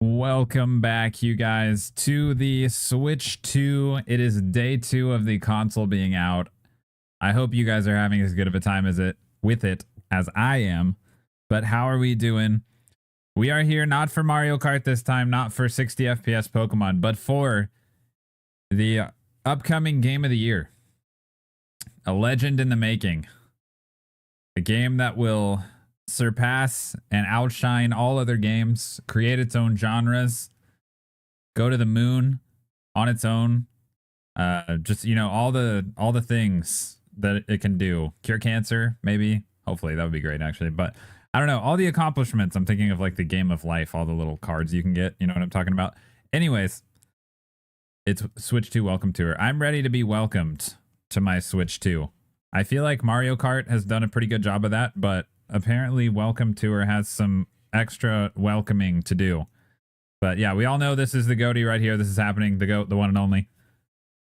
Welcome back, you guys, to the Switch 2. It is day 2 of the console being out. I hope you guys are having as good of a time with it as I am. But how are we doing? We are here not for Mario Kart this time, not for 60 FPS Pokemon, but for the upcoming game of the year. A legend in the making. A game that will surpass and outshine all other games, create its own genres, go to the moon on its own, just, you know, all the things that it can do. Cure cancer, maybe. Hopefully that would be great, actually. But I don't know, all the accomplishments. I'm thinking of like the game of life, all the little cards you can get, you know what I'm talking about. Anyways, it's Switch 2 welcome tour. I'm ready to be welcomed to my Switch 2. I feel like Mario Kart has done a pretty good job of that, but apparently Welcome Tour has some extra welcoming to do. But yeah, we all know this is the GOATY right here. This is happening, the GOAT, the one and only.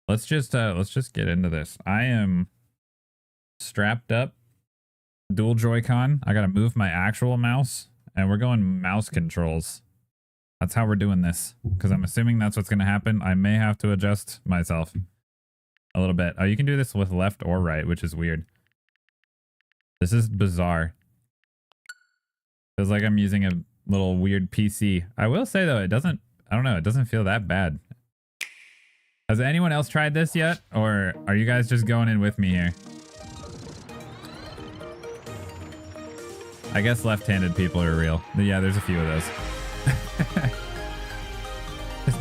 Let's just get into this. I am strapped up, dual Joy-Con. I gotta move my actual mouse, and we're going mouse controls. That's how we're doing this, because I'm assuming that's what's gonna happen. I may have to adjust myself a little bit. Oh, you can do this with left or right, which is weird. This is bizarre. Feels like I'm using a little weird PC. I will say though, it doesn't feel that bad. Has anyone else tried this yet? Or are you guys just going in with me here? I guess left-handed people are real. Yeah, there's a few of those.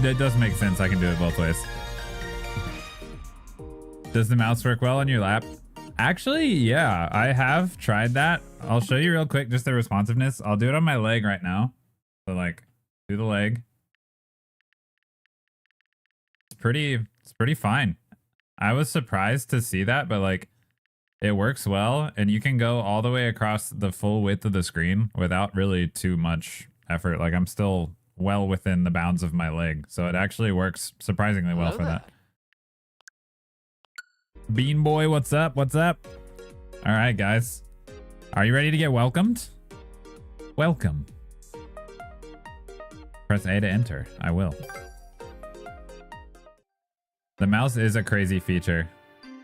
It does make sense. I can do it both ways. Does the mouse work well on your lap? Actually, yeah, I have tried that. I'll show you real quick just the responsiveness. I'll do it on my leg right now. So like, do the leg. It's pretty fine. I was surprised to see that, but like, it works well, and you can go all the way across the full width of the screen without really too much effort. Like, I'm still well within the bounds of my leg, so it actually works surprisingly well for that. Bean Boy, what's up? What's up? All right, guys. Are you ready to get welcomed? Welcome. Press A to enter. I will. The mouse is a crazy feature.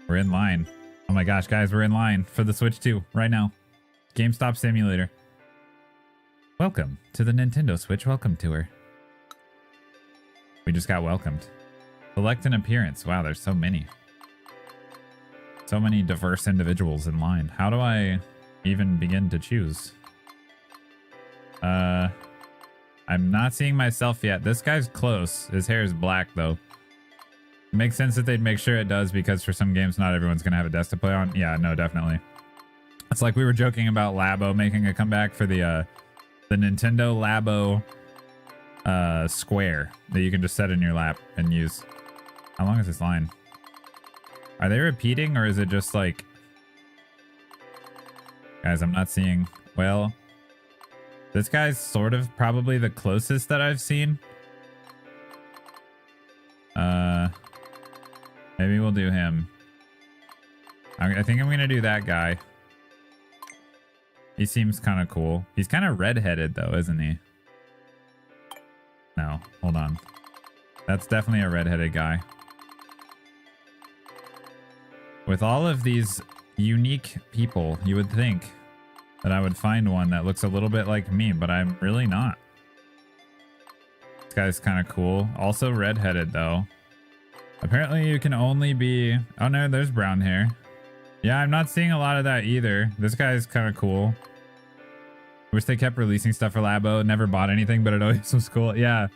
We're in line. Oh my gosh, guys, we're in line for the Switch 2 right now. GameStop Simulator. Welcome to the Nintendo Switch Welcome Tour. We just got welcomed. Select an appearance. Wow, there's so many. So many diverse individuals in line. How do I even begin to choose? I'm not seeing myself yet. This guy's close. His hair is black, though. Makes sense that they'd make sure it does because for some games, not everyone's going to have a desk to play on. Yeah, no, definitely. It's like we were joking about Labo making a comeback for the Nintendo Labo square that you can just set in your lap and use. How long is this line? Are they repeating or is it just like... Guys, I'm not seeing... Well, this guy's sort of probably the closest that I've seen. Maybe we'll do him. I think I'm going to do that guy. He seems kind of cool. He's kind of redheaded though, isn't he? No, hold on. That's definitely a redheaded guy. With all of these unique people, you would think that I would find one that looks a little bit like me, but I'm really not. This guy's kind of cool. Also redheaded though. Apparently you can only be... Oh no, there's brown hair. Yeah, I'm not seeing a lot of that either. This guy's kind of cool. Wish they kept releasing stuff for Labo. Never bought anything, but it always was cool. Yeah.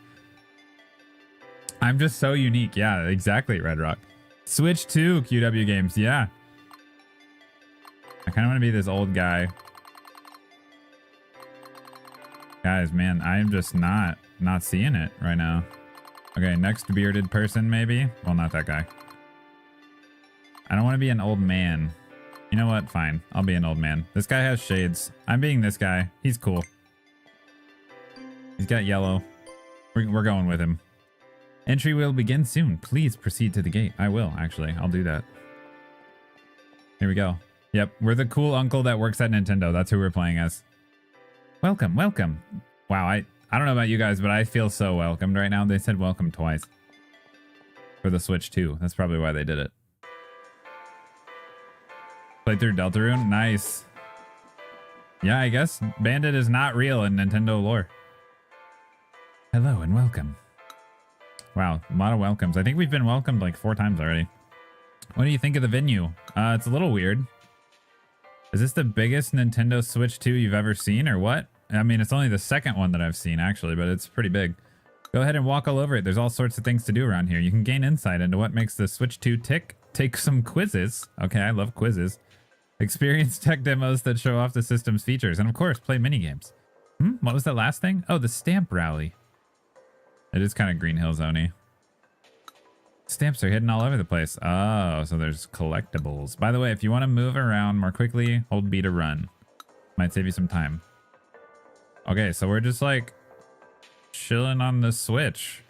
I'm just so unique. Yeah, exactly, Red Rock. Switch 2 QW games. Yeah. I kind of want to be this old guy. Guys, man, I am just not seeing it right now. Okay, next bearded person, maybe? Well, not that guy. I don't want to be an old man. You know what? Fine. I'll be an old man. This guy has shades. I'm being this guy. He's cool. He's got yellow. We're going with him. Entry will begin soon. Please proceed to the gate. I will, actually. I'll do that. Here we go. Yep, we're the cool uncle that works at Nintendo. That's who we're playing as. Welcome, welcome. Wow, I don't know about you guys, but I feel so welcomed right now. They said welcome twice. For the Switch 2. That's probably why they did it. Played through Deltarune? Nice. Yeah, I guess Bandit is not real in Nintendo lore. Hello and welcome. Wow, a lot of welcomes. I think we've been welcomed like 4 times already. What do you think of the venue? It's a little weird. Is this the biggest Nintendo Switch 2 you've ever seen or what? I mean, it's only the second one that I've seen actually, but it's pretty big. Go ahead and walk all over it. There's all sorts of things to do around here. You can gain insight into what makes the Switch 2 tick. Take some quizzes. Okay, I love quizzes. Experience tech demos that show off the system's features. And of course, play minigames. What was that last thing? Oh, the stamp rally. It is kind of Green Hill Zone-y. Stamps are hidden all over the place. Oh, so there's collectibles. By the way, if you want to move around more quickly, hold B to run. Might save you some time. Okay, so we're just like chilling on the Switch.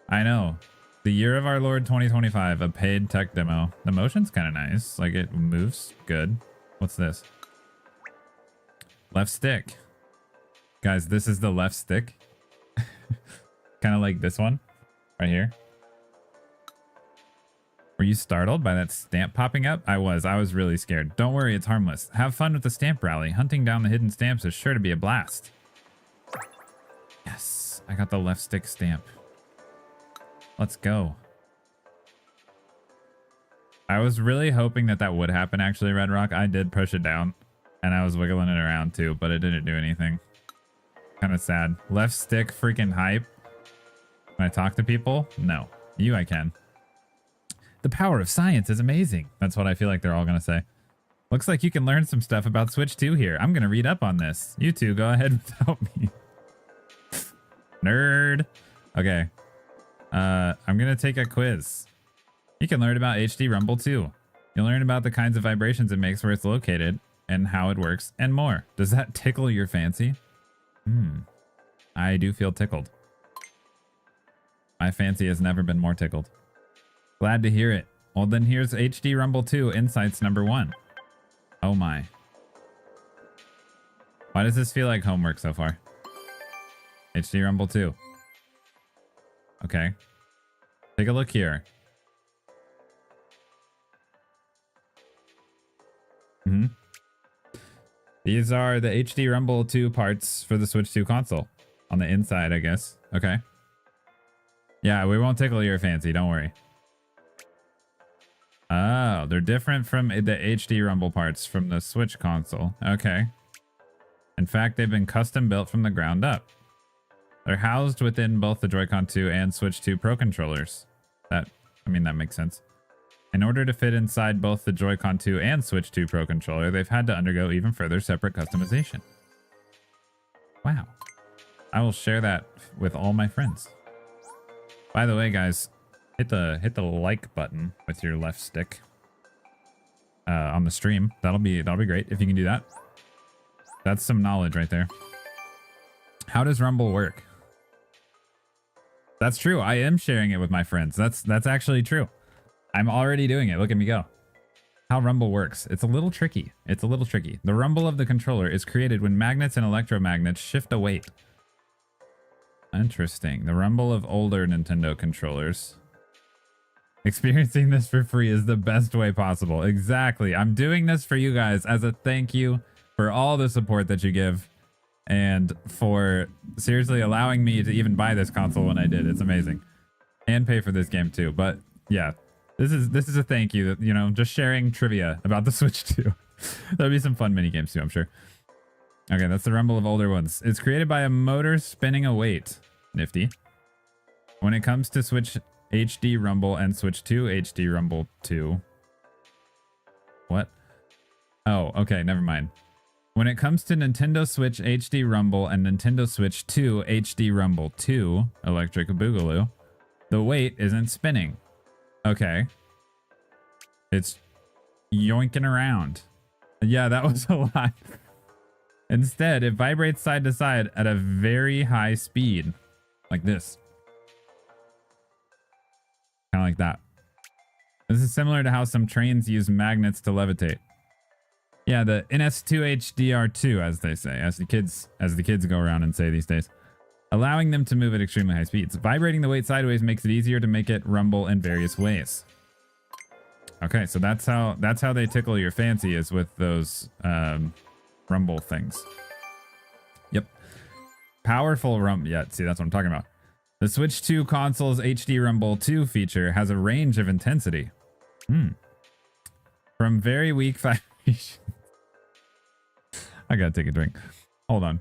I know. The year of our Lord 2025, a paid tech demo. The motion's kind of nice. Like it moves good. What's this? Left stick. Guys, this is the left stick. Kind of like this one right here. Were you startled by that stamp popping up? I was really scared. Don't worry, it's harmless. Have fun with the stamp rally. Hunting down the hidden stamps is sure to be a blast. Yes, I got the left stick stamp. Let's go. I was really hoping that would happen actually, Red Rock. I did push it down and I was wiggling it around too, but it didn't do anything. Kind of sad. Left stick freaking hype. Can I talk to people? No. You I can. The power of science is amazing. That's what I feel like they're all going to say. Looks like you can learn some stuff about Switch 2 here. I'm going to read up on this. You two go ahead without me. Nerd. Okay. I'm going to take a quiz. You can learn about HD Rumble too. You'll learn about the kinds of vibrations it makes, where it's located, and how it works, and more. Does that tickle your fancy? I do feel tickled. My fancy has never been more tickled. Glad to hear it. Well, then here's HD Rumble 2 Insights number 1. Oh my. Why does this feel like homework so far? HD Rumble 2. Okay. Take a look here. These are the HD Rumble 2 parts for the Switch 2 console. On the inside, I guess. Okay. Yeah, we won't tickle your fancy, don't worry. Oh, they're different from the HD Rumble parts from the Switch console. Okay. In fact, they've been custom built from the ground up. They're housed within both the Joy-Con 2 and Switch 2 Pro controllers. That I mean, that makes sense. In order to fit inside both the Joy-Con 2 and Switch 2 Pro controller, they've had to undergo even further separate customization. Wow. I will share that with all my friends. By the way, guys, hit the like button with your left stick on the stream. That'll be great if you can do that. That's some knowledge right there. How does Rumble work? That's true. I am sharing it with my friends. That's actually true. I'm already doing it. Look at me go. How Rumble works. It's a little tricky. The rumble of the controller is created when magnets and electromagnets shift a weight. Interesting. The rumble of older Nintendo controllers. Experiencing this for free is the best way possible. Exactly. I'm doing this for you guys as a thank you for all the support that you give and for seriously allowing me to even buy this console when I did. It's amazing. And pay for this game too. But yeah, this is a thank you that, you know, just sharing trivia about the Switch 2. There'll be some fun mini games too, I'm sure. Okay, that's the rumble of older ones. It's created by a motor spinning a weight. Nifty. When it comes to Switch HD Rumble and Switch 2 HD Rumble 2. What? Oh, okay, never mind. When it comes to Nintendo Switch HD Rumble and Nintendo Switch 2 HD Rumble 2 Electric Boogaloo, the weight isn't spinning. Okay. It's yoinking around. Yeah, that was a lot. Instead, it vibrates side to side at a very high speed. Like this. Kind of like that. This is similar to how some trains use magnets to levitate. Yeah, the NS2HDR2, as they say, as the kids go around and say these days. Allowing them to move at extremely high speeds. Vibrating the weight sideways makes it easier to make it rumble in various ways. Okay, so that's how they tickle your fancy, is with those rumble things. Yep. Powerful rumble. Yeah, see, that's what I'm talking about. The Switch 2 console's HD Rumble 2 feature has a range of intensity. From very weak vibrations. I gotta take a drink. Hold on.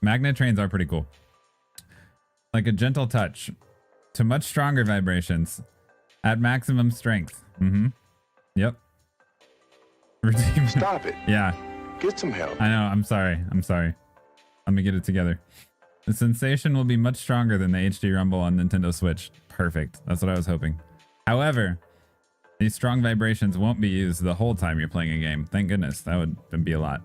Magnet trains are pretty cool. Like a gentle touch to much stronger vibrations at maximum strength. Yep. Stop it. Yeah. Get some help. I know. I'm sorry. Let me get it together. The sensation will be much stronger than the HD Rumble on Nintendo Switch. Perfect. That's what I was hoping. However, these strong vibrations won't be used the whole time you're playing a game. Thank goodness. That would be a lot.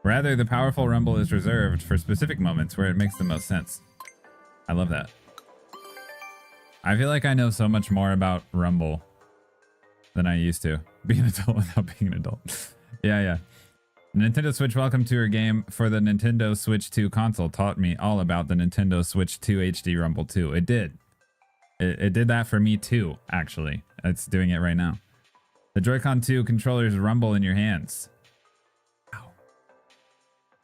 Rather, the powerful rumble is reserved for specific moments where it makes the most sense. I love that. I feel like I know so much more about Rumble than I used to. Be an adult without being an adult. Yeah. Nintendo Switch Welcome Tour game for the Nintendo Switch 2 console taught me all about the Nintendo Switch 2 HD Rumble 2. It did. It did that for me too, actually. It's doing it right now. The Joy-Con 2 controllers rumble in your hands. Wow.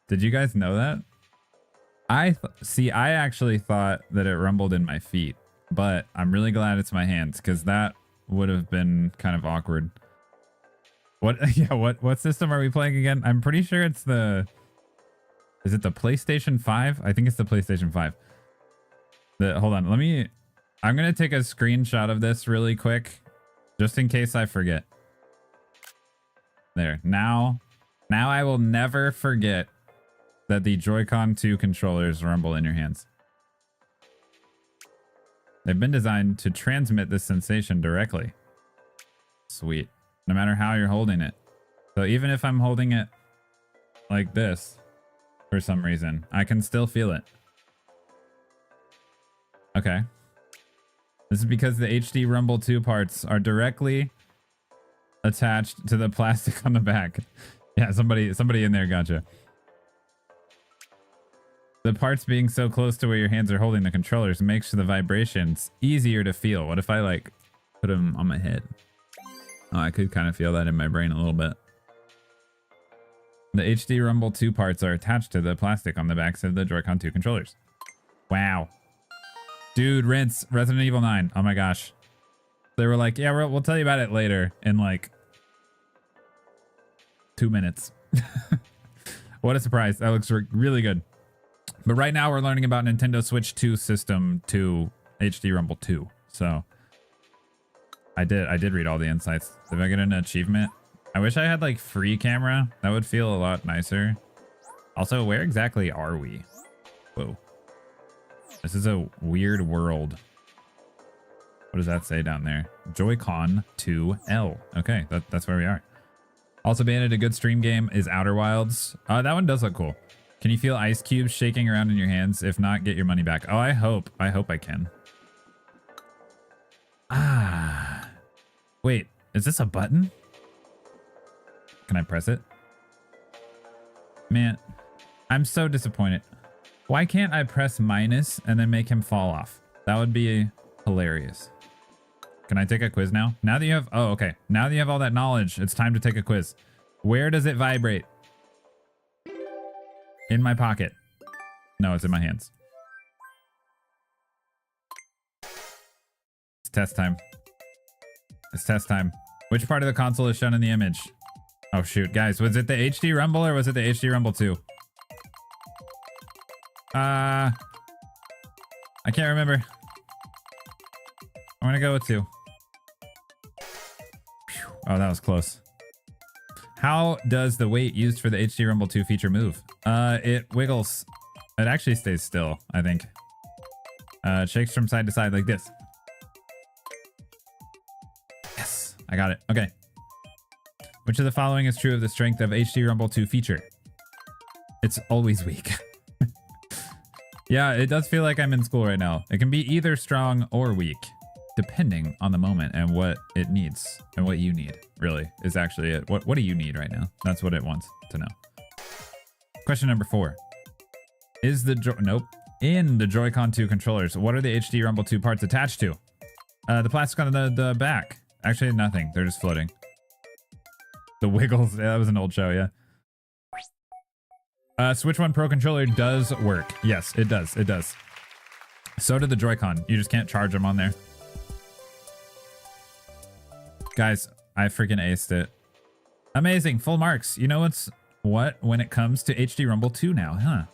Did you guys know that? I actually thought that it rumbled in my feet, but I'm really glad it's my hands, because that would have been kind of awkward. What system are we playing again? I'm pretty sure it's is it the PlayStation 5? I think it's the PlayStation 5. Hold on, I'm gonna take a screenshot of this really quick, just in case I forget. There, now I will never forget that the Joy-Con 2 controllers rumble in your hands. They've been designed to transmit this sensation directly. Sweet. No matter how you're holding it. So even if I'm holding it like this, for some reason, I can still feel it. Okay. This is because the HD Rumble 2 parts are directly attached to the plastic on the back. Yeah, somebody in there gotcha. The parts being so close to where your hands are holding the controllers makes the vibrations easier to feel. What if I like put them on my head? Oh, I could kind of feel that in my brain a little bit. The HD Rumble 2 parts are attached to the plastic on the backs of the Joy-Con 2 controllers. Wow. Dude, Resident Evil 9. Oh my gosh. They were like, yeah, we'll tell you about it later in like 2 minutes. What a surprise. That looks really good. But right now we're learning about Nintendo Switch 2 System 2 HD Rumble 2. So I did read all the insights. Did I get an achievement? I wish I had like free camera. That would feel a lot nicer. Also, where exactly are we? Whoa. This is a weird world. What does that say down there? Joy-Con 2L. Okay, that's where we are. Also, Banded, a good stream game is Outer Wilds. That one does look cool. Can you feel ice cubes shaking around in your hands? If not, get your money back. Oh, I hope I can. Ah. Wait, is this a button? Can I press it? Man, I'm so disappointed. Why can't I press minus and then make him fall off? That would be hilarious. Can I take a quiz now? Now that you have... Oh, okay. Now that you have all that knowledge, it's time to take a quiz. Where does it vibrate? In my pocket. No, it's in my hands. It's test time. It's test time. Which part of the console is shown in the image? Oh, shoot. Guys, was it the HD Rumble or was it the HD Rumble 2? I can't remember. I'm gonna go with 2. Whew. Oh, that was close. How does the weight used for the HD Rumble 2 feature move? It wiggles. It actually stays still, I think. It shakes from side to side like this. Yes, I got it. Okay. Which of the following is true of the strength of HD Rumble 2 feature? It's always weak. Yeah, it does feel like I'm in school right now. It can be either strong or weak, depending on the moment and what it needs and what you need, really, is actually it. What do you need right now? That's what it wants to know. Question number 4. Is the in the Joy-Con 2 controllers, what are the HD Rumble 2 parts attached to? The plastic on the back. Actually, nothing. They're just floating. The wiggles. Yeah, that was an old show, yeah. Switch 1 Pro controller does work. Yes, it does. It does. So did the Joy-Con. You just can't charge them on there. Guys, I freaking aced it. Amazing. Full marks. You know what's what when it comes to HD Rumble 2 now, huh?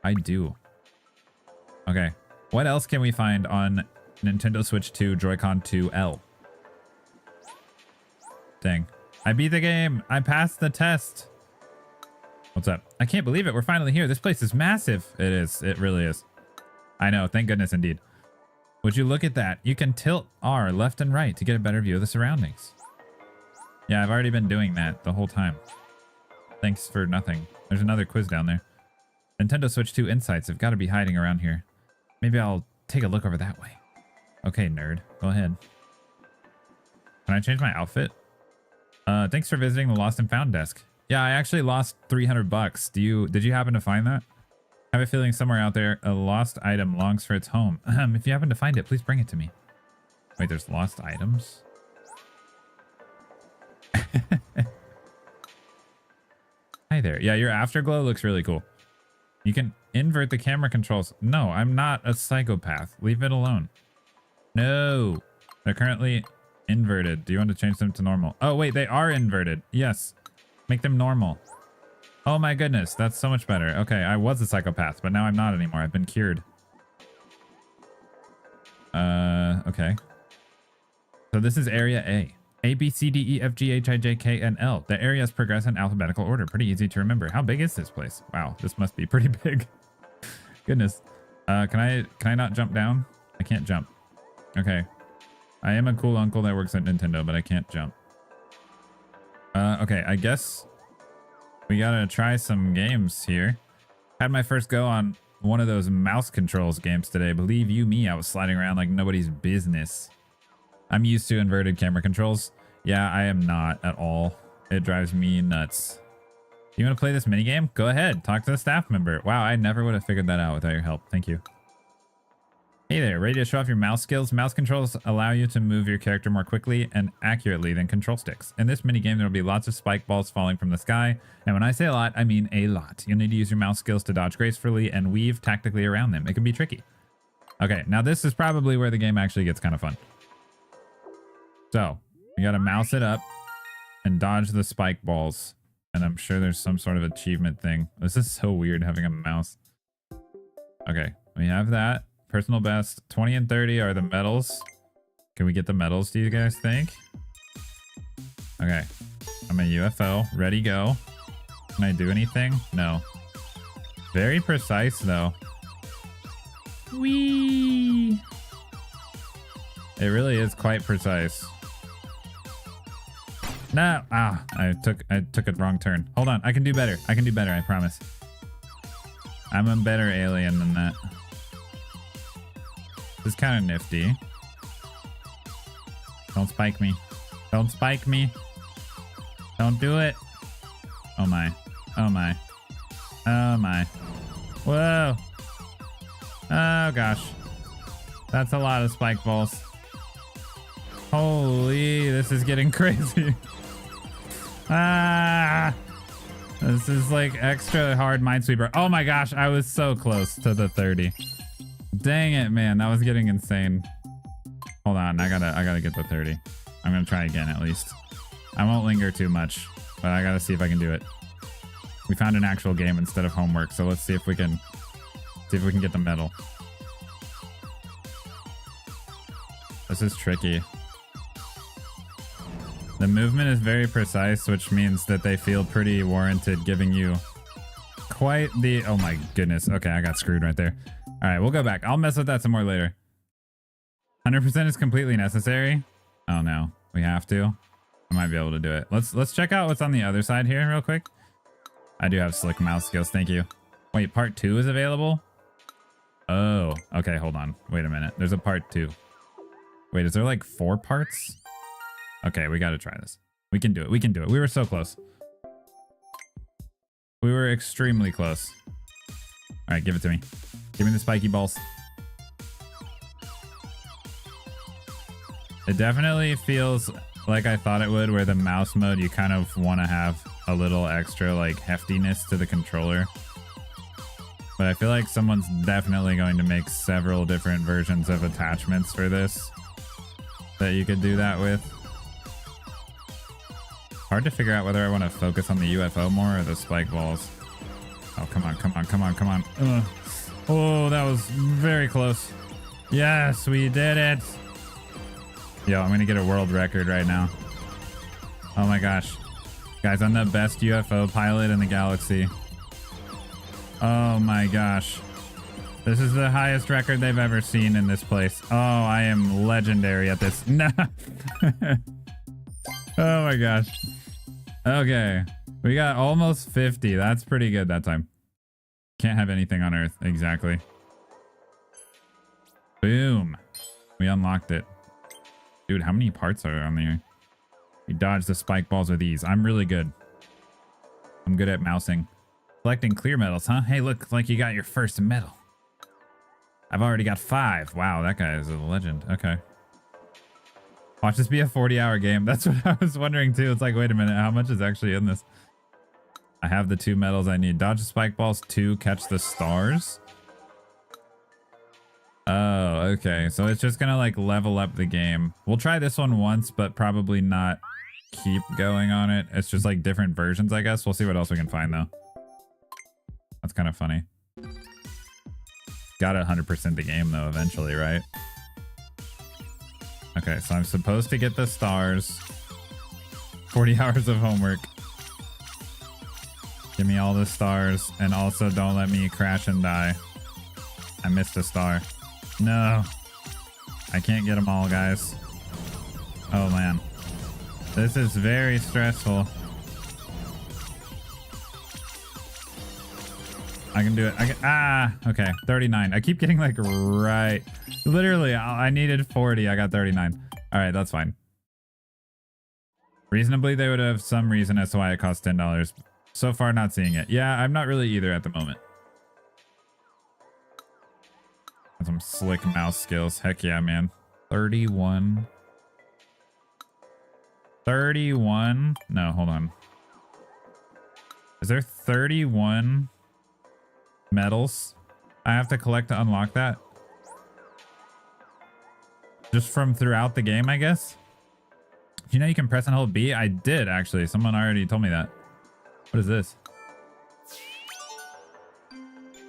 I do. Okay. What else can we find on Nintendo Switch 2 Joy-Con 2L? Dang. I beat the game. I passed the test. What's up? I can't believe it. We're finally here. This place is massive. It is. It really is. I know. Thank goodness indeed. Would you look at that? You can tilt R left and right to get a better view of the surroundings. Yeah, I've already been doing that the whole time. Thanks for nothing. There's another quiz down there. Nintendo Switch 2 insights have got to be hiding around here. Maybe I'll take a look over that way. Okay, nerd. Go ahead. Can I change my outfit? Thanks for visiting the Lost and Found desk. Yeah, I actually lost 300 bucks. Did you happen to find that? I have a feeling somewhere out there a lost item longs for its home. If you happen to find it, please bring it to me. Wait, there's lost items? Hi there. Yeah, your afterglow looks really cool. You can invert the camera controls. No, I'm not a psychopath. Leave it alone. No. They're currently inverted. Do you want to change them to normal? Oh, wait, they are inverted. Yes. Make them normal. Oh my goodness, that's so much better. Okay, I was a psychopath, but now I'm not anymore. I've been cured. Okay. So this is area A. A, B, C, D, E, F, G, H, I, J, K, and L. The areas progress in alphabetical order. Pretty easy to remember. How big is this place? Wow, this must be pretty big. Goodness. Can I not jump down? I can't jump. Okay. I am a cool uncle that works at Nintendo, but I can't jump. Okay, I guess we gotta try some games here. Had my first go on one of those mouse controls games today. Believe you me, I was sliding around like nobody's business. I'm used to inverted camera controls. Yeah, I am not at all. It drives me nuts. You want to play this minigame? Go ahead. Talk to the staff member. Wow, I never would have figured that out without your help. Thank you. Hey there, ready to show off your mouse skills? Mouse controls allow you to move your character more quickly and accurately than control sticks. In this minigame, there will be lots of spike balls falling from the sky. And when I say a lot, I mean a lot. You'll need to use your mouse skills to dodge gracefully and weave tactically around them. It can be tricky. Okay, now this is probably where the game actually gets kind of fun. So, you gotta mouse it up and dodge the spike balls. And I'm sure there's some sort of achievement thing. This is so weird having a mouse. Okay, we have that. Personal best. 20 and 30 are the medals. Can we get the medals, do you guys think? Okay. I'm a UFO. Ready, go. Can I do anything? No. Very precise, though. Whee! It really is quite precise. No! Ah, I took a wrong turn. Hold on, I can do better. I can do better, I promise. I'm a better alien than that. This is kind of nifty. Don't spike me. Don't spike me. Don't do it. Oh my. Oh my. Oh my. Whoa. Oh gosh. That's a lot of spike balls. Holy, this is getting crazy. Ah. This is like extra hard Minesweeper. Oh my gosh, I was so close to the 30. Dang it, man. That was getting insane. Hold on, I gotta get the 30. I'm gonna try again at least. I won't linger too much, but I gotta see if I can do it. We found an actual game instead of homework, so let's see if we can get the medal. This is tricky. The movement is very precise, which means that they feel pretty warranted giving you quite the... Oh my goodness. Okay, I got screwed right there. All right, we'll go back. I'll mess with that some more later. 100% is completely necessary. Oh no, we have to. I might be able to do it. Let's check out what's on the other side here real quick. I do have slick mouse skills, thank you. Wait, part 2 is available? Oh, okay, hold on. Wait a minute. There's a part 2. Wait, is there like 4 parts? Okay, we gotta try this. We can do it. We can do it. We were so close. We were extremely close. All right, give it to me. Give me the spiky balls. It definitely feels like I thought it would, where the mouse mode, you kind of want to have a little extra like heftiness to the controller. But I feel like someone's definitely going to make several different versions of attachments for this that you could do that with. Hard to figure out whether I want to focus on the UFO more or the spike balls. Oh, come on, come on, come on, come on. Ugh. Oh, that was very close. Yes, we did it. Yo, I'm going to get a world record right now. Oh my gosh. Guys, I'm the best UFO pilot in the galaxy. Oh my gosh. This is the highest record they've ever seen in this place. Oh, I am legendary at this. No. Oh my gosh. Okay. We got almost 50. That's pretty good that time. Can't have anything on Earth. Exactly. Boom. We unlocked it. Dude, how many parts are on there? We dodged the spike balls with ease. I'm really good. I'm good at mousing. Collecting clear medals, huh? Hey, look like you got your first medal. I've already got 5. Wow, that guy is a legend. Okay. Watch this be a 40-hour game. That's what I was wondering too. It's like, wait a minute, how much is actually in this? I have the 2 medals I need. Dodge the spike balls, 2, catch the stars. Oh, okay. So it's just gonna like level up the game. We'll try this one once, but probably not keep going on it. It's just like different versions, I guess. We'll see what else we can find though. That's kind of funny. Gotta 100% the game though eventually, right? Okay, so I'm supposed to get the stars. 40 hours of homework. Give me all the stars, and also don't let me crash and die. I missed a star. No. I can't get them all, guys. Oh, man. This is very stressful. I can do it. Okay. 39. I keep getting like right. Literally, I needed 40. I got 39. All right, that's fine. Reasonably, they would have some reason as to why it costs $10. So far, not seeing it. Yeah, I'm not really either at the moment. Some slick mouse skills. Heck yeah, man. 31. 31? No, hold on. Is there 31 medals I have to collect to unlock that? Just from throughout the game, I guess? You know you can press and hold B? I did, actually. Someone already told me that. What is this?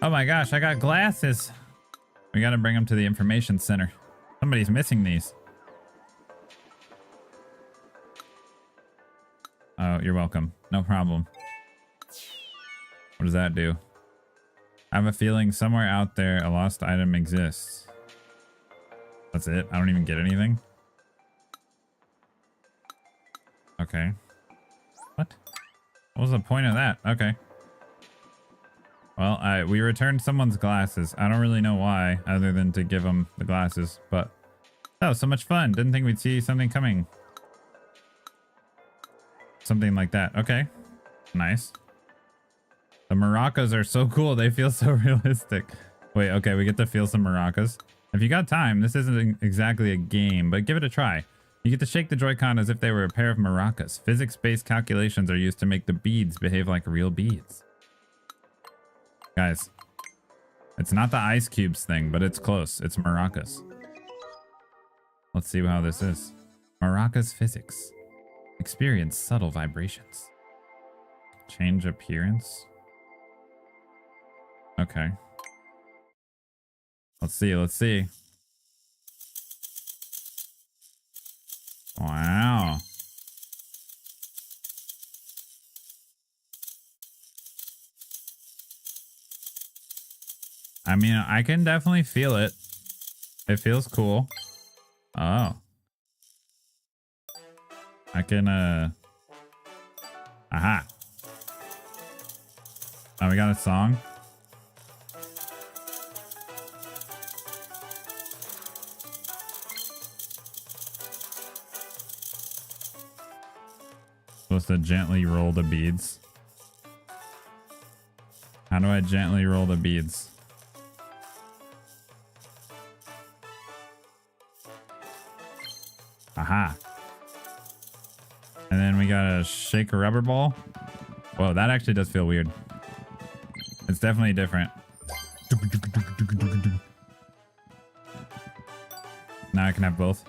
Oh my gosh, I got glasses. We gotta bring them to the information center. Somebody's missing these. Oh, you're welcome. No problem. What does that do? I have a feeling somewhere out there a lost item exists. That's it? I don't even get anything? Okay. What? What was the point of that? Okay. Well, we returned someone's glasses. I don't really know why, other than to give them the glasses, but that was so much fun. Didn't think we'd see something coming. Something like that. Okay. Nice. The maracas are so cool. They feel so realistic. Wait, okay, we get to feel some maracas. If you got time, this isn't exactly a game, but give it a try. You get to shake the Joy-Con as if they were a pair of maracas. Physics-based calculations are used to make the beads behave like real beads. Guys, it's not the ice cubes thing, but it's close. It's maracas. Let's see how this is. Maracas physics. Experience subtle vibrations. Change appearance. Okay. Let's see. Let's see. Wow. I mean, I can definitely feel it. It feels cool. Oh. I can, aha. Oh, we got a song. Supposed to gently roll the beads. How do I gently roll the beads? Aha. And then we gotta shake a rubber ball. Whoa, that actually does feel weird. It's definitely different. Now I can have both.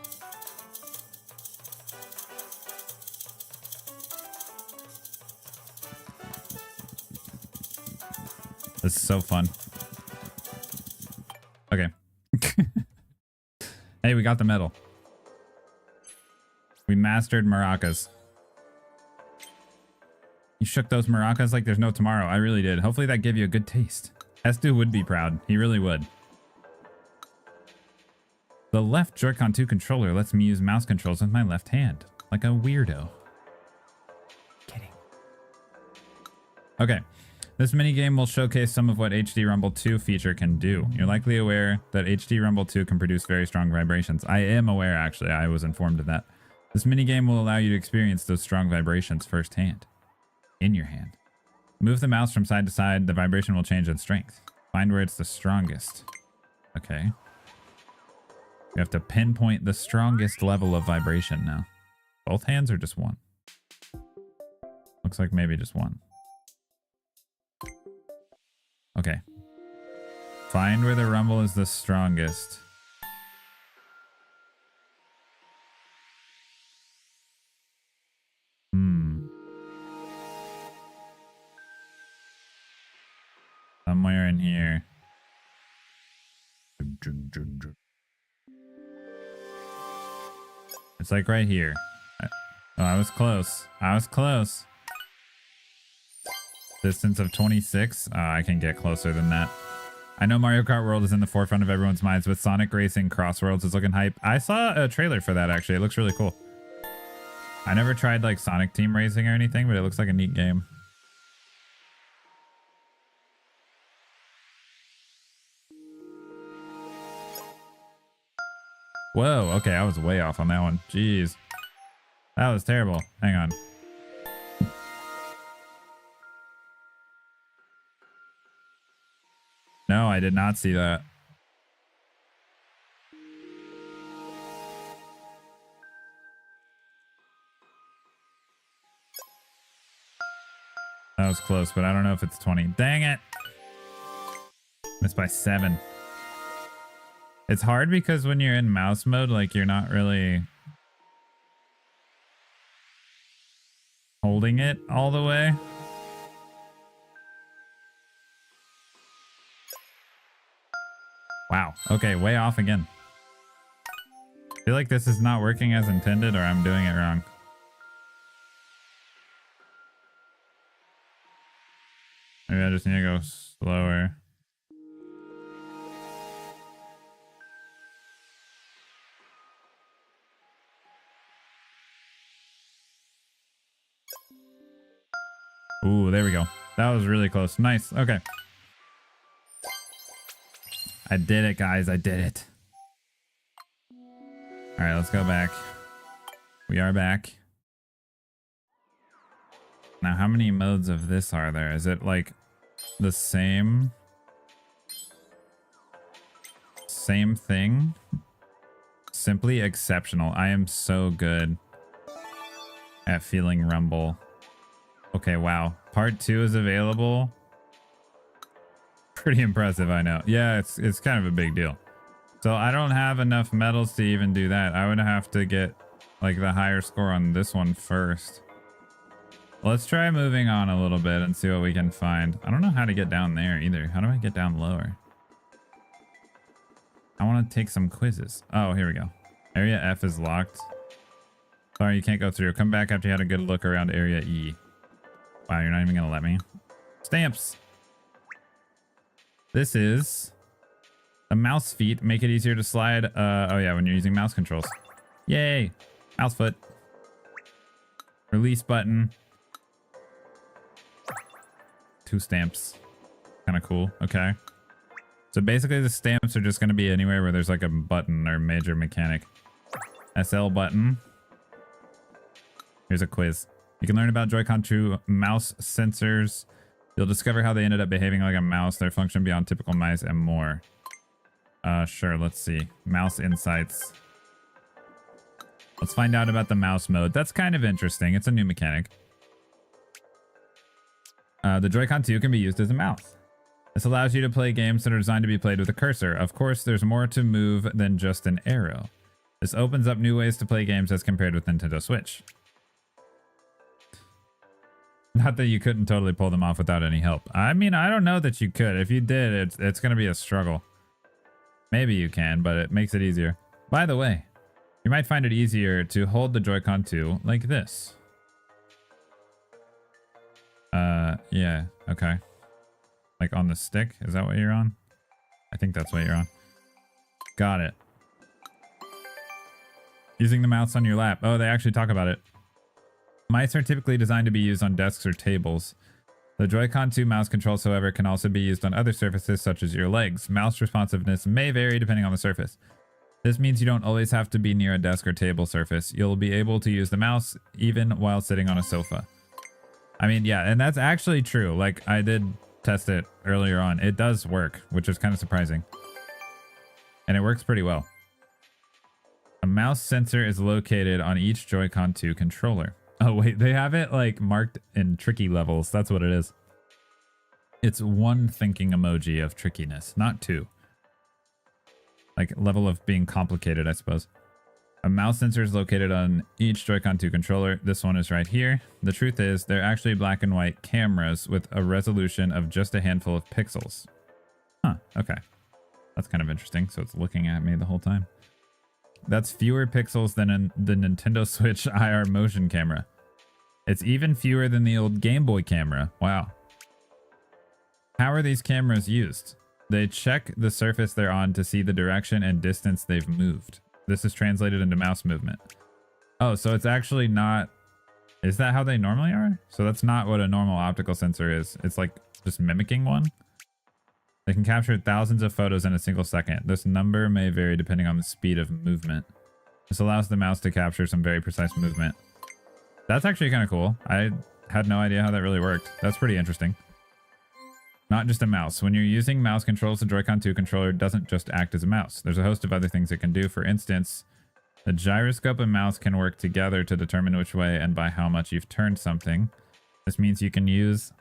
This is so fun. Okay. Hey, we got the medal. We mastered maracas. You shook those maracas like there's no tomorrow. I really did. Hopefully that gave you a good taste. Estu would be proud. He really would. The left Joy-Con 2 controller lets me use mouse controls with my left hand. Like a weirdo. Kidding. Okay. This minigame will showcase some of what HD Rumble 2 feature can do. You're likely aware that HD Rumble 2 can produce very strong vibrations. I am aware, actually. I was informed of that. This minigame will allow you to experience those strong vibrations firsthand. In your hand. Move the mouse from side to side. The vibration will change in strength. Find where it's the strongest. Okay. You have to pinpoint the strongest level of vibration now. Both hands or just one? Looks like maybe just one. Okay. Find where the rumble is the strongest. Somewhere in here. It's like right here. Oh, I was close. I was close. Distance of 26. I can get closer than that. I know Mario Kart World is in the forefront of everyone's minds, with Sonic Racing Crossworlds is looking hype. I saw a trailer for that, actually. It looks really cool. I never tried like Sonic Team Racing or anything, but it looks like a neat game. Whoa, okay, I was way off on that one. Jeez. That was terrible. Hang on. No, I did not see that. That was close, but I don't know if it's 20. Dang it. Missed by 7. It's hard because when you're in mouse mode, like you're not really holding it all the way. Wow. Okay, way off again. I feel like this is not working as intended, or I'm doing it wrong. Maybe I just need to go slower. Ooh, there we go. That was really close. Nice. Okay. I did it, guys. I did it. All right, let's go back. We are back. Now, how many modes of this are there? Is it like the same thing? Simply exceptional. I am so good at feeling rumble. Okay, wow. Part 2 is available. Pretty impressive, I know. Yeah, it's kind of a big deal. So I don't have enough medals to even do that. I would have to get like the higher score on this one first. Let's try moving on a little bit and see what we can find. I don't know how to get down there either. How do I get down lower? I want to take some quizzes. Oh, here we go. Area F is locked. Sorry, you can't go through. Come back after you had a good look around Area E. Wow, you're not even going to let me. Stamps. This is the mouse feet. Make it easier to slide. Oh yeah, when you're using mouse controls. Yay. Mouse foot. Release button. 2 stamps. Kind of cool. Okay. So basically the stamps are just going to be anywhere where there's like a button or major mechanic. SL button. Here's a quiz. You can learn about Joy-Con 2 mouse sensors. You'll discover how they ended up behaving like a mouse, their function beyond typical mice, and more. Sure, let's see. Mouse insights. Let's find out about the mouse mode. That's kind of interesting. It's a new mechanic. The Joy-Con 2 can be used as a mouse. This allows you to play games that are designed to be played with a cursor. Of course, there's more to move than just an arrow. This opens up new ways to play games as compared with Nintendo Switch. Not that you couldn't totally pull them off without any help. I mean, I don't know that you could. If you did, it's going to be a struggle. Maybe you can, but it makes it easier. By the way, you might find it easier to hold the Joy-Con 2 like this. Yeah, okay. Like on the stick? Is that what you're on? I think that's what you're on. Got it. Using the mouse on your lap. Oh, they actually talk about it. Mice are typically designed to be used on desks or tables. The Joy-Con 2 mouse controls, however, can also be used on other surfaces such as your legs. Mouse responsiveness may vary depending on the surface. This means you don't always have to be near a desk or table surface. You'll be able to use the mouse even while sitting on a sofa. I mean, yeah, and that's actually true. Like, I did test it earlier on. It does work, which is kind of surprising. And it works pretty well. A mouse sensor is located on each Joy-Con 2 controller. Oh, wait, they have it like marked in tricky levels. That's what it is. It's one thinking emoji of trickiness, not 2. Like level of being complicated, I suppose. A mouse sensor is located on each Joy-Con 2 controller. This one is right here. The truth is, they're actually black and white cameras with a resolution of just a handful of pixels. Huh, okay. That's kind of interesting. So it's looking at me the whole time. That's fewer pixels than in the Nintendo Switch IR motion camera. It's even fewer than the old Game Boy camera. Wow. How are these cameras used? They check the surface they're on to see the direction and distance they've moved. This is translated into mouse movement. Oh, so it's actually not... Is that how they normally are? So that's not what a normal optical sensor is. It's like just mimicking one. They can capture thousands of photos in a single second. This number may vary depending on the speed of movement. This allows the mouse to capture some very precise movement. That's actually kind of cool. I had no idea how that really worked. That's pretty interesting. Not just a mouse. When you're using mouse controls, the Joy-Con 2 controller doesn't just act as a mouse. There's a host of other things it can do. For instance, the gyroscope and mouse can work together to determine which way and by how much you've turned something. This means you can use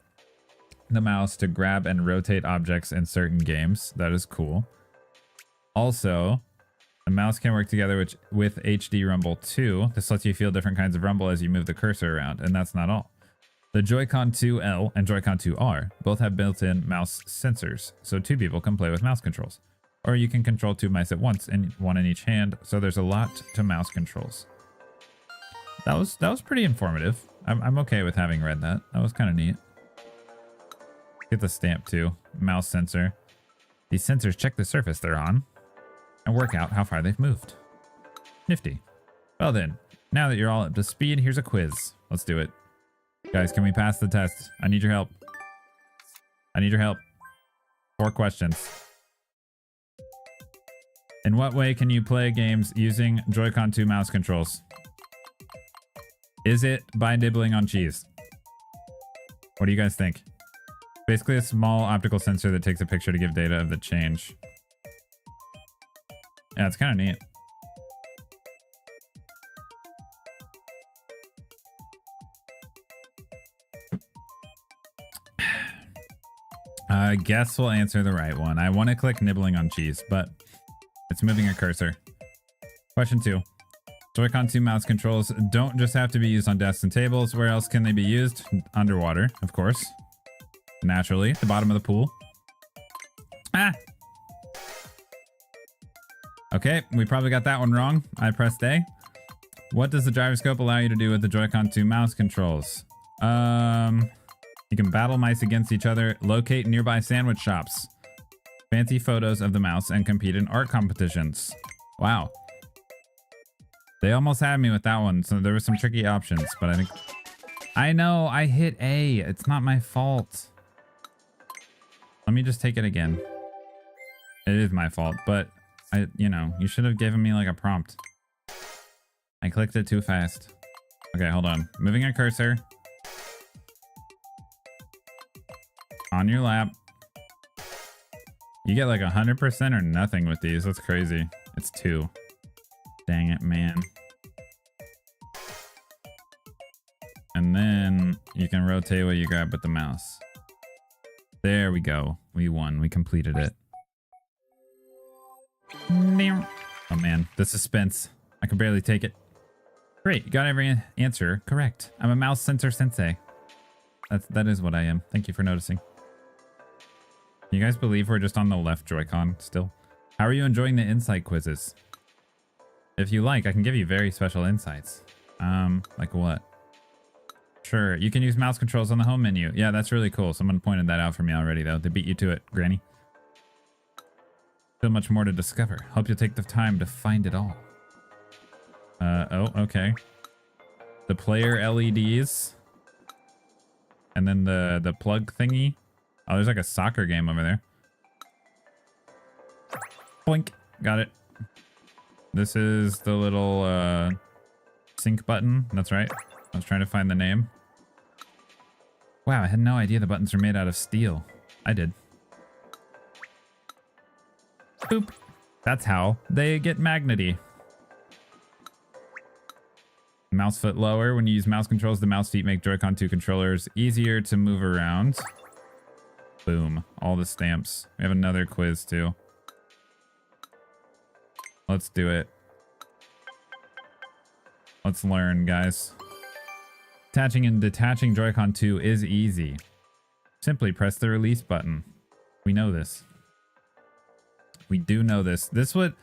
the mouse to grab and rotate objects in certain games. That is cool. Also, the mouse can work together with HD Rumble 2. This lets you feel different kinds of rumble as you move the cursor around, and that's not all. The Joy-Con 2L and Joy-Con 2R both have built-in mouse sensors, so 2 people can play with mouse controls. or you can control 2 mice at once and 1 in each hand. So there's a lot to mouse controls. That was pretty informative. I'm okay with having read that. That was kind of neat. Get the stamp too. Mouse sensor. These sensors check the surface they're on and work out how far they've moved. Nifty. Well then, now that you're all up to speed, here's a quiz. Let's do it. Guys, can we pass the test? I need your help. I need your help. 4 questions. In what way can you play games using Joy-Con 2 mouse controls? Is it by nibbling on cheese? What do you guys think? Basically a small optical sensor that takes a picture to give data of the change. Yeah, it's kind of neat. I guess we'll answer the right one. I want to click nibbling on cheese, but it's moving a cursor. Question 2. Joy-Con 2 mouse controls don't just have to be used on desks and tables. Where else can they be used? Underwater, of course. Naturally, the bottom of the pool. Ah! Okay, we probably got that one wrong. I pressed A. What does the gyroscope allow you to do with the Joy-Con 2 mouse controls? You can battle mice against each other, locate nearby sandwich shops, fancy photos of the mouse, and compete in art competitions. Wow. They almost had me with that one, so there were some tricky options, but I think... I know, I hit A. It's not my fault. Let me just take it again. It is my fault, but you should have given me like a prompt. I clicked it too fast. Okay, hold on. Moving a cursor. On your lap. You get like 100% or nothing with these. That's crazy. It's 2. Dang it, man. And then you can rotate what you grab with the mouse. There we go. We won. We completed it. Oh man, the suspense. I can barely take it. Great, you got every answer correct. I'm a mouse sensor sensei. That is what I am. Thank you for noticing. You guys believe we're just on the left Joy-Con still? How are you enjoying the insight quizzes? If you like, I can give you very special insights. Like what? Sure, you can use mouse controls on the home menu. Yeah, that's really cool. Someone pointed that out for me already, though. They beat you to it, Granny. Still much more to discover. Hope you'll take the time to find it all. Oh, okay. The player LEDs. And then the plug thingy. Oh, there's like a soccer game over there. Boink. Got it. This is the little sync button. That's right. I was trying to find the name. Wow, I had no idea the buttons were made out of steel. I did. Boop. That's how they get magnety. Mouse foot lower. When you use mouse controls, the mouse feet make Joy-Con 2 controllers easier to move around. Boom. All the stamps. We have another quiz too. Let's do it. Let's learn, guys. Attaching and detaching Joy-Con 2 is easy. Simply press the release button. We know this. We do know this. This would...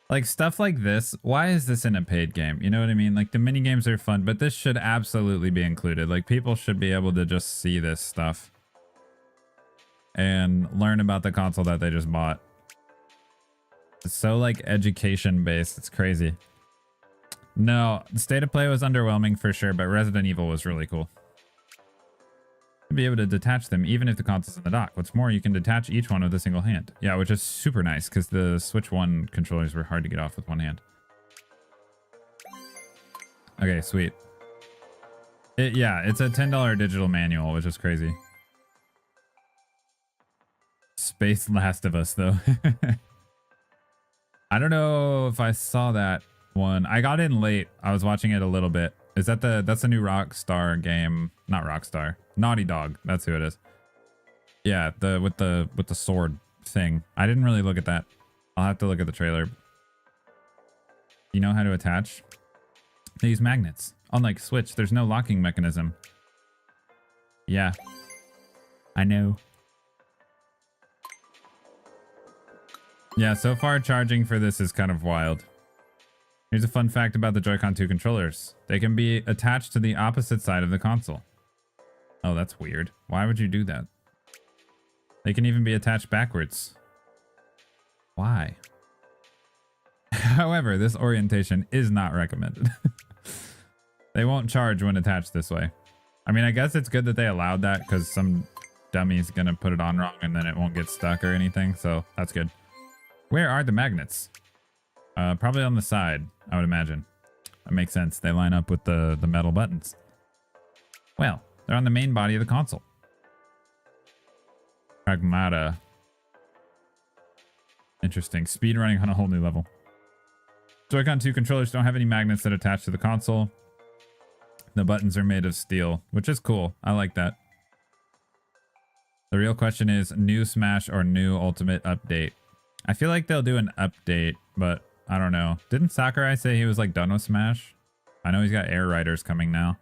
Like, stuff like this, why is this in a paid game? You know what I mean? Like, the mini games are fun, but this should absolutely be included. Like, people should be able to just see this stuff and learn about the console that they just bought. It's so, like, education-based. It's crazy. No, the state of play was underwhelming for sure, but Resident Evil was really cool. To be able to detach them even if the console's in the dock. What's more, you can detach each one with a single hand. Yeah, which is super nice because the Switch 1 controllers were hard to get off with one hand. Okay, sweet. Yeah, it's a $10 digital manual, which is crazy. Space Last of Us, though. I don't know if I saw that one. I got in late. I was watching it a little bit. Is that that's the new Rockstar game? Not Rockstar. Naughty Dog. That's who it is. Yeah, with the sword thing. I didn't really look at that. I'll have to look at the trailer. You know how to attach? They use magnets. Unlike Switch, there's no locking mechanism. Yeah. I know. Yeah, so far charging for this is kind of wild. Here's a fun fact about the Joy-Con 2 controllers. They can be attached to the opposite side of the console. Oh, that's weird. Why would you do that? They can even be attached backwards. Why? However, this orientation is not recommended. They won't charge when attached this way. I mean, I guess it's good that they allowed that because some dummy's gonna put it on wrong and then it won't get stuck or anything, so that's good. Where are the magnets? Probably on the side, I would imagine. That makes sense. They line up with the metal buttons. Well, they're on the main body of the console. Pragmata. Interesting. Speed running on a whole new level. Joy-Con 2 controllers don't have any magnets that attach to the console. The buttons are made of steel, which is cool. I like that. The real question is new Smash or new Ultimate update. I feel like they'll do an update, but I don't know. Didn't Sakurai say he was like done with Smash? I know he's got Air Riders coming now.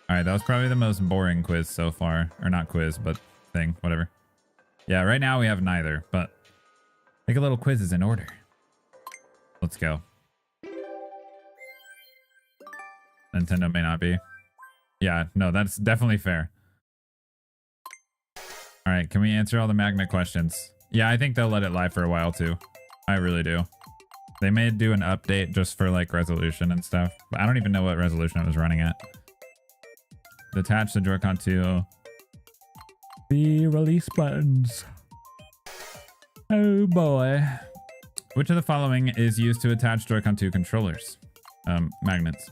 Alright, that was probably the most boring quiz so far. Or not quiz, but thing, whatever. Yeah, right now we have neither, but I think a little quiz is in order. Let's go. Nintendo may not be. Yeah, no, that's definitely fair. All right, can we answer all the magnet questions? Yeah, I think they'll let it lie for a while too. I really do. They may do an update just for like resolution and stuff, but I don't even know what resolution it was running at. Detach the Joy-Con 2. The release buttons. Oh boy. Which of the following is used to attach Joy-Con 2 controllers? Magnets.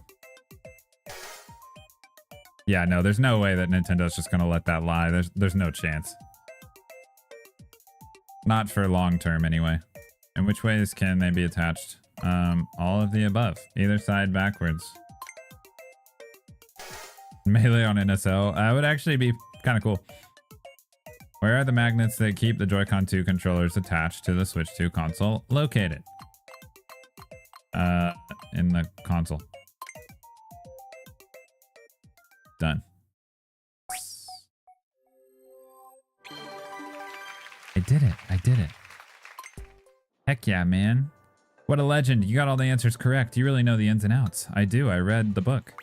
Yeah, no, there's no way that Nintendo's just gonna let that lie. There's no chance. Not for long term anyway. In which ways can they be attached? All of the above. Either side backwards. Melee on NSL. That would actually be kind of cool. Where are the magnets that keep the Joy-Con 2 controllers attached to the Switch 2 console located? In the console. Done. I did it. I did it. Heck yeah, man. What a legend. You got all the answers correct. You really know the ins and outs. I do. I read the book.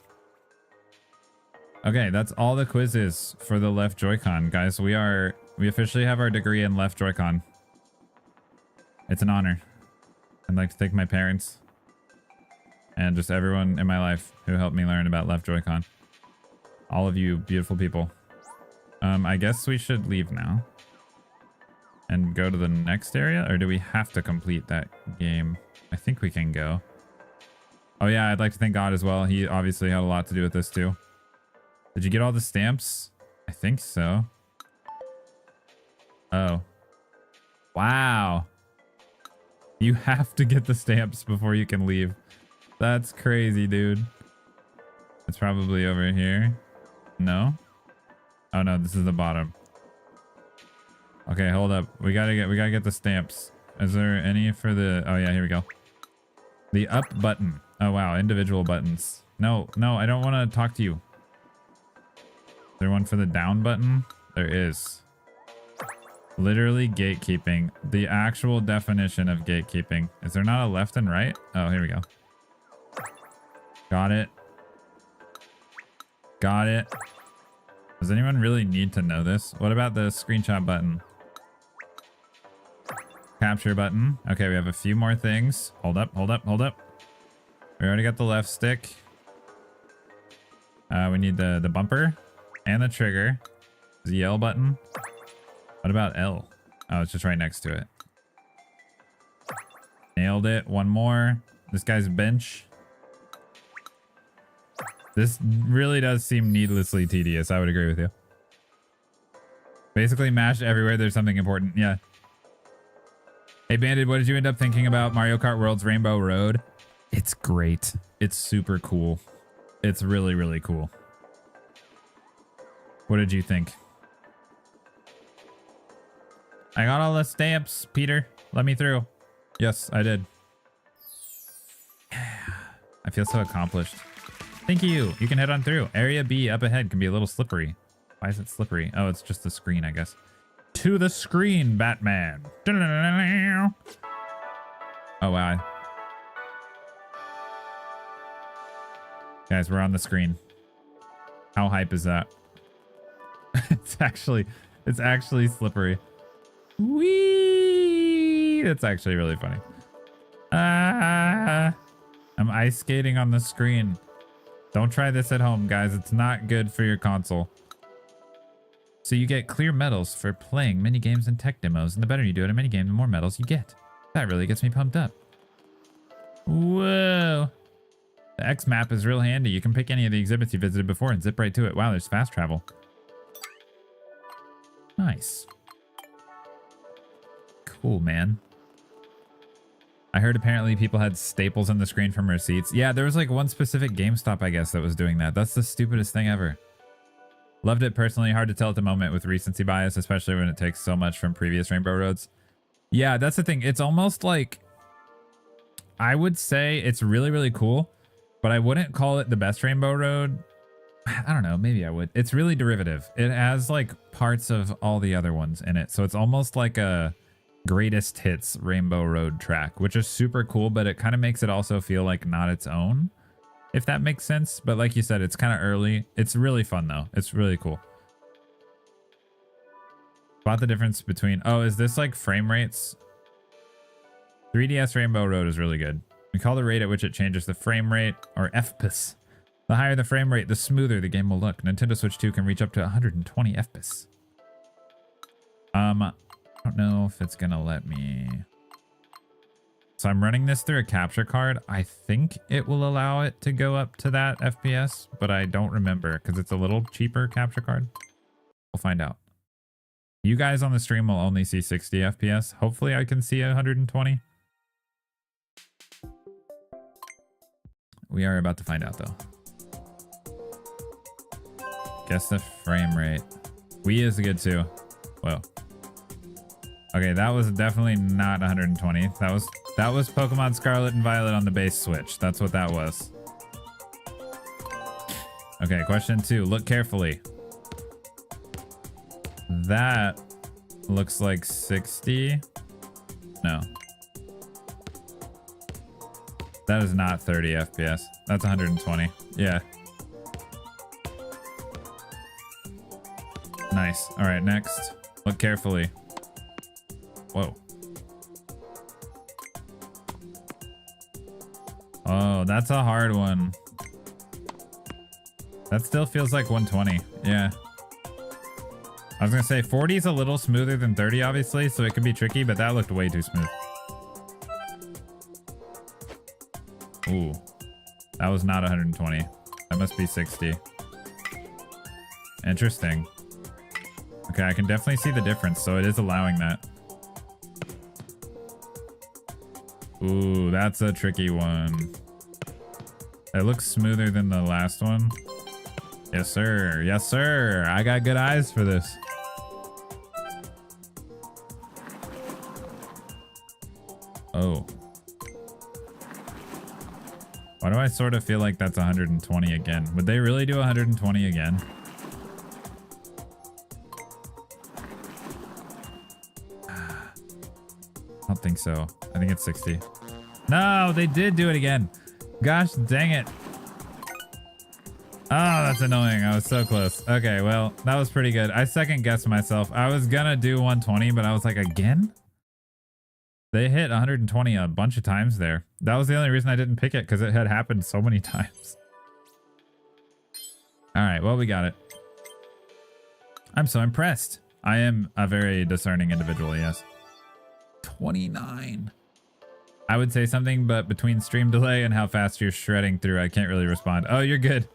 Okay, that's all the quizzes for the left Joy-Con, guys. We officially have our degree in left Joy-Con. It's an honor. I'd like to thank my parents and just everyone in my life who helped me learn about left Joy-Con. All of you beautiful people. I guess we should leave now and go to the next area, or do we have to complete that game? I think we can go. Oh yeah, I'd like to thank God as well. He obviously had a lot to do with this too. Did you get all the stamps? I think so. Oh. Wow. You have to get the stamps before you can leave. That's crazy, dude. It's probably over here. No? Oh no, this is the bottom. Okay, hold up. We gotta get the stamps. Is there any for the... Oh yeah, here we go. The up button. Oh wow, individual buttons. No, I don't want to talk to you. Is there one for the down button? There is. Literally gatekeeping. The actual definition of gatekeeping. Is there not a left and right? Oh, here we go. Got it. Got it. Does anyone really need to know this? What about the screenshot button? Capture button. Okay, we have a few more things. Hold up. We already got the left stick. We need the bumper and the trigger. The L button. What about L? Oh, it's just right next to it. Nailed it. One more. This guy's bench. This really does seem needlessly tedious. I would agree with you. Basically, mash everywhere there's something important. Yeah. Hey, Banded, what did you end up thinking about Mario Kart World's Rainbow Road? It's great. It's super cool. It's really, really cool. What did you think? I got all the stamps, Peter. Let me through. Yes, I did. I feel so accomplished. Thank you. You can head on through. Area B up ahead can be a little slippery. Why is it slippery? Oh, it's just the screen, I guess. To the screen, Batman. Oh, wow. Guys, we're on the screen. How hype is that? it's actually slippery. Whee! That's actually really funny. I'm ice skating on the screen. Don't try this at home, guys. It's not good for your console. So you get clear medals for playing mini games and tech demos, and the better you do at a mini game, the more medals you get. That really gets me pumped up. Whoa. The X map is real handy. You can pick any of the exhibits you visited before and zip right to it. Wow, there's fast travel. Nice. Cool, man. I heard apparently people had staples on the screen from receipts. Yeah, there was like one specific GameStop, I guess, that was doing that. That's the stupidest thing ever. Loved it personally. Hard to tell at the moment with recency bias, especially when it takes so much from previous Rainbow Roads. Yeah, that's the thing. It's almost like, I would say it's really, really cool, but I wouldn't call it the best Rainbow Road. I don't know. Maybe I would. It's really derivative. It has like parts of all the other ones in it. So it's almost like a greatest hits Rainbow Road track, which is super cool, but it kind of makes it also feel like not its own, if that makes sense. But like you said, it's kind of early. It's really fun though. It's really cool. Spot the difference between, oh, is this like frame rates? 3DS Rainbow Road is really good. We call the rate at which it changes the frame rate, or FPS. The higher the frame rate, the smoother the game will look. Nintendo Switch 2 can reach up to 120 FPS. I don't know if it's gonna let me. So I'm running this through a capture card. I think it will allow it to go up to that FPS, but I don't remember because it's a little cheaper capture card. We'll find out. You guys on the stream will only see 60 FPS. Hopefully I can see 120. We are about to find out though. Guess the frame rate. Wii is good too. Whoa. Okay, that was definitely not 120. That was Pokemon Scarlet and Violet on the base Switch. That's what that was. Okay, question 2. Look carefully. That looks like 60. No. That is not 30 FPS. That's 120. Yeah. Nice. All right, next. Look carefully. Whoa. Oh, that's a hard one. That still feels like 120. Yeah. I was gonna say 40 is a little smoother than 30, obviously, so it can be tricky, but that looked way too smooth. Ooh. That was not 120. That must be 60. Interesting. Okay, I can definitely see the difference, so it is allowing that. Ooh, that's a tricky one. It looks smoother than the last one. Yes, sir. Yes, sir. I got good eyes for this. Oh. Why do I sort of feel like that's 120 again? Would they really do 120 again? I don't think so. I think it's 60. No, they did do it again. Gosh, dang it. Oh, that's annoying. I was so close. Okay, well, that was pretty good. I second guessed myself. I was gonna do 120, but I was like, again? They hit 120 a bunch of times there. That was the only reason I didn't pick it, because it had happened so many times. All right, well, we got it. I'm so impressed. I am a very discerning individual, yes. 29. I would say something, but between stream delay and how fast you're shredding through, I can't really respond. Oh, you're good.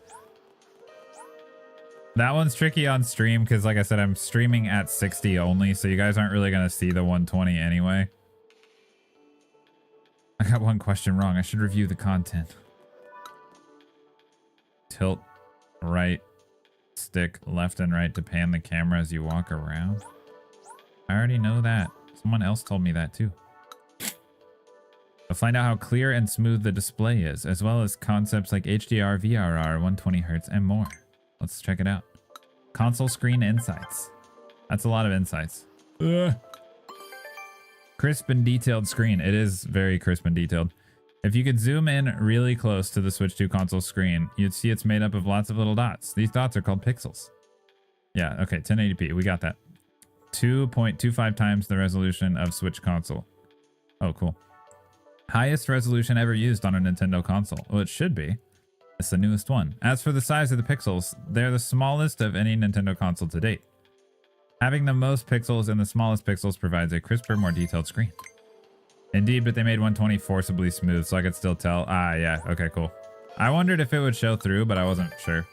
That one's tricky on stream because, like I said, I'm streaming at 60 only, so you guys aren't really going to see the 120 anyway. I got one question wrong. I should review the content. Tilt right stick left and right to pan the camera as you walk around. I already know that. Someone else told me that too. I'll find out how clear and smooth the display is, as well as concepts like HDR, VRR, 120 Hz, and more. Let's check it out. Console screen insights. That's a lot of insights. Ugh. Crisp and detailed screen. It is very crisp and detailed. If you could zoom in really close to the Switch 2 console screen, you'd see it's made up of lots of little dots. These dots are called pixels. Yeah, okay, 1080p. We got that. 2.25 times the resolution of Switch console. Oh, cool. Highest resolution ever used on a Nintendo console. Well, it should be. It's the newest one. As for the size of the pixels, they're the smallest of any Nintendo console to date. Having the most pixels and the smallest pixels provides a crisper, more detailed screen. Indeed, but they made 120 forcibly smooth, so I could still tell. Ah, yeah. Okay, cool. I wondered if it would show through, but I wasn't sure.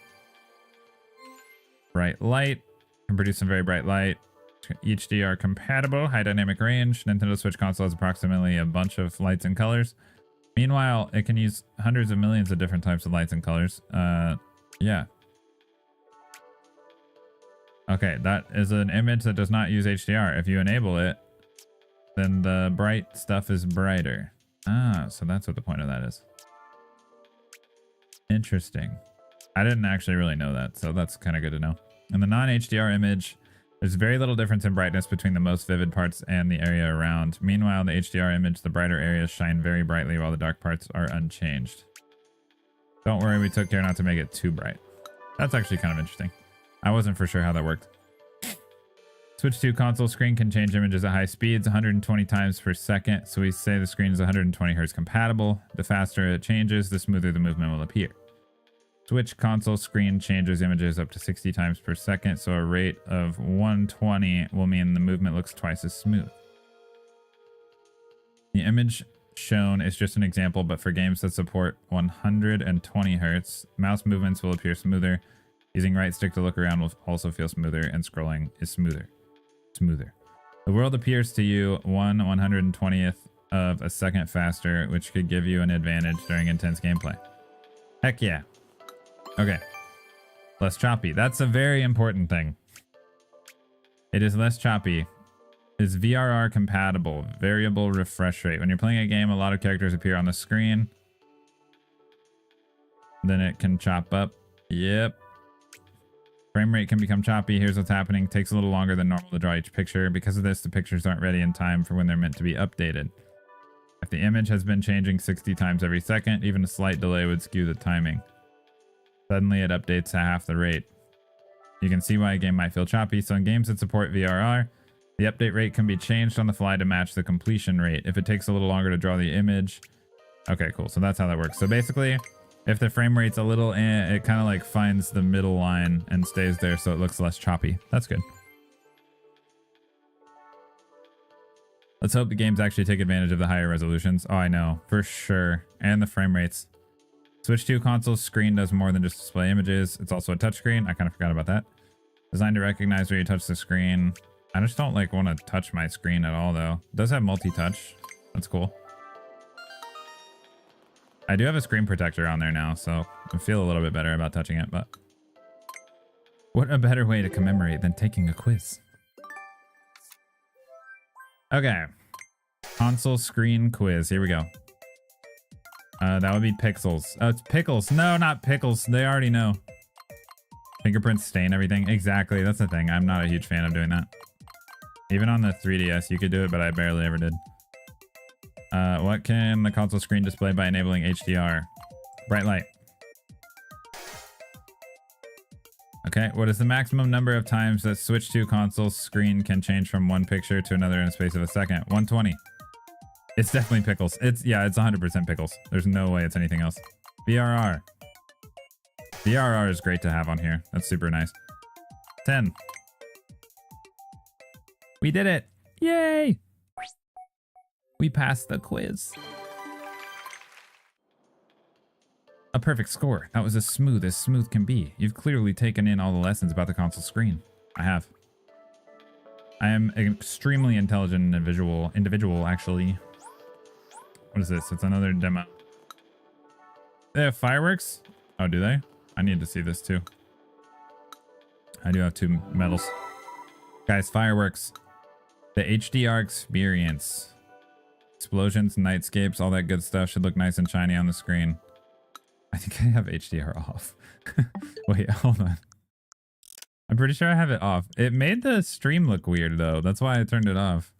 Bright light. Can produce some very bright light. HDR compatible. High dynamic range. Nintendo Switch console has approximately a bunch of lights and colors. Meanwhile, it can use hundreds of millions of different types of lights and colors. Yeah. Okay, that is an image that does not use HDR. If you enable it, then the bright stuff is brighter. Ah, so that's what the point of that is. Interesting. I didn't actually really know that, so that's kind of good to know. In the non-HDR image, there's very little difference in brightness between the most vivid parts and the area around. Meanwhile, in the HDR image, the brighter areas shine very brightly while the dark parts are unchanged. Don't worry, we took care not to make it too bright. That's actually kind of interesting. I wasn't for sure how that worked. Switch 2 console screen can change images at high speeds, 120 times per second. So we say the screen is 120 Hz compatible. The faster it changes, the smoother the movement will appear. Switch console screen changes images up to 60 times per second. So a rate of 120 will mean the movement looks twice as smooth. The image shown is just an example, but for games that support 120 Hz, mouse movements will appear smoother. Using right stick to look around will also feel smoother, and scrolling is smoother. The world appears to you 1/120th of a second faster, which could give you an advantage during intense gameplay. Heck yeah. Okay. Less choppy. That's a very important thing. It is less choppy. Is VRR compatible? Variable refresh rate. When you're playing a game, a lot of characters appear on the screen. Then it can chop up. Yep. Frame rate can become choppy. Here's what's happening. Takes a little longer than normal to draw each picture. Because of this, the pictures aren't ready in time for when they're meant to be updated. If the image has been changing 60 times every second, even a slight delay would skew the timing. Suddenly it updates at half the rate. You can see why a game might feel choppy. So in games that support VRR, the update rate can be changed on the fly to match the completion rate. If it takes a little longer to draw the image. Okay, cool. So that's how that works. So basically, if the frame rate's a little, it kind of like finds the middle line and stays there so it looks less choppy. That's good. Let's hope the games actually take advantage of the higher resolutions. Oh, I know, for sure. And the frame rates. Switch 2 console screen does more than just display images. It's also a touchscreen. I kind of forgot about that. Designed to recognize where you touch the screen. I just don't like want to touch my screen at all though. It does have multi-touch. That's cool. I do have a screen protector on there now, so I feel a little bit better about touching it, but what a better way to commemorate than taking a quiz. Okay. Console screen quiz. Here we go. That would be pixels. Oh, it's pickles. No, not pickles. They already know. Fingerprints stain everything. Exactly. That's the thing. I'm not a huge fan of doing that. Even on the 3DS, you could do it, but I barely ever did. What can the console screen display by enabling HDR? Bright light. Okay, what is the maximum number of times that Switch 2 console screen can change from one picture to another in a space of a second? 120. It's definitely pickles. It's 100% pickles. There's no way it's anything else. VRR. VRR is great to have on here. That's super nice. 10. We did it. Yay! We passed the quiz. A perfect score. That was as smooth can be. You've clearly taken in all the lessons about the console screen. I have. I am an extremely intelligent individual, actually. What is this? It's another demo. They have fireworks? Oh, do they? I need to see this too. I do have 2 medals. Guys, fireworks. The HDR experience. Explosions, nightscapes, all that good stuff should look nice and shiny on the screen. I think I have HDR off. Wait, hold on. I'm pretty sure I have it off. It made the stream look weird though. That's why I turned it off.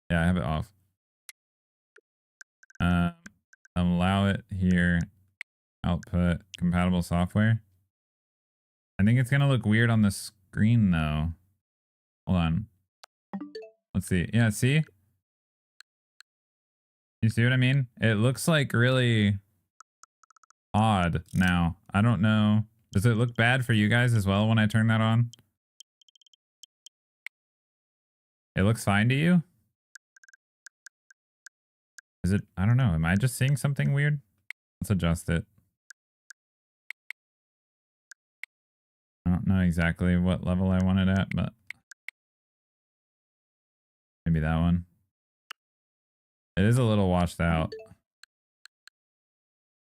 Yeah, I have it off. Allow it here. Output compatible software. I think it's gonna look weird on the screen though. Hold on. Let's see. Yeah, see? You see what I mean? It looks like really odd now. I don't know. Does it look bad for you guys as well when I turn that on? It looks fine to you? Is it? I don't know. Am I just seeing something weird? Let's adjust it. I don't know exactly what level I want it at, but maybe that one. It is a little washed out.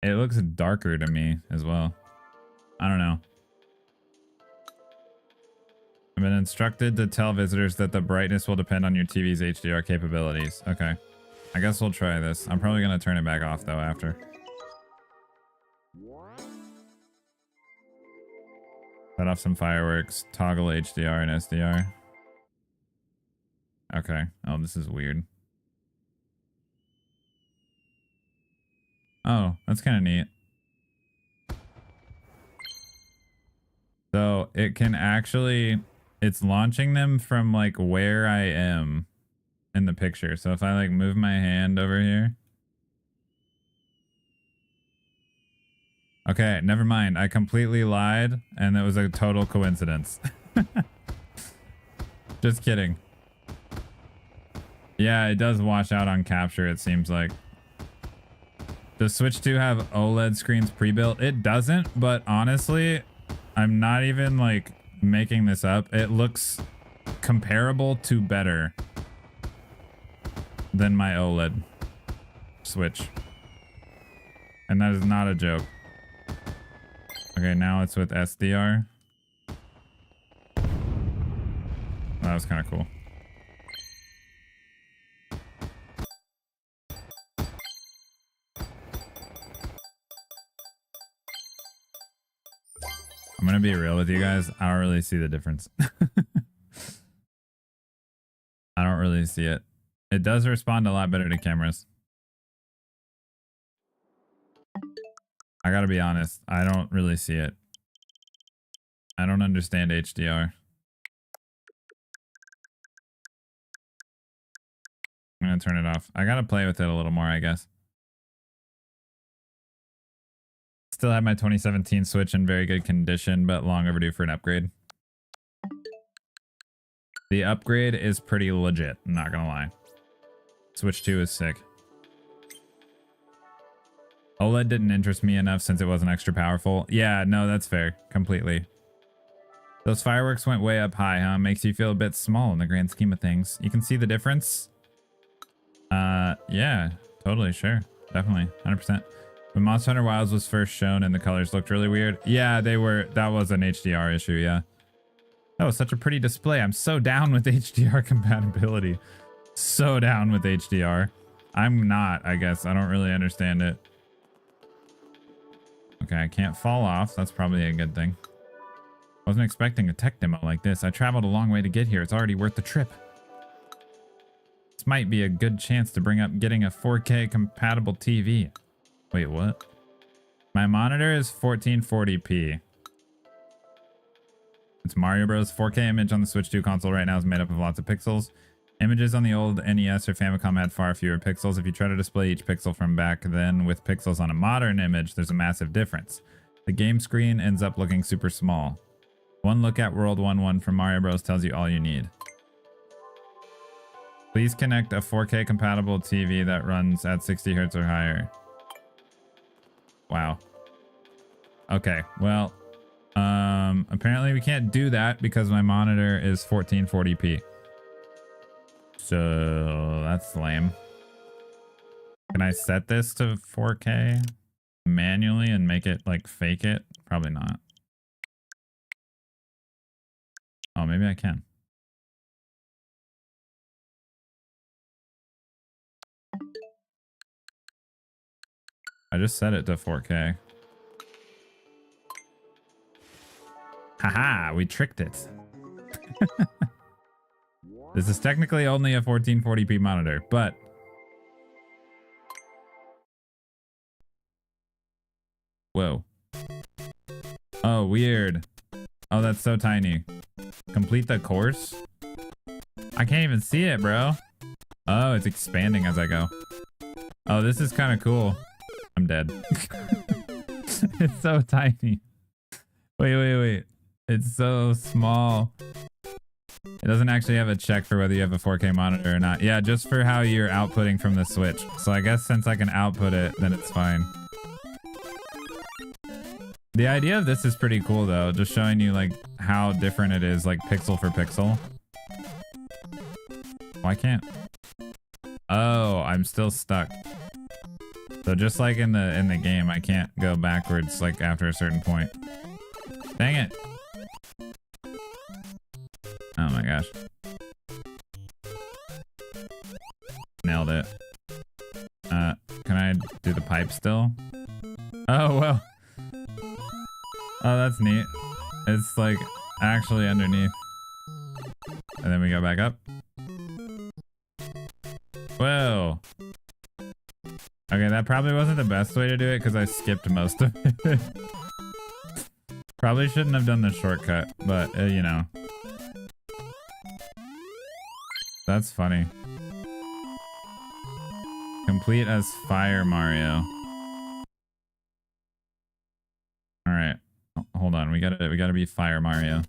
It looks darker to me as well. I don't know. I've been instructed to tell visitors that the brightness will depend on your TV's HDR capabilities. Okay. I guess we'll try this. I'm probably going to turn it back off though after. Set off some fireworks. Toggle HDR and SDR. Okay. Oh, this is weird. Oh, that's kind of neat. So it can actually, it's launching them from like where I am in the picture. So if I like move my hand over here. Okay, never mind. I completely lied and it was a total coincidence. Just kidding. Yeah, it does wash out on capture, it seems like. Does Switch 2 have OLED screens pre-built? It doesn't, but honestly, I'm not even like making this up. It looks comparable to better than my OLED Switch. And that is not a joke. Okay, now it's with SDR. That was kind of cool. I'm gonna be real with you guys. I don't really see the difference. I don't really see it. It does respond a lot better to cameras. I gotta be honest. I don't really see it. I don't understand HDR. I'm gonna turn it off. I gotta play with it a little more, I guess. Still have my 2017 Switch in very good condition, but long overdue for an upgrade. The upgrade is pretty legit, I'm not gonna lie. Switch 2 is sick. OLED didn't interest me enough since it wasn't extra powerful. Yeah, no, that's fair. Completely. Those fireworks went way up high, huh? Makes you feel a bit small in the grand scheme of things. You can see the difference? Yeah, totally, sure. Definitely, 100%. When Monster Hunter Wilds was first shown and the colors looked really weird. Yeah, they were. That was an HDR issue, yeah. That was such a pretty display. I'm so down with HDR compatibility. So down with HDR. I'm not, I guess. I don't really understand it. Okay, I can't fall off. That's probably a good thing. Wasn't expecting a tech demo like this. I traveled a long way to get here. It's already worth the trip. This might be a good chance to bring up getting a 4K compatible TV. Wait, what? My monitor is 1440p. It's Mario Bros. 4K image on the Switch 2 console right now is made up of lots of pixels. Images on the old NES or Famicom had far fewer pixels. If you try to display each pixel from back then with pixels on a modern image, there's a massive difference. The game screen ends up looking super small. One look at World 1.1 from Mario Bros. Tells you all you need. Please connect a 4K compatible TV that runs at 60 Hz or higher. Wow. Okay, well, apparently we can't do that because my monitor is 1440p. So that's lame. Can I set this to 4K manually and make it like fake it? Probably not. Oh, maybe I can. I just set it to 4K. Haha, we tricked it. This is technically only a 1440p monitor, but whoa. Oh, weird. Oh, that's so tiny. Complete the course? I can't even see it, bro. Oh, it's expanding as I go. Oh, this is kind of cool. I'm dead. It's so tiny. Wait. It's so small. It doesn't actually have a check for whether you have a 4K monitor or not. Yeah, just for how you're outputting from the Switch. So I guess since I can output it, then it's fine. The idea of this is pretty cool though. Just showing you like how different it is, like pixel for pixel. Why can't? Oh, I'm still stuck. So just like in the game, I can't go backwards like after a certain point. Dang it. Oh my gosh. Nailed it. Can I do the pipe still? Oh, well. Oh, that's neat. It's like actually underneath. And then we go back up. Whoa. Okay, that probably wasn't the best way to do it because I skipped most of it. Probably shouldn't have done the shortcut, but you know. That's funny. Complete as Fire Mario. All right. Hold on. We gotta be Fire Mario.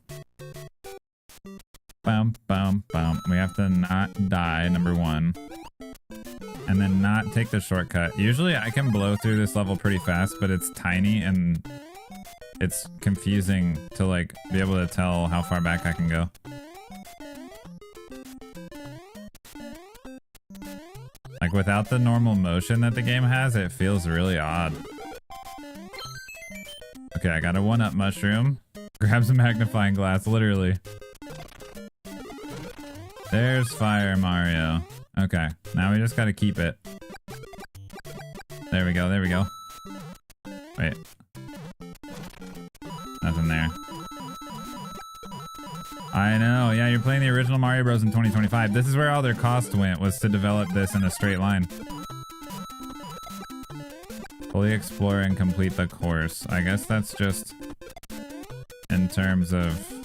Bum, bum, bum. We have to not die, number one. And then not take the shortcut. Usually I can blow through this level pretty fast, but it's tiny and it's confusing to like be able to tell how far back I can go. Like without the normal motion that the game has, it feels really odd. Okay, I got a 1-up mushroom. Grabs a magnifying glass, literally. There's Fire Mario. Okay, now we just gotta keep it. There we go, there we go. Wait. Nothing there. I know, yeah, you're playing the original Mario Bros. In 2025. This is where all their cost went, was to develop this in a straight line. Fully explore and complete the course. I guess that's just in terms of...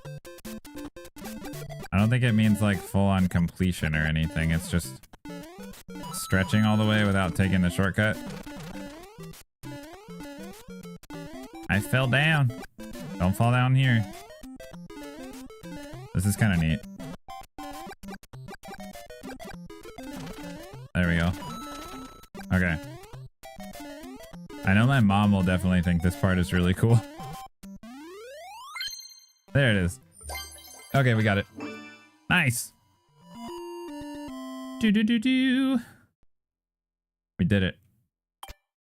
I don't think it means like full-on completion or anything. It's just stretching all the way without taking the shortcut. I fell down. Don't fall down here. This is kind of neat. There we go. Okay. I know my mom will definitely think this part is really cool. There it is. Okay, we got it. Nice. We did it.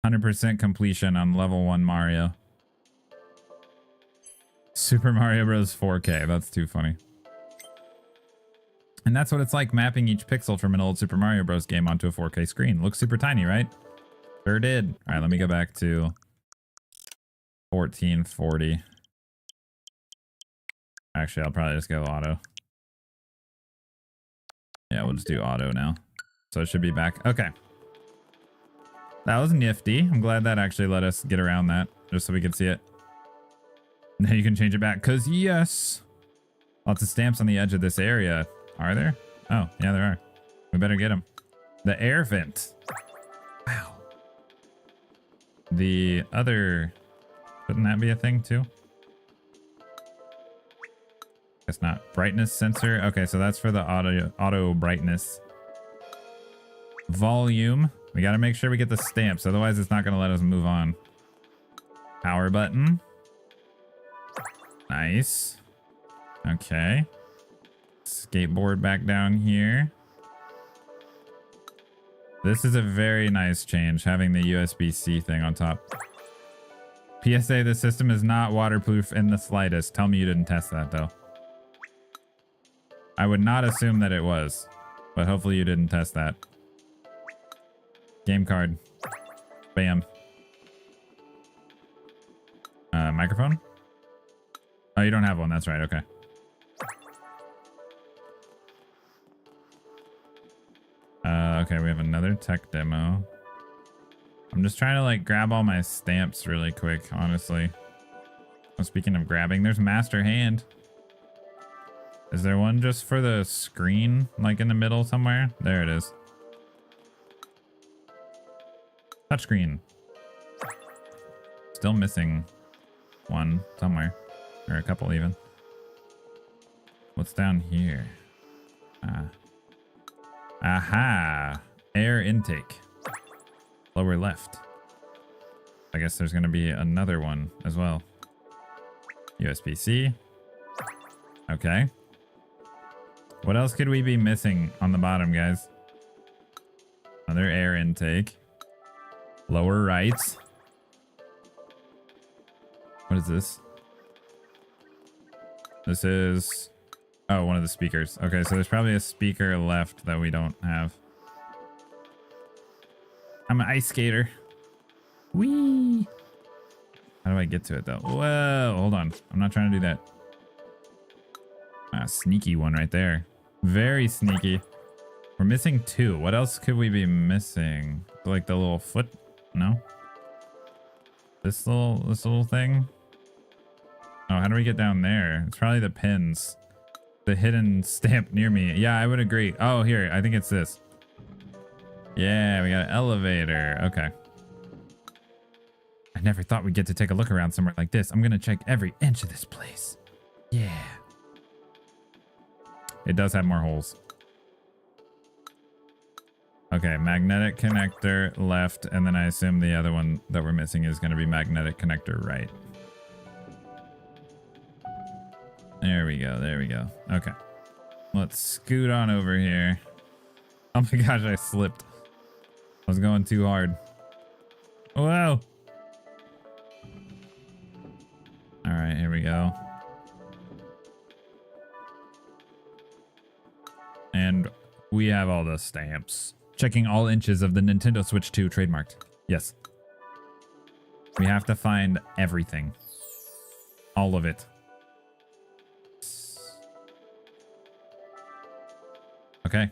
100% completion on level 1 Mario. Super Mario Bros. 4K. That's too funny. And that's what it's like mapping each pixel from an old Super Mario Bros. Game onto a 4K screen. Looks super tiny, right? Sure did. All right, let me go back to 1440. Actually, I'll probably just go auto. Yeah, we'll just do auto now. So it should be back. Okay. That was nifty. I'm glad that actually let us get around that just so we could see it. Now you can change it back because yes. Lots of stamps on the edge of this area. Are there? Oh, yeah, there are. We better get them. The air vent. Wow. The other... Shouldn't that be a thing too? Guess not. Brightness sensor. Okay, so that's for the auto brightness. Volume. We got to make sure we get the stamps. Otherwise, it's not going to let us move on. Power button. Nice. Okay. Skateboard back down here. This is a very nice change, having the USB-C thing on top. PSA, the system is not waterproof in the slightest. Tell me you didn't test that, though. I would not assume that it was, but hopefully you didn't test that. Game card. Bam. Microphone? Oh, you don't have one. That's right. Okay. Okay, we have another tech demo. I'm just trying to like grab all my stamps really quick, honestly. Oh, speaking of grabbing, there's Master Hand. Is there one just for the screen, like in the middle somewhere? There it is. Touchscreen. Still missing one somewhere, or a couple even. What's down here? Aha! Air intake. Lower left. I guess there's going to be another one as well. USB-C. Okay. What else could we be missing on the bottom, guys? Another air intake. Lower right. What is this? This is... Oh, one of the speakers. Okay, so there's probably a speaker left that we don't have. I'm an ice skater. Whee! How do I get to it, though? Whoa, hold on. I'm not trying to do that. Ah, sneaky one right there. Very sneaky. We're missing two. What else could we be missing? Like the little foot? No? This little thing? Oh, how do we get down there? It's probably the pins. The hidden stamp near me. Yeah, I would agree. Oh, here. I think it's this. Yeah, we got an elevator. Okay. I never thought we'd get to take a look around somewhere like this. I'm going to check every inch of this place. Yeah. It does have more holes. Okay, magnetic connector left, and then I assume the other one that we're missing is going to be magnetic connector right. There we go, there we go. Okay. Let's scoot on over here. Oh my gosh, I slipped. I was going too hard. Whoa! Alright, here we go. And we have all the stamps. Checking all inches of the Nintendo Switch 2 trademarked. Yes. We have to find everything. All of it. Okay.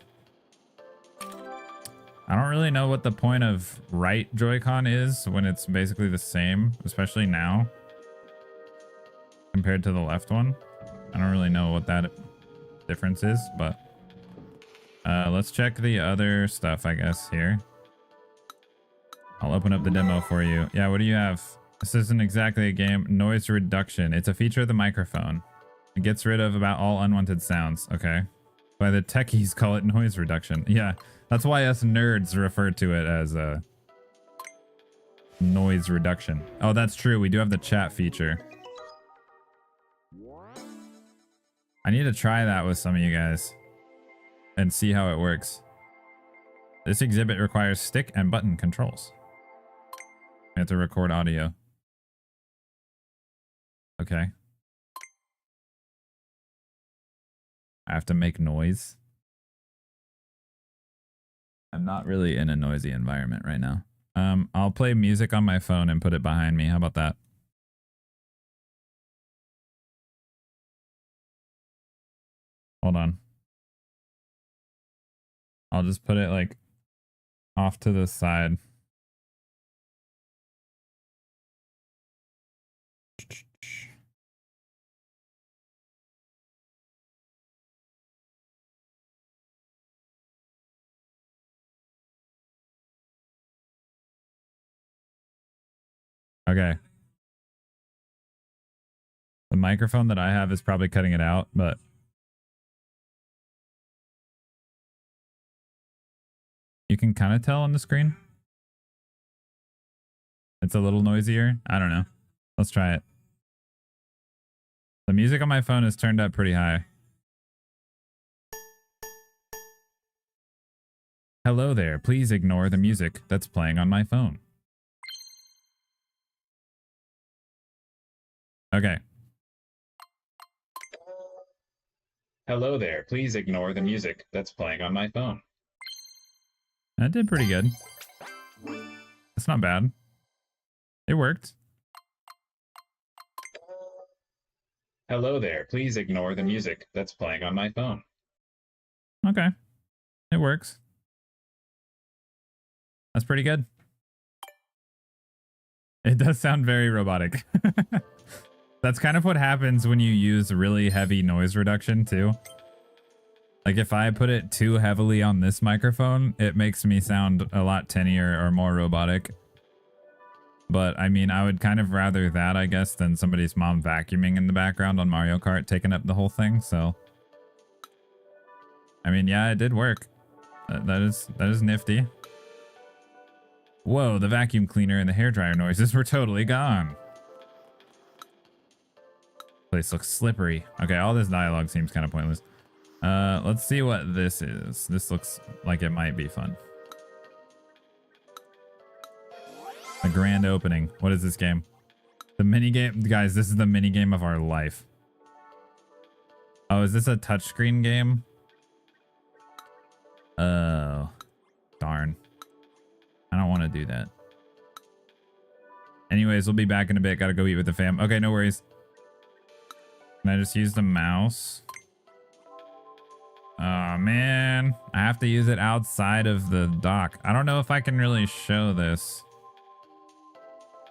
I don't really know what the point of right Joy-Con is when it's basically the same, especially now compared to the left one. I don't really know what that difference is, but let's check the other stuff, I guess, here. I'll open up the demo for you. Yeah, what do you have? This isn't exactly a game. Noise reduction. It's a feature of the microphone. It gets rid of about all unwanted sounds. Okay. Why the techies call it noise reduction. Yeah, that's why us nerds refer to it as noise reduction. Oh, that's true. We do have the chat feature. I need to try that with some of you guys and see how it works. This exhibit requires stick and button controls. We have to record audio. Okay. I have to make noise. I'm not really in a noisy environment right now. I'll play music on my phone and put it behind me. How about that? Hold on. I'll just put it like off to the side. Okay. The microphone that I have is probably cutting it out, but you can kind of tell on the screen. It's a little noisier. I don't know. Let's try it. The music on my phone is turned up pretty high. Hello there. Please ignore the music that's playing on my phone. Okay. Hello there. Please ignore the music that's playing on my phone. That did pretty good. That's not bad. It worked. Hello there. Please ignore the music that's playing on my phone. Okay, it works. That's pretty good. It does sound very robotic. That's kind of what happens when you use really heavy noise reduction too. Like if I put it too heavily on this microphone, it makes me sound a lot tinnier or more robotic. But I mean, I would kind of rather that, I guess, than somebody's mom vacuuming in the background on Mario Kart taking up the whole thing. So, I mean, yeah, it did work. That is nifty. Whoa, the vacuum cleaner and the hairdryer noises were totally gone. Place looks slippery. Okay, all this dialogue seems kind of pointless. Let's see what this is. This looks like it might be fun. The grand opening. What is this game? The mini game? Guys, this is the mini game of our life. Oh, is this a touchscreen game? Oh, darn. I don't want to do that. Anyways, we'll be back in a bit. Gotta go eat with the fam. Okay, no worries. Can I just use the mouse? Oh, man. I have to use it outside of the dock. I don't know if I can really show this.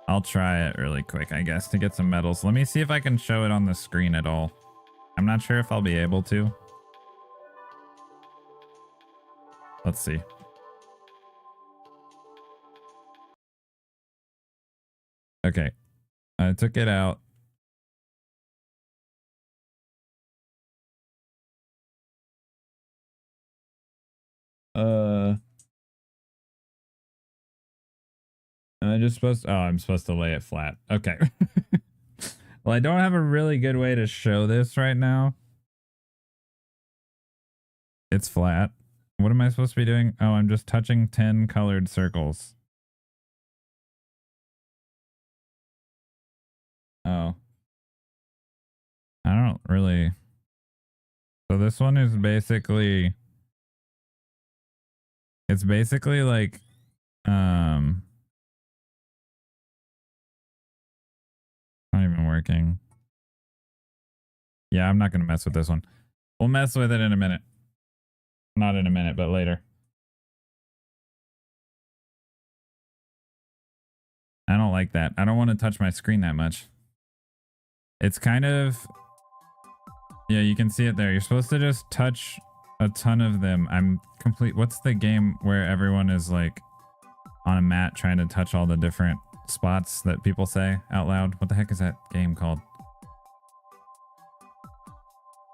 I'll try it really quick, I guess, to get some medals. Let me see if I can show it on the screen at all. I'm not sure if I'll be able to. Let's see. Okay. I took it out. Am I just supposed to, oh, I'm supposed to lay it flat. Okay. Well, I don't have a really good way to show this right now. It's flat. What am I supposed to be doing? Oh, I'm just touching 10 colored circles. Oh. I don't really. So this one is basically, it's basically like, not even working. Yeah, I'm not going to mess with this one. We'll mess with it in a minute. Not in a minute, but later. I don't like that. I don't want to touch my screen that much. It's kind of, yeah, you can see it there. You're supposed to just touch a ton of them. I'm complete. What's the game where everyone is like on a mat trying to touch all the different spots that people say out loud? What the heck is that game called?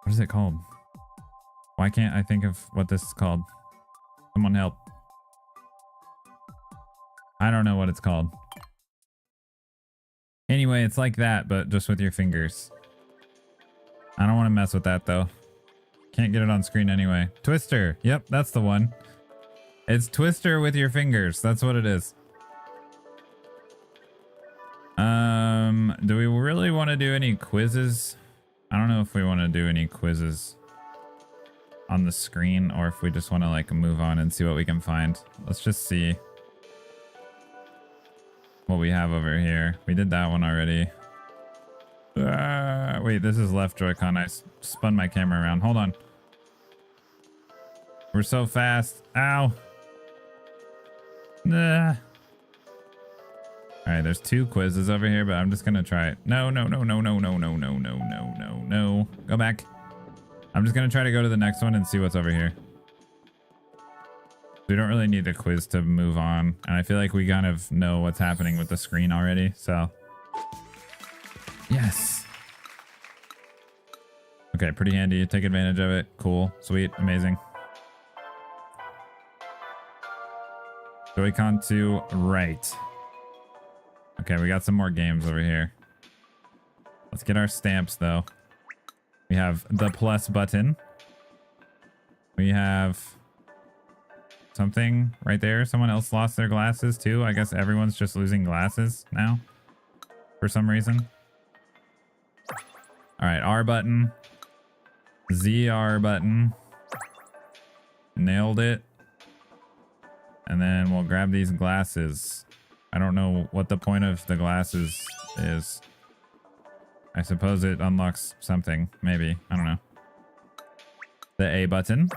What is it called? Why can't I think of what this is called? Someone help. I don't know what it's called. Anyway, it's like that, but just with your fingers. I don't want to mess with that though. Can't get it on screen anyway. Twister. Yep, that's the one. It's Twister with your fingers. That's what it is. Do we really want to do any quizzes? I don't know if we want to do any quizzes on the screen or if we just want to like move on and see what we can find. Let's just see what we have over here. We did that one already. Wait, this is left Joy-Con. I spun my camera around. Hold on. We're so fast. Ow. All right, there's 2 quizzes over here, but I'm just gonna try it. No. Go back. I'm just gonna try to go to the next one and see what's over here. We don't really need a quiz to move on, and I feel like we kind of know what's happening with the screen already, so. Yes. Okay, pretty handy. Take advantage of it. Cool. Sweet. Amazing. Joy-Con to right. Okay, we got some more games over here. Let's get our stamps, though. We have the plus button. We have something right there. Someone else lost their glasses, too. I guess everyone's just losing glasses now for some reason. All right, R button. ZR button. Nailed it. And then we'll grab these glasses. I don't know what the point of the glasses is. I suppose it unlocks something. Maybe. I don't know. The A button.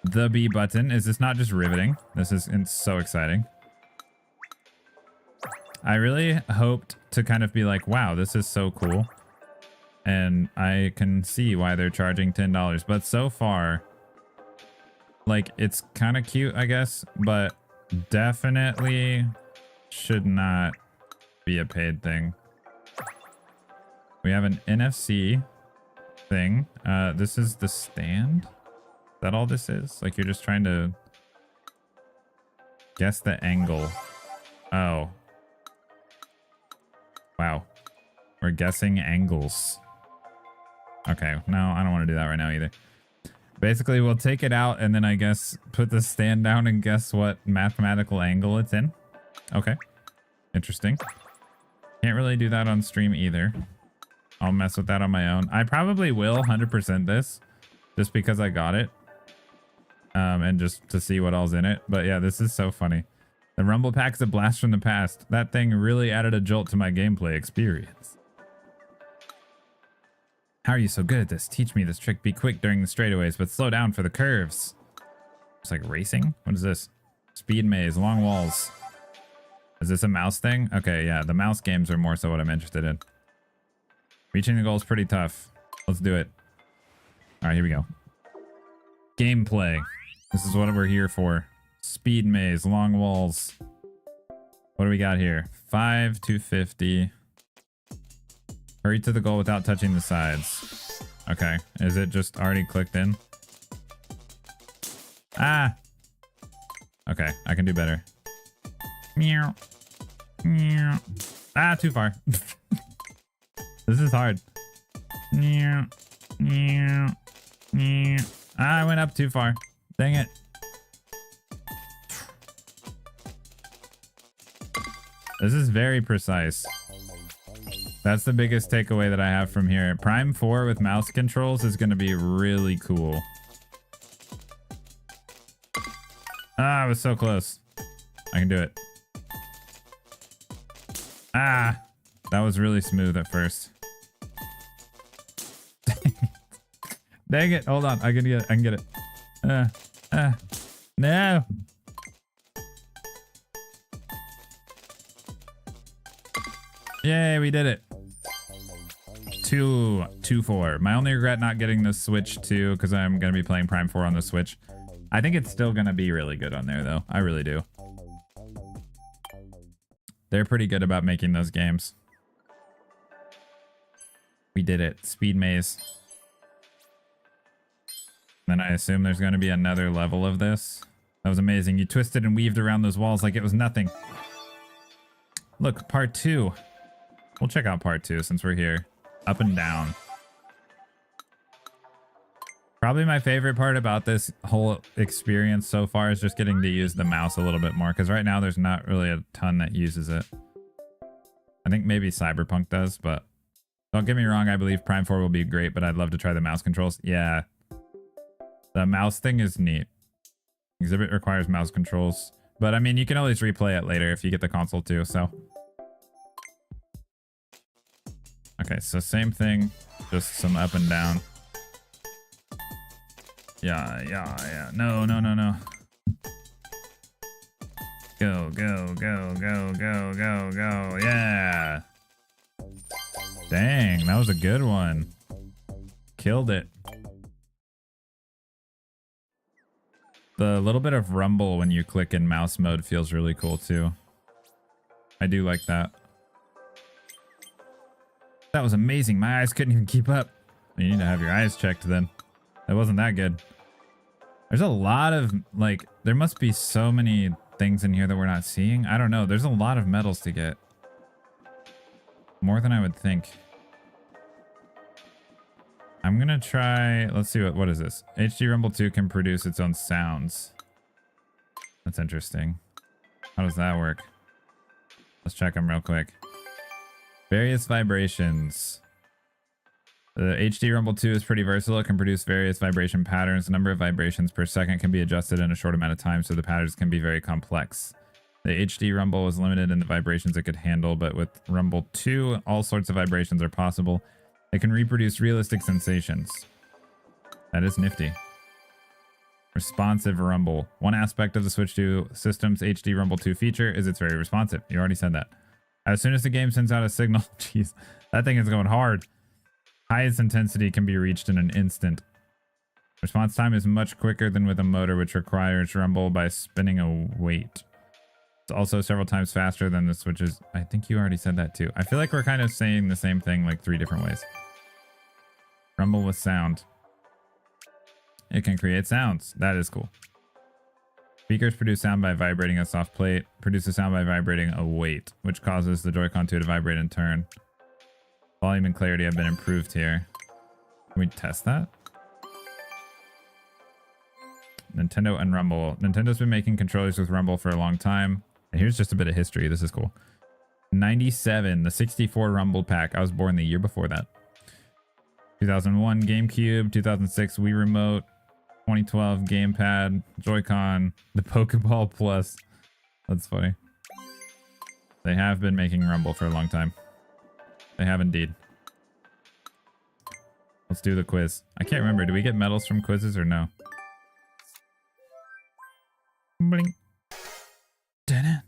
The B button. Is this not just riveting? This is so exciting. I really hoped to kind of be like, wow, this is so cool. And I can see why they're charging $10. But so far, like, it's kind of cute, I guess. But definitely should not be a paid thing. We have an NFC thing. This is the stand. Is that all this is? Like, you're just trying to guess the angle. Oh. Wow. We're guessing angles. Okay. No, I don't want to do that right now either. Basically, we'll take it out and then I guess put the stand down and guess what mathematical angle it's in. Okay. Interesting. Can't really do that on stream either. I'll mess with that on my own. I probably will 100% this just because I got it. And just to see what all's in it. But yeah, this is so funny. The Rumble Pack's a blast from the past. That thing really added a jolt to my gameplay experience. How are you so good at this? Teach me this trick. Be quick during the straightaways, but slow down for the curves. It's like racing? What is this? Speed maze, long walls. Is this a mouse thing? Okay, yeah, the mouse games are more so what I'm interested in. Reaching the goal is pretty tough. Let's do it. All right, here we go. Gameplay. This is what we're here for. Speed maze, long walls. What do we got here? 5 to 50. Hurry to the goal without touching the sides. Okay. Is it just already clicked in? Ah! Okay, I can do better. Meow. Meow. Ah, too far. This is hard. Meow. Meow. Meow. Ah, I went up too far. Dang it. This is very precise. That's the biggest takeaway that I have from here. Prime 4 with mouse controls is going to be really cool. Ah, I was so close. I can do it. Ah, that was really smooth at first. Dang it. Hold on. I can get it. I can get it. No. Yay, we did it. 2-4. My only regret not getting the Switch 2 because I'm going to be playing Prime 4 on the Switch. I think it's still going to be really good on there though. I really do. They're pretty good about making those games. We did it. Speed maze. Then I assume there's going to be another level of this. That was amazing. You twisted and weaved around those walls like it was nothing. Look, part 2. We'll check out part 2 since we're here. Up and down. Probably my favorite part about this whole experience so far is just getting to use the mouse a little bit more. Because right now there's not really a ton that uses it. I think maybe Cyberpunk does, but don't get me wrong. I believe Prime 4 will be great, but I'd love to try the mouse controls. Yeah. The mouse thing is neat. Exhibit requires mouse controls. But I mean, you can always replay it later if you get the console too, so. Okay, so same thing, just some up and down. Yeah. No. Go. Yeah. Dang, that was a good one. Killed it. The little bit of rumble when you click in mouse mode feels really cool too. I do like that. That was amazing. My eyes couldn't even keep up. You need to have your eyes checked then. That wasn't that good. There's a lot of, like, there must be so many things in here that we're not seeing. I don't know. There's a lot of medals to get. More than I would think. I'm going to try, let's see, what is this? HD Rumble 2 can produce its own sounds. That's interesting. How does that work? Let's check them real quick. Various vibrations. The HD Rumble 2 is pretty versatile. It can produce various vibration patterns. The number of vibrations per second can be adjusted in a short amount of time, so the patterns can be very complex. The HD Rumble was limited in the vibrations it could handle, but with Rumble 2, all sorts of vibrations are possible. It can reproduce realistic sensations. That is nifty. Responsive Rumble. One aspect of the Switch 2 system's HD Rumble 2 feature is it's very responsive. You already said that. As soon as the game sends out a signal, jeez, that thing is going hard. Highest intensity can be reached in an instant. Response time is much quicker than with a motor, which requires rumble by spinning a weight. It's also several times faster than the Switch's. I think you already said that too. I feel like we're kind of saying the same thing like 3 different ways. Rumble with sound. It can create sounds. That is cool. Speakers produce sound by vibrating a soft plate. Produces sound by vibrating a weight, which causes the Joy-Con 2 to vibrate in turn. Volume and clarity have been improved here. Can we test that? Nintendo and Rumble. Nintendo's been making controllers with Rumble for a long time. And here's just a bit of history. This is cool. 97, the 64 Rumble pack. I was born the year before that. 2001 GameCube, 2006 Wii Remote, 2012 Gamepad, Joy-Con, the Pokeball Plus. That's funny. They have been making Rumble for a long time. They have indeed. Let's do the quiz. I can't remember. Do we get medals from quizzes or no? Bling. Da-da.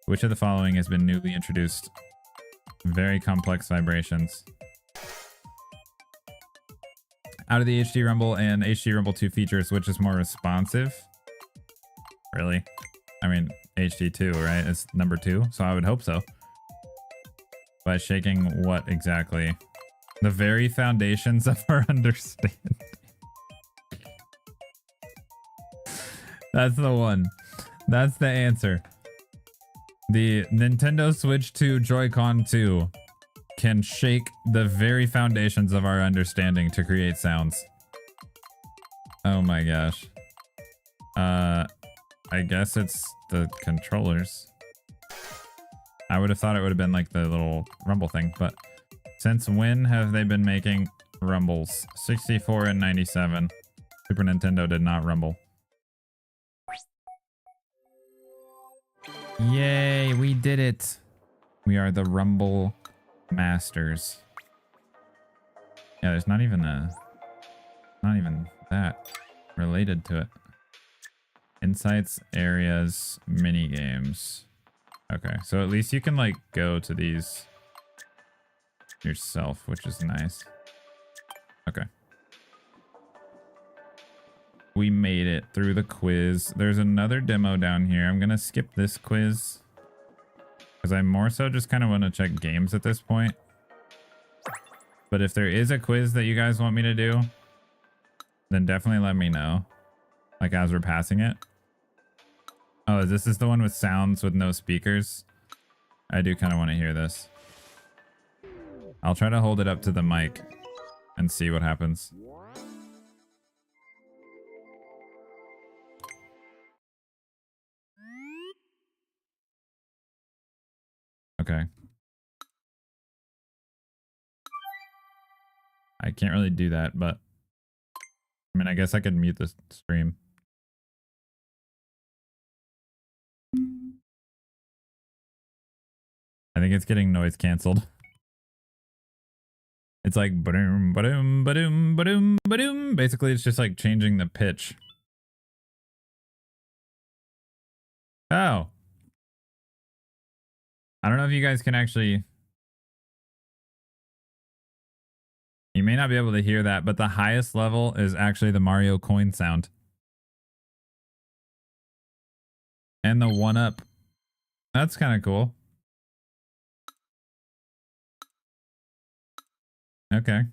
Which of the following has been newly introduced? Very complex vibrations. Out of the HD Rumble and HD Rumble 2 features, which is more responsive? Really? I mean, HD 2, right? It's number 2, so I would hope so. By shaking what exactly? The very foundations of our understanding. That's the one. That's the answer. The Nintendo Switch 2 Joy-Con 2 can shake the very foundations of our understanding to create sounds. Oh my gosh. I guess it's the controllers. I would have thought it would have been like the little rumble thing, but since when have they been making rumbles? 64 and 97. Super Nintendo did not rumble. Yay, we did it. We are the Rumble Masters. Yeah, there's not even that related to it. Insights, areas, mini games. Okay, so at least you can like go to these yourself, which is nice. Okay. We made it through the quiz. There's another demo down here. I'm gonna skip this quiz because I more so just kind of want to check games at this point. But if there is a quiz that you guys want me to do, then definitely let me know. Like as we're passing it. Oh, this is the one with sounds with no speakers. I do kind of want to hear this. I'll try to hold it up to the mic and see what happens. Okay. I can't really do that, but I mean, I guess I could mute the stream. I think it's getting noise canceled. It's like ba-doom, ba-doom, ba-doom, ba-doom, ba-doom. Basically, it's just like changing the pitch. Oh. I don't know if you guys can actually... You may not be able to hear that, but the highest level is actually the Mario coin sound. And the 1-up. That's kind of cool. Okay.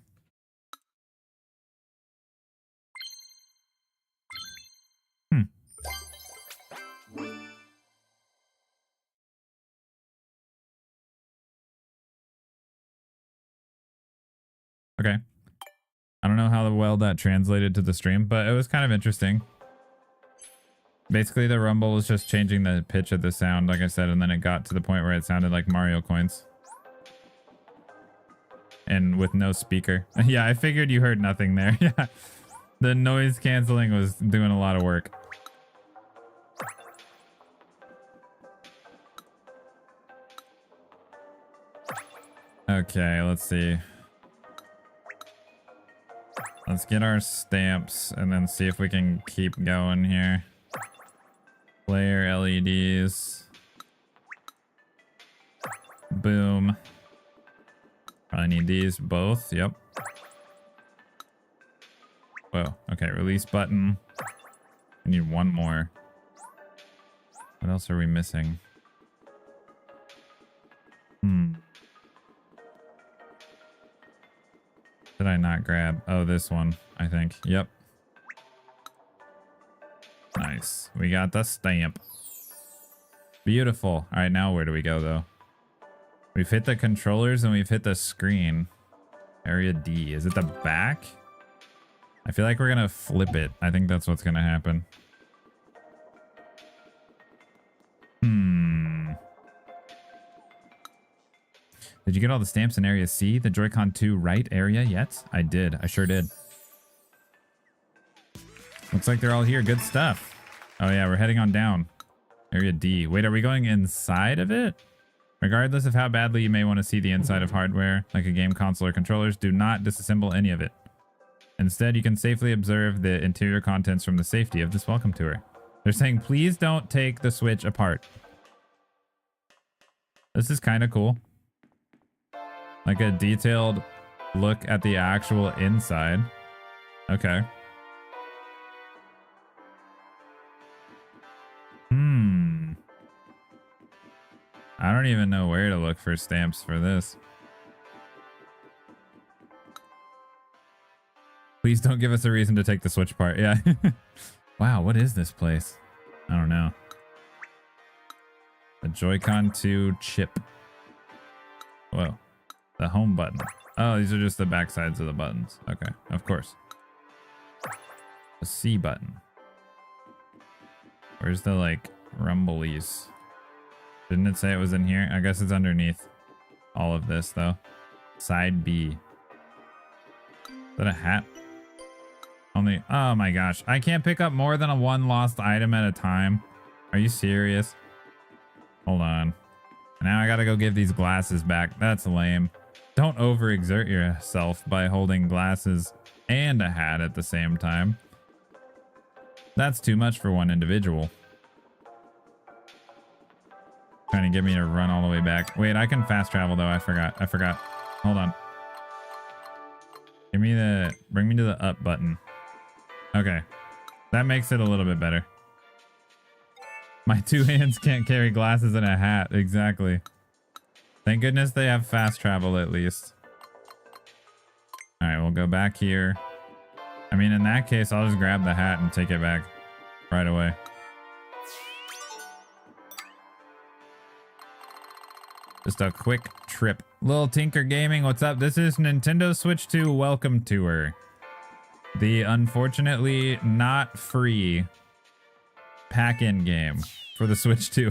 Okay. I don't know how well that translated to the stream, but it was kind of interesting. Basically, the rumble was just changing the pitch of the sound, like I said, and then it got to the point where it sounded like Mario coins. And with no speaker. Yeah, I figured you heard nothing there. Yeah. The noise canceling was doing a lot of work. Okay, let's see. Let's get our stamps and then see if we can keep going here. Player LEDs. Boom. Probably need these both. Yep. Whoa. Okay, release button. I need one more. What else are we missing? Did I not grab? Oh, this one, I think. Yep. Nice. We got the stamp. Beautiful. All right, now where do we go, though? We've hit the controllers and we've hit the screen. Area D. Is it the back? I feel like we're going to flip it. I think that's what's going to happen. Did you get all the stamps in Area C? The Joy-Con 2 right area yet? I did. I sure did. Looks like they're all here. Good stuff. Oh yeah, we're heading on down. Area D. Wait, are we going inside of it? Regardless of how badly you may want to see the inside of hardware, like a game console or controllers, do not disassemble any of it. Instead, you can safely observe the interior contents from the safety of this welcome tour. They're saying, please don't take the Switch apart. This is kind of cool. Like a detailed look at the actual inside. Okay. I don't even know where to look for stamps for this. Please don't give us a reason to take the Switch apart. Yeah. Wow, what is this place? I don't know. The Joy-Con 2 chip. Whoa. The home button. Oh, these are just the back sides of the buttons. Okay, of course. The C button. Where's the, like, rumblies? Didn't it say it was in here? I guess it's underneath all of this, though. Side B. Is that a hat? Only... Oh, my gosh. I can't pick up more than a one lost item at a time. Are you serious? Hold on. Now I gotta go give these glasses back. That's lame. Don't overexert yourself by holding glasses and a hat at the same time. That's too much for one individual. Trying to get me to run all the way back. Wait, I can fast travel though. I forgot. Hold on. Bring me to the up button. Okay. That makes it a little bit better. My two hands can't carry glasses and a hat. Exactly. Thank goodness they have fast travel at least. All right, we'll go back here. I mean, in that case, I'll just grab the hat and take it back right away. Just a quick trip. Little Tinker Gaming, what's up? This is Nintendo Switch 2 Welcome Tour. The unfortunately not free pack-in game for the Switch 2.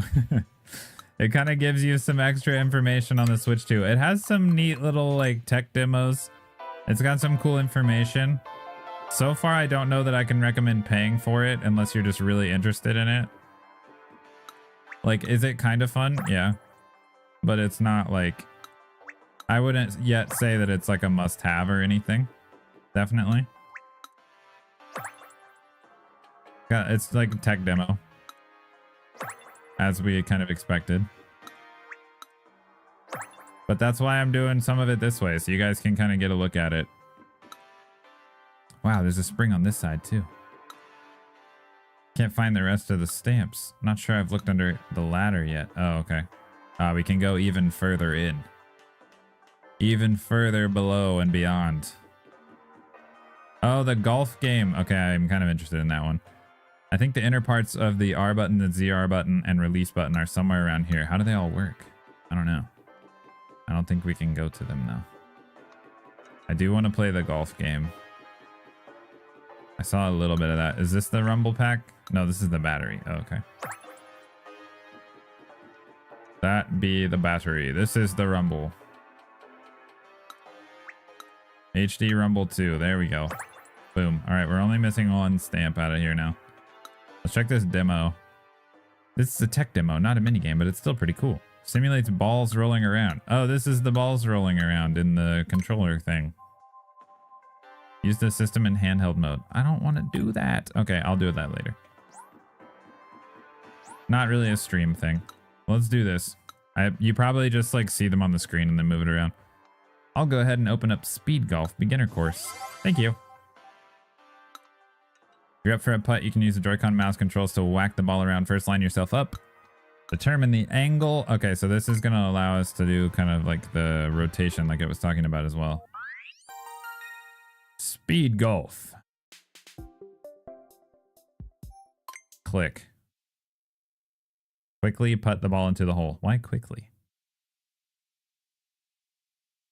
It kind of gives you some extra information on the Switch 2. It has some neat little like tech demos. It's got some cool information. So far, I don't know that I can recommend paying for it unless you're just really interested in it. Like, is it kind of fun? Yeah. But it's not like... I wouldn't yet say that it's like a must-have or anything. Definitely. It's like a tech demo. As we kind of expected. But that's why I'm doing some of it this way, so you guys can kind of get a look at it. Wow, there's a spring on this side too. Can't find the rest of the stamps. Not sure I've looked under the ladder yet. Oh, okay. We can go even further in. Even further below and beyond. Oh, the golf game. Okay, I'm kind of interested in that one. I think the inner parts of the R button, the ZR button, and release button are somewhere around here. How do they all work? I don't know. I don't think we can go to them though. I do want to play the golf game. I saw a little bit of that. Is this the rumble pack? No, this is the battery. Oh, okay. That be the battery. This is the rumble. HD rumble 2. There we go. Boom. All right, we're only missing one stamp out of here now. Let's check this demo. This is a tech demo, not a minigame, but it's still pretty cool. Simulates balls rolling around. Oh, this is the balls rolling around in the controller thing. Use the system in handheld mode. I don't want to do that. Okay, I'll do that later. Not really a stream thing. Let's do this. You probably just like see them on the screen and then move it around. I'll go ahead and open up Speed Golf Beginner Course. Thank you. If you're up for a putt, you can use the Joy-Con mouse controls to whack the ball around. First, line yourself up. Determine the angle. Okay, so this is going to allow us to do kind of like the rotation like it was talking about as well. Speed Golf. Click. Quickly putt the ball into the hole. Why quickly?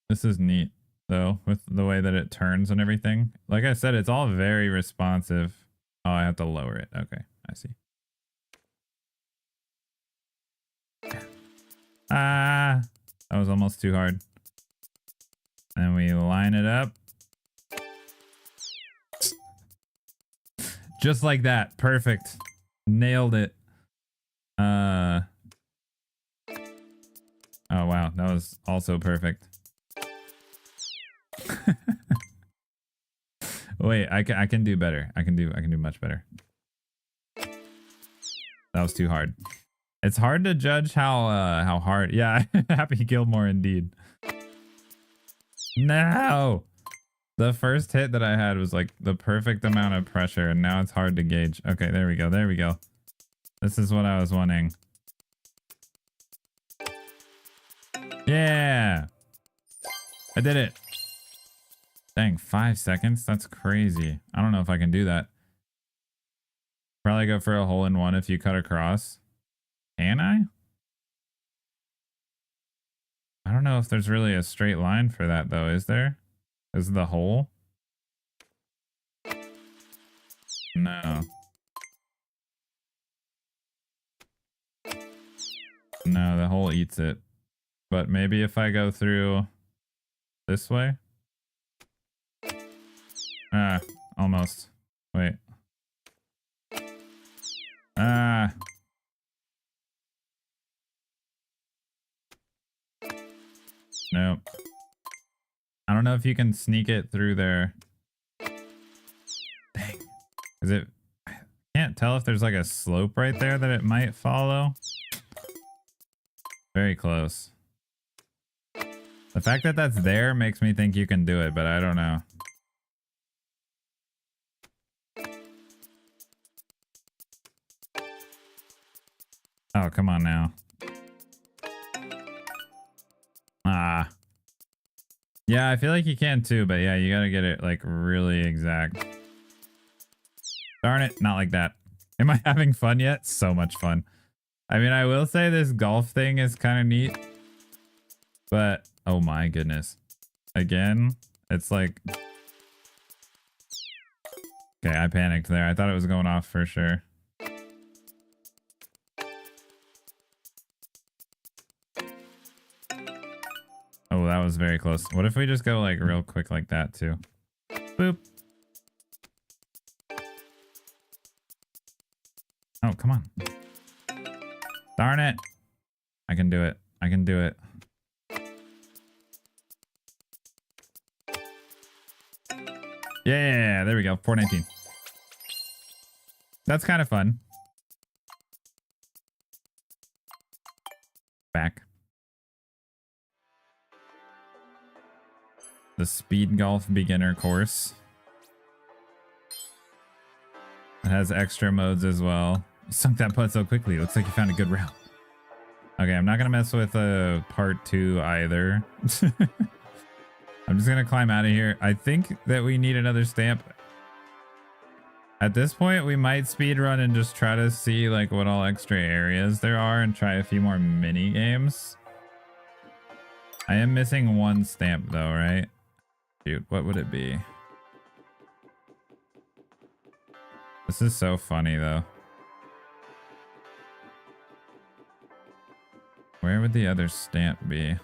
This is neat, though, with the way that it turns and everything. Like I said, it's all very responsive. Oh, I have to lower it. Okay, I see. Ah, that was almost too hard. And we line it up. Just like that. Perfect. Nailed it. Oh wow, that was also perfect. Wait, I can do better. I can do much better. That was too hard. It's hard to judge how hard. Yeah, Happy Gilmore indeed. No. The first hit that I had was like the perfect amount of pressure, and now it's hard to gauge. Okay, there we go. There we go. This is what I was wanting. Yeah. I did it. Dang, 5 seconds? That's crazy. I don't know if I can do that. Probably go for a hole-in-one if you cut across. Can I? I don't know if there's really a straight line for that, though. Is there? Is the hole? No. No, the hole eats it. But maybe if I go through this way? Ah, almost. Wait. Ah. Nope. I don't know if you can sneak it through there. Dang. Is it... I can't tell if there's like a slope right there that it might follow. Very close. The fact that that's there makes me think you can do it, but I don't know. Oh, come on now. Ah. Yeah, I feel like you can too, but yeah, you gotta get it like really exact. Darn it, not like that. Am I having fun yet? So much fun. I mean, I will say this golf thing is kind of neat, but oh my goodness. Again, it's like... Okay, I panicked there. I thought it was going off for sure. Oh, that was very close. What if we just go like real quick like that too? Boop. Oh, come on. Darn it. I can do it. I can do it. Yeah, there we go. 419. That's kind of fun. Back. The Speed Golf Beginner Course. It has extra modes as well. You sunk that putt so quickly. Looks like you found a good route. Okay, I'm not going to mess with part 2 either. I'm just going to climb out of here. I think that we need another stamp. At this point, we might speed run and just try to see like what all extra areas there are and try a few more mini games. I am missing one stamp though, right? Dude, what would it be? This is so funny though. Where would the other stamp be?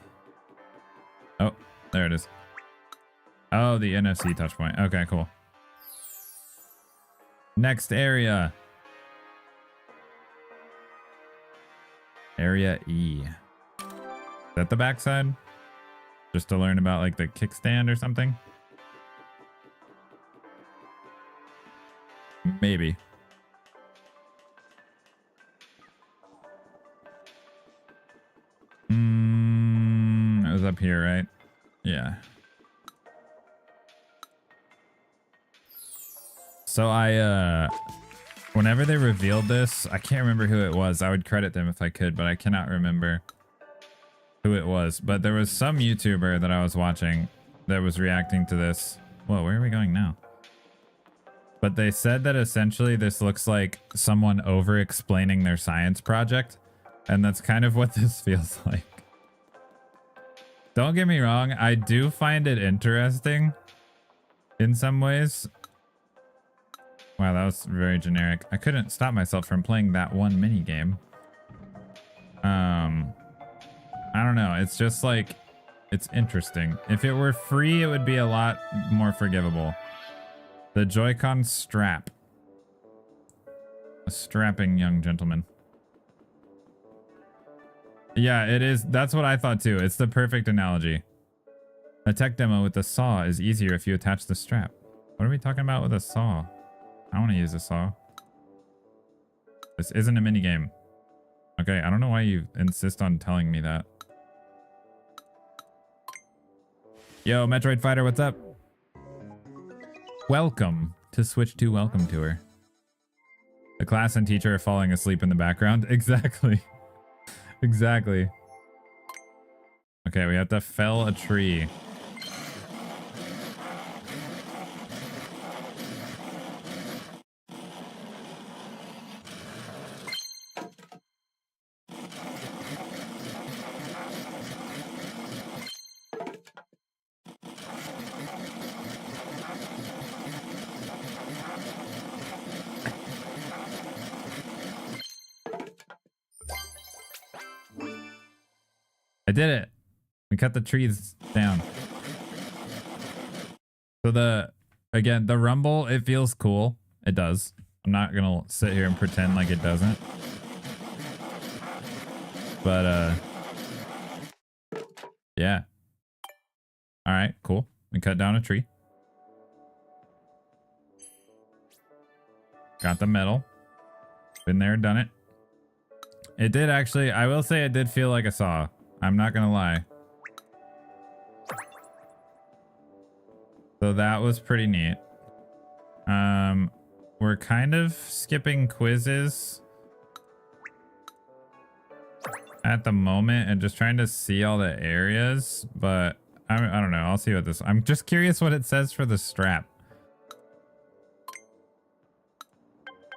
Oh, there it is. Oh, the NFC touch point. Okay, cool. Next area. Area E. that the backside? Just to learn about like the kickstand or something? Maybe. It was up here, right? Yeah. So whenever they revealed this, I can't remember who it was. I would credit them if I could, but I cannot remember who it was. But there was some YouTuber that I was watching that was reacting to this. Whoa, where are we going now? But they said that essentially this looks like someone over-explaining their science project. And that's kind of what this feels like. Don't get me wrong, I do find it interesting in some ways. Wow, that was very generic. I couldn't stop myself from playing that one mini game. I don't know. It's just like, it's interesting. If it were free, it would be a lot more forgivable. The Joy-Con strap. A strapping young gentleman. Yeah, it is. That's what I thought too. It's the perfect analogy. A tech demo with the saw is easier if you attach the strap. What are we talking about with a saw? I want to use a saw. This isn't a minigame. Okay, I don't know why you insist on telling me that. Yo, Metroid Fighter, what's up? Welcome to Switch 2 Welcome Tour. The class and teacher are falling asleep in the background. Exactly. Exactly. Okay, we have to fell a tree. I did it. We cut the trees down. So again, the rumble, it feels cool. It does. I'm not gonna sit here and pretend like it doesn't. But yeah. All right, cool. We cut down a tree. Got the metal. Been there, done it. It did actually, I will say it did feel like a saw. I'm not gonna lie. So that was pretty neat. We're kind of skipping quizzes at the moment and just trying to see all the areas, but I don't know. I'll see what this. I'm just curious what it says for the strap.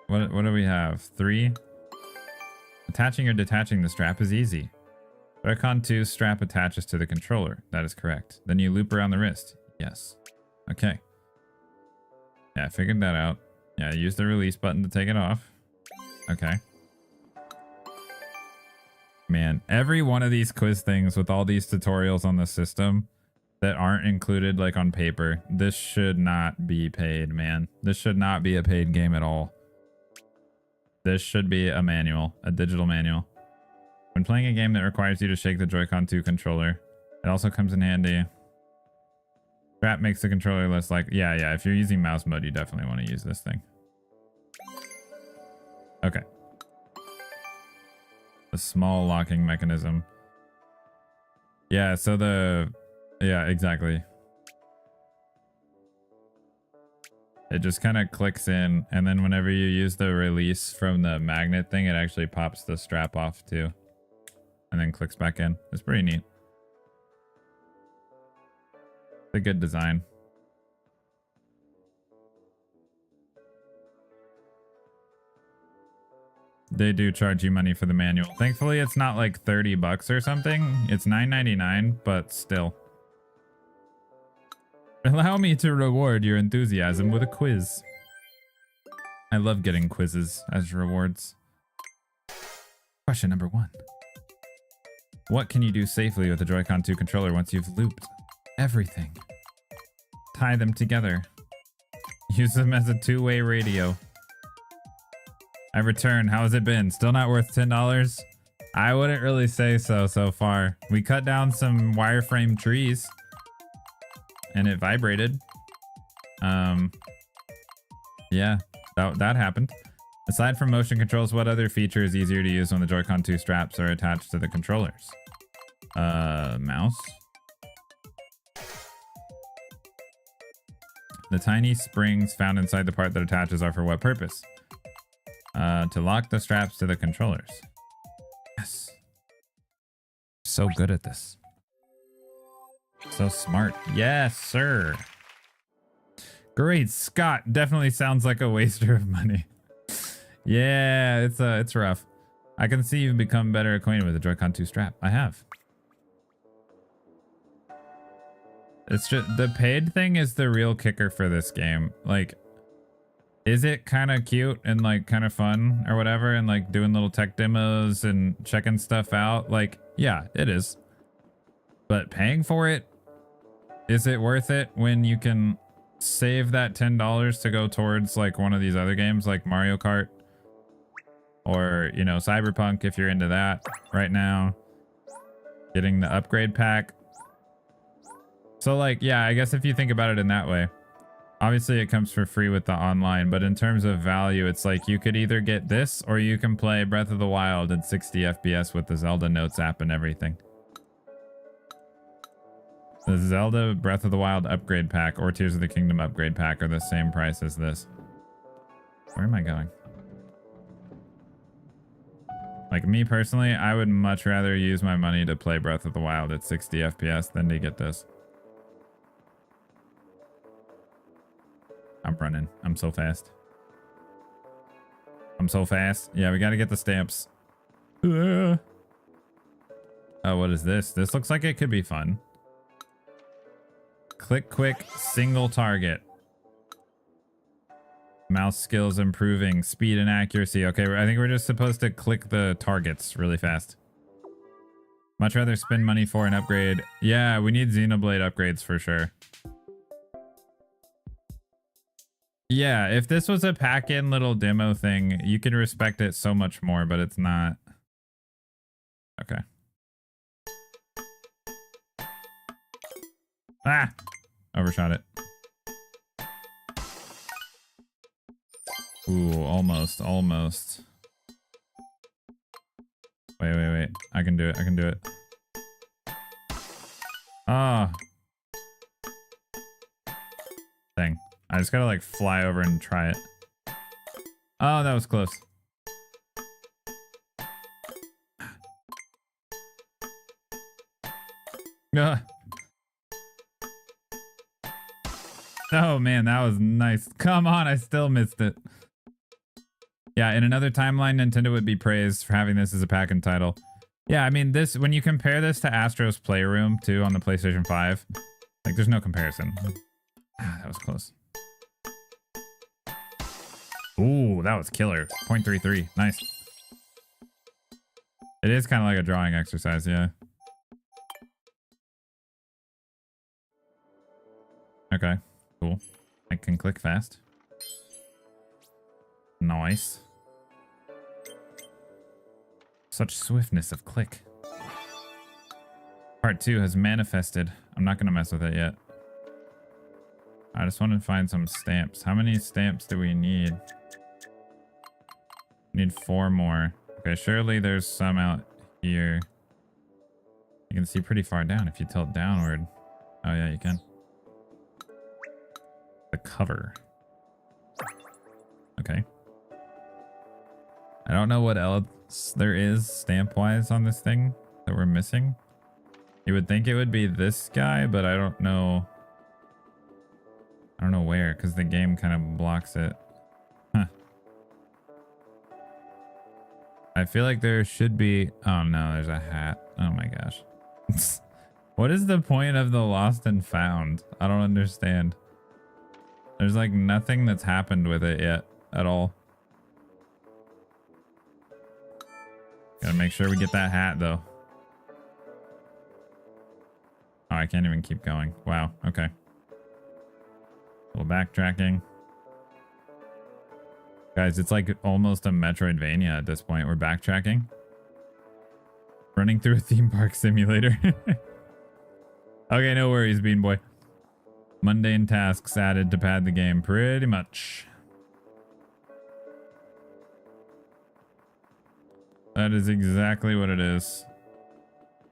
What do we have? 3. Attaching or detaching the strap is easy. Joy-Con 2 strap attaches to the controller. That is correct. Then you loop around the wrist. Yes. Okay. Yeah, I figured that out. Yeah, use the release button to take it off. Okay. Man, every one of these quiz things with all these tutorials on the system that aren't included like on paper, this should not be paid, man. This should not be a paid game at all. This should be a manual, a digital manual. When playing a game that requires you to shake the Joy-Con 2 controller, it also comes in handy. Strap makes the controller less like... Yeah, if you're using mouse mode, you definitely want to use this thing. Okay. The small locking mechanism. Yeah, so the... Yeah, exactly. It just kind of clicks in, and then whenever you use the release from the magnet thing, it actually pops the strap off too. And then clicks back in. It's pretty neat. It's a good design. They do charge you money for the manual. Thankfully, it's not like 30 bucks or something. It's $9.99, but still. Allow me to reward your enthusiasm with a quiz. I love getting quizzes as rewards. Question number 1. What can you do safely with the Joy-Con 2 controller once you've looped everything? Tie them together. Use them as a 2-way radio. I return. How has it been? Still not worth $10? I wouldn't really say so far. We cut down some wireframe trees and it vibrated. Yeah, that happened. Aside from motion controls, what other feature is easier to use when the Joy-Con 2 straps are attached to the controllers? Mouse. The tiny springs found inside the part that attaches are for what purpose? To lock the straps to the controllers. Yes. So good at this. So smart. Yes, sir. Great Scott. Definitely sounds like a waster of money. Yeah, it's rough. I can see you've become better acquainted with the Joy-Con 2 strap. I have. It's just the paid thing is the real kicker for this game. Like, is it kind of cute and like kind of fun or whatever, and like doing little tech demos and checking stuff out? Like, yeah, it is. But paying for it, is it worth it when you can save that $10 to go towards like one of these other games like Mario Kart or, you know, Cyberpunk if you're into that right now? Getting the upgrade pack. So like, yeah, I guess if you think about it in that way, obviously it comes for free with the online, but in terms of value, it's like you could either get this or you can play Breath of the Wild at 60 FPS with the Zelda Notes app and everything. The Zelda Breath of the Wild upgrade pack or Tears of the Kingdom upgrade pack are the same price as this. Where am I going? Like me personally, I would much rather use my money to play Breath of the Wild at 60 FPS than to get this. I'm running. I'm so fast. I'm so fast. Yeah, we got to get the stamps. Oh, what is this? This looks like it could be fun. Click quick, single target. Mouse skills improving, speed and accuracy. Okay, I think we're just supposed to click the targets really fast. Much rather spend money for an upgrade. Yeah, we need Xenoblade upgrades for sure. Yeah, if this was a pack-in little demo thing, you could respect it so much more, but it's not. Okay. Ah! Overshot it. Ooh, almost. Wait. I can do it. Ah. Dang. I just gotta like fly over and try it. Oh, that was close. Oh man, that was nice. Come on, I still missed it. Yeah, in another timeline, Nintendo would be praised for having this as a pack-in title. Yeah, I mean, this, when you compare this to Astro's Playroom too on the PlayStation 5, like there's no comparison. Ah, that was close. Ooh, that was killer. 0.33. Nice. It is kind of like a drawing exercise, yeah. Okay, cool. I can click fast. Nice. Such swiftness of click. Part 2 has manifested. I'm not going to mess with it yet. I just want to find some stamps. How many stamps do we need? Need 4 more. Okay, surely there's some out here. You can see pretty far down if you tilt downward. Oh yeah, you can. The cover. Okay. I don't know what else there is stamp-wise on this thing that we're missing. You would think it would be this guy, but I don't know. I don't know where, because the game kind of blocks it. Huh. I feel like there should be... Oh no, there's a hat. Oh my gosh. What is the point of the lost and found? I don't understand. There's like nothing that's happened with it yet at all. Gotta make sure we get that hat though. Oh, I can't even keep going. Wow, okay. A little backtracking. Guys, it's like almost a Metroidvania at this point. We're backtracking. Running through a theme park simulator. Okay, no worries, Bean Boy. Mundane tasks added to pad the game, pretty much. That is exactly what it is.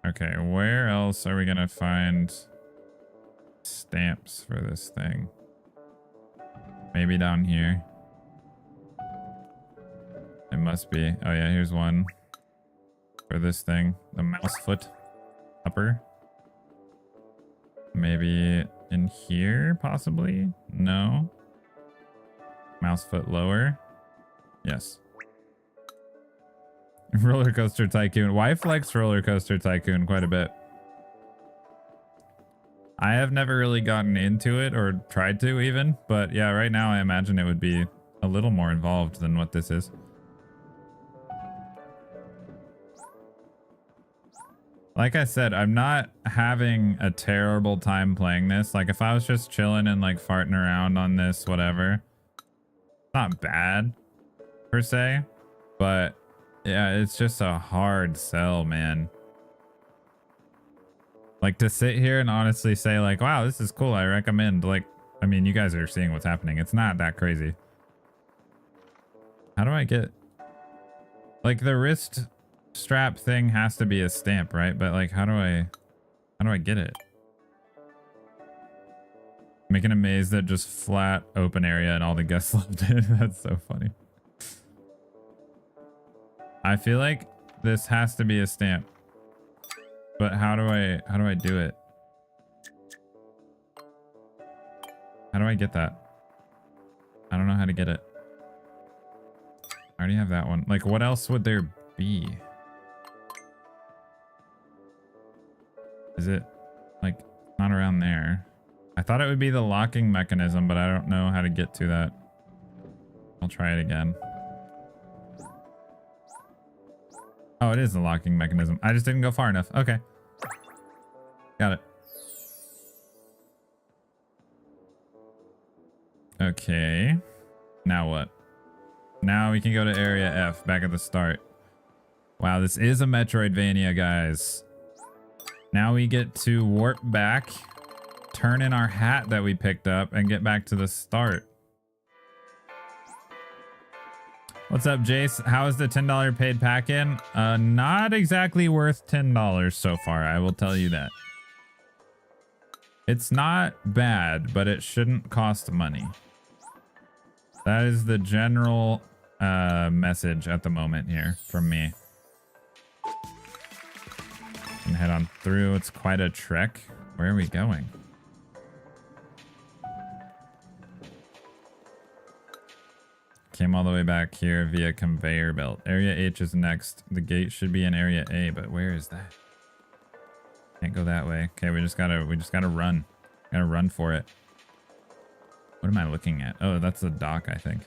Okay, where else are we gonna find stamps for this thing? Maybe down here. It must be. Oh yeah, here's one for this thing. The mouse foot upper. Maybe in here, possibly? No. Mouse foot lower. Yes. Roller Coaster Tycoon. Why flex Roller Coaster Tycoon quite a bit? I have never really gotten into it or tried to even, but yeah, right now I imagine it would be a little more involved than what this is. Like I said, I'm not having a terrible time playing this. Like if I was just chilling and like farting around on this, whatever, not bad per se, but yeah, it's just a hard sell, man. Like to sit here and honestly say like, wow, this is cool. I recommend. Like, I mean, you guys are seeing what's happening. It's not that crazy. How do I get like the wrist strap thing has to be a stamp, right? But like, how do I get it? Making a maze that just flat open area and all the guests loved it. That's so funny. I feel like this has to be a stamp. But how do I do it? How do I get that? I don't know how to get it. I already have that one. Like, what else would there be? Is it like not around there? I thought it would be the locking mechanism, but I don't know how to get to that. I'll try it again. Oh, it is the locking mechanism. I just didn't go far enough. Okay. Got it. Okay. Now what? Now we can go to Area F, back at the start. Wow, this is a Metroidvania, guys. Now we get to warp back, turn in our hat that we picked up, and get back to the start. What's up, Jace? How is the $10 paid pack in? Not exactly worth $10 so far, I will tell you that. It's not bad, but it shouldn't cost money. That is the general message at the moment here from me. And head on through. It's quite a trek. Where are we going? Came all the way back here via conveyor belt. Area H is next. The gate should be in Area A, but where is that? Can't go that way. Okay, we just gotta run. Gotta run for it. What am I looking at? Oh, that's the dock, I think.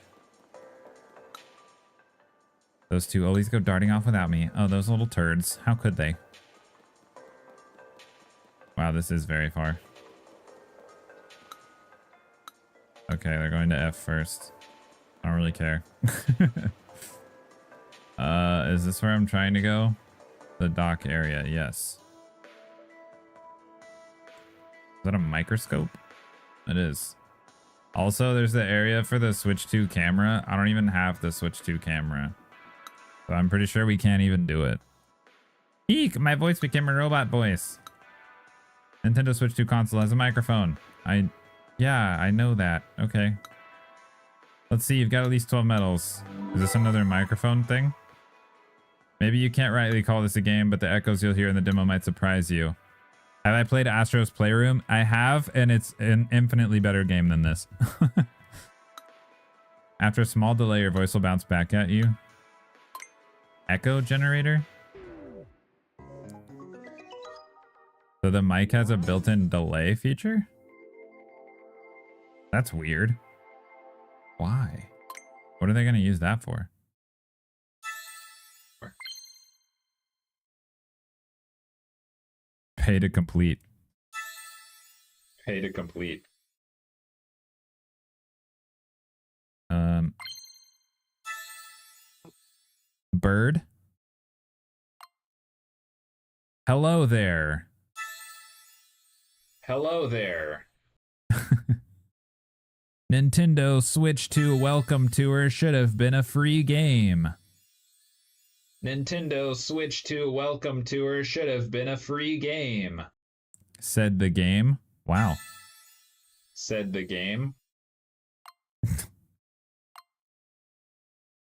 Those two always go darting off without me. Oh, those little turds. How could they? Wow, this is very far. Okay, they're going to F first. I don't really care. Is this where I'm trying to go? The dock area, yes. Is that a microscope? It is. Also, there's the area for the Switch 2 camera. I don't even have the Switch 2 camera. So I'm pretty sure we can't even do it. Eek! My voice became a robot voice. Nintendo Switch 2 console has a microphone. Yeah, I know that. Okay. Let's see, you've got at least 12 medals. Is this another microphone thing? Maybe you can't rightly call this a game, but the echoes you'll hear in the demo might surprise you. Have I played Astro's Playroom? I have, and it's an infinitely better game than this. After a small delay, your voice will bounce back at you. Echo generator? So the mic has a built-in delay feature? That's weird. Why? What are they going to use that for? Pay to complete. Pay to complete. Bird? Hello there. Hello there. Nintendo Switch 2 Welcome Tour should have been a free game. Nintendo Switch 2 Welcome Tour should have been a free game. Said the game. Wow. Said the game.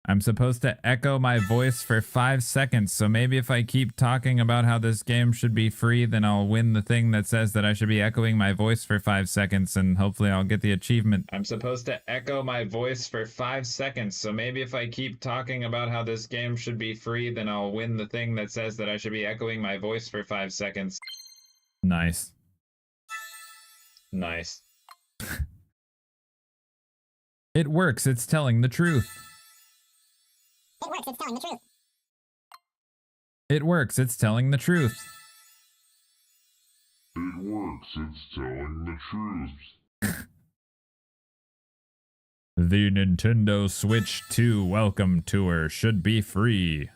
I'm supposed to echo my voice for 5 seconds, so maybe if I keep talking about how this game should be free, then I'll win the thing that says that I should be echoing my voice for 5 seconds, and hopefully I'll get the achievement. I'm supposed to echo my voice for 5 seconds, so maybe if I keep talking about how this game should be free, then I'll win the thing that says that I should be echoing my voice for 5 seconds. Nice. Nice. It works, it's telling the truth. It works, it's telling the truth. It works, it's telling the truth. It works, it's telling the truth. The Nintendo Switch 2 Welcome Tour should be free.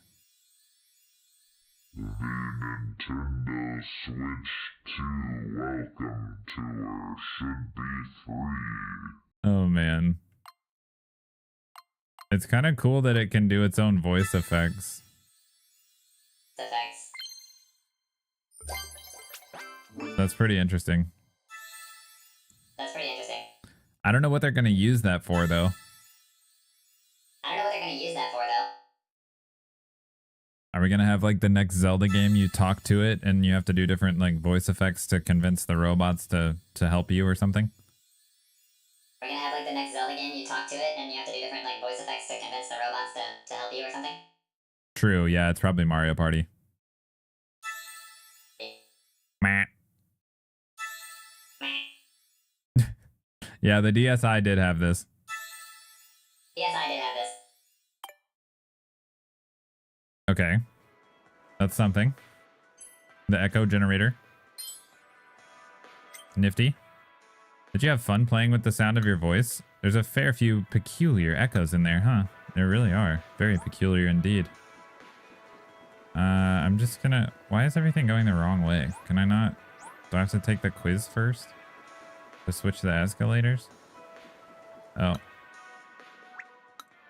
The Nintendo Switch 2 Welcome Tour should be free. Oh man. It's kind of cool that it can do its own voice effects. That's pretty interesting. I don't know what they're going to use that for, though. Are we going to have, like, the next Zelda game you talk to it and you have to do different, like, voice effects to convince the robots to help you or something? We're gonna have like the next Zelda game, you talk to it and you have to do different like voice effects to convince the robots to help you or something? True, yeah, it's probably Mario Party. Meh. Yeah, the DSi did have this. Yes, I did have this. Okay. That's something. The echo generator. Nifty. Did you have fun playing with the sound of your voice? There's a fair few peculiar echoes in there, huh? There really are. Very peculiar indeed. I'm just gonna... Why is everything going the wrong way? Can I not... Do I have to take the quiz first? To switch the escalators? Oh.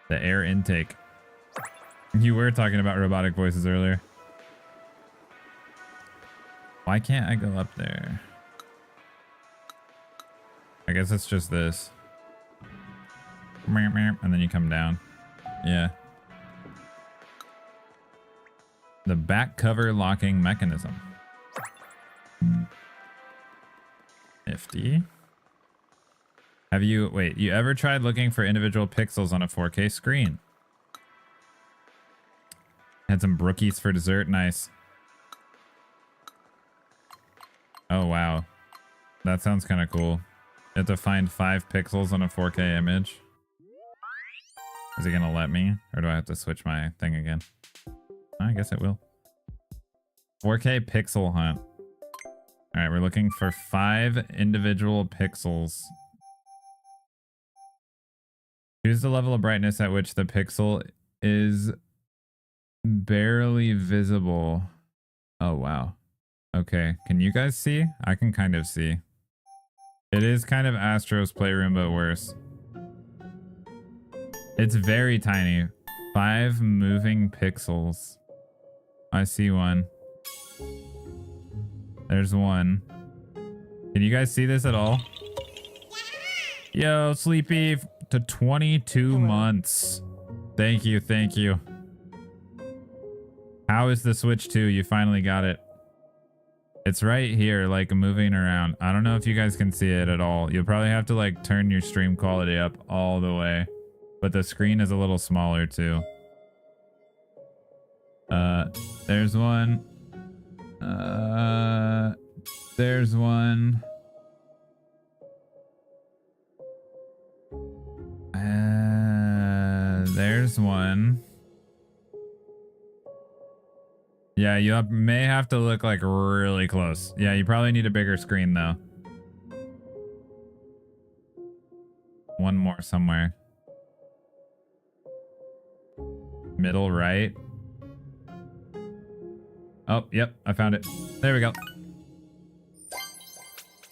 The air intake. You were talking about robotic voices earlier. Why can't I go up there? I guess it's just this. And then you come down. Yeah. The back cover locking mechanism. Nifty. Have you... Wait, you ever tried looking for individual pixels on a 4K screen? Had some brookies for dessert. Nice. Oh, wow. That sounds kind of cool. You have to find 5 pixels on a 4K image. Is it gonna let me? Or do I have to switch my thing again? I guess it will. 4K pixel hunt. Alright, we're looking for 5 individual pixels. Choose the level of brightness at which the pixel is barely visible. Oh, wow. Okay, can you guys see? I can kind of see. It is kind of Astro's Playroom, but worse. It's very tiny. 5 moving pixels. I see one. There's one. Can you guys see this at all? Yo, Sleepy, to 22 months. Thank you, thank you. How is the Switch 2? You finally got it. It's right here, like moving around. I don't know if you guys can see it at all. You'll probably have to like turn your stream quality up all the way. But the screen is a little smaller too. There's one. There's one. There's one. Yeah, you may have to look like really close. Yeah, you probably need a bigger screen though. One more somewhere. Middle right. Oh, yep, I found it. There we go.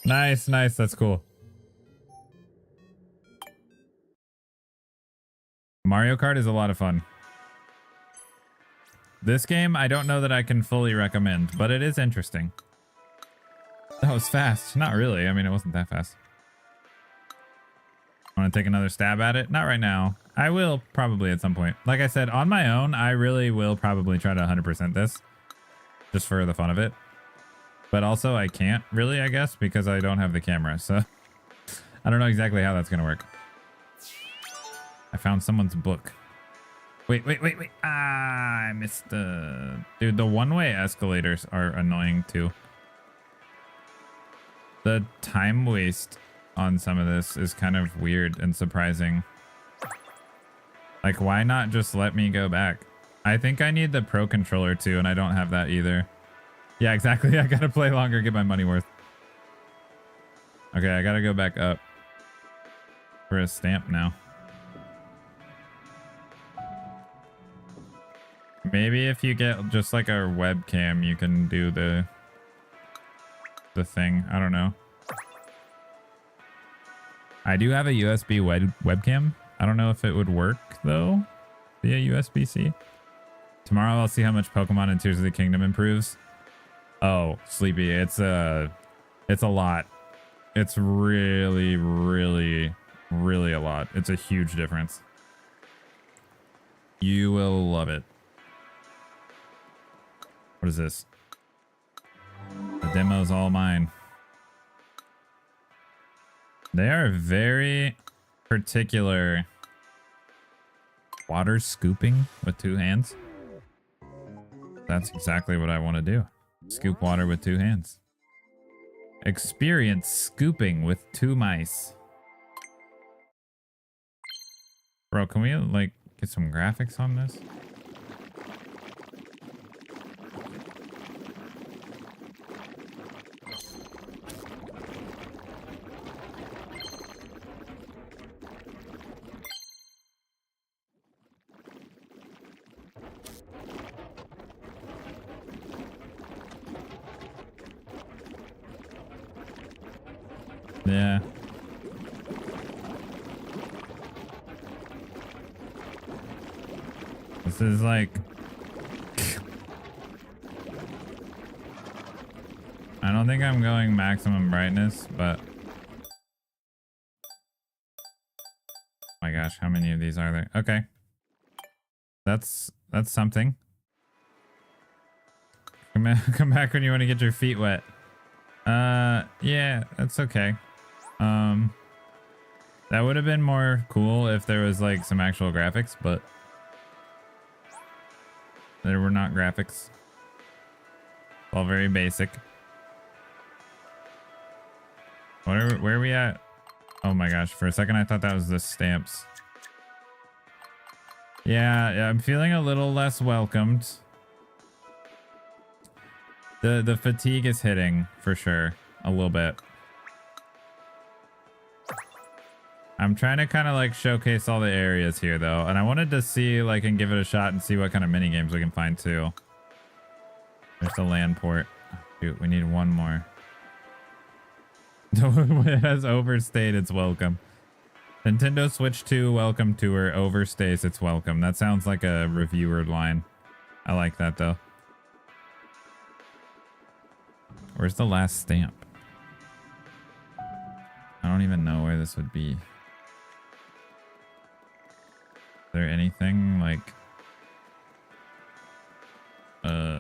Nice, nice. That's cool. Mario Kart is a lot of fun. This game, I don't know that I can fully recommend, but it is interesting. That was fast. Not really. I mean, it wasn't that fast. Want to take another stab at it? Not right now. I will probably at some point. Like I said, on my own, I really will probably try to 100% this. Just for the fun of it. But also, I can't really, I guess, because I don't have the camera. So, I don't know exactly how that's going to work. I found someone's book. Wait. Ah, I missed the... Dude, the one-way escalators are annoying too. The time waste on some of this is kind of weird and surprising. Like, why not just let me go back? I think I need the Pro Controller too, and I don't have that either. Yeah, exactly. I gotta play longer, get my money worth. Okay, I gotta go back up for a stamp now. Maybe if you get just like a webcam, you can do the thing. I don't know. I do have a USB webcam. I don't know if it would work though via USB-C. Tomorrow I'll see how much Pokemon and Tears of the Kingdom improves. Oh, Sleepy, it's a lot. It's really a lot. It's a huge difference. You will love it. What is this? The demo's all mine. They are very particular. Water scooping with 2 hands. That's exactly what I want to do. Scoop water with 2 hands. Experience scooping with 2 mice. Bro, can we like get some graphics on this? Yeah. This is like... I don't think I'm going maximum brightness, but... Oh my gosh, how many of these are there? Okay. That's something. Come back when you want to get your feet wet. Yeah, that's okay. That would have been more cool if there was like some actual graphics, but there were not graphics. All very basic. Where are we at? Oh my gosh, for a second I thought that was the stamps. Yeah, I'm feeling a little less welcomed. The fatigue is hitting for sure, a little bit. I'm trying to kind of like showcase all the areas here though, and I wanted to see like and give it a shot and see what kind of mini games we can find too. There's the land port. Oh, shoot, we need one more. It has overstayed its welcome. Nintendo Switch 2 welcome tour overstays its welcome. That sounds like a reviewer line. I like that though. Where's the last stamp? I don't even know where this would be. Is there anything like... Oh,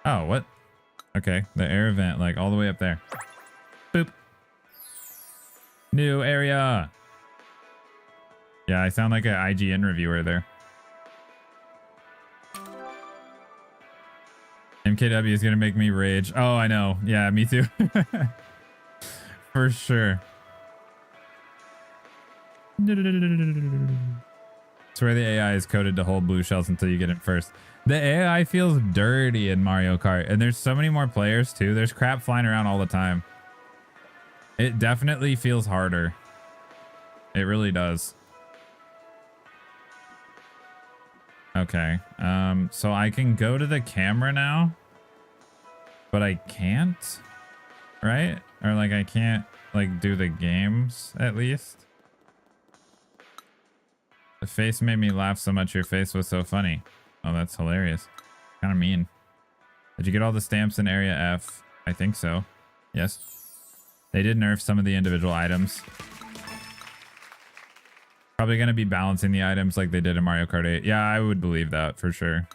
what? Okay, the air vent, like all the way up there. Boop. New area. Yeah, I sound like an IGN reviewer there. MKW is gonna make me rage. Oh, I know. Yeah, me too. For sure. It's where the AI is coded to hold blue shells until you get it first. The AI feels dirty in Mario Kart, and there's so many more players too. There's crap flying around all the time. It definitely feels harder. It really does. Okay, so I can go to the camera now But I can't, right? Or like I can't like do the games at least. The face made me laugh so much. Your face was so funny. Oh, that's hilarious. Kind of mean. Did you get all the stamps in Area F? I think so. Yes. They did nerf some of the individual items. Probably going to be balancing the items like they did in Mario Kart 8. Yeah, I would believe that for sure.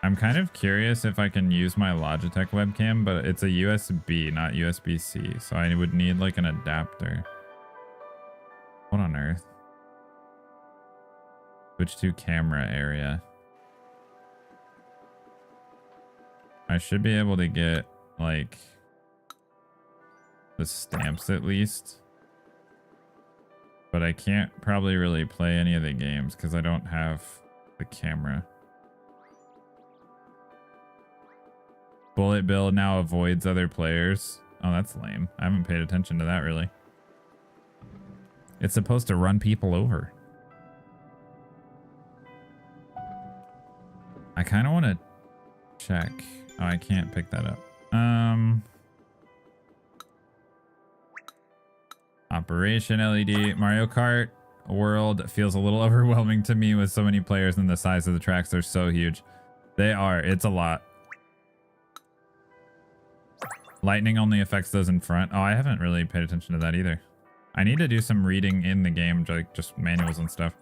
I'm kind of curious if I can use my Logitech webcam, but it's a USB, not USB-C. So I would need like an adapter. What on earth? Switch to camera area. I should be able to get like the stamps at least. But I can't probably really play any of the games because I don't have the camera. Bullet Bill now avoids other players. Oh, that's lame. I haven't paid attention to that really. It's supposed to run people over. I kind of want to check. Oh, I can't pick that up. Operation LED. Mario Kart World feels a little overwhelming to me with so many players and the size of the tracks. They're so huge. They are. It's a lot. Lightning only affects those in front. Oh, I haven't really paid attention to that either. I need to do some reading in the game, like just manuals and stuff.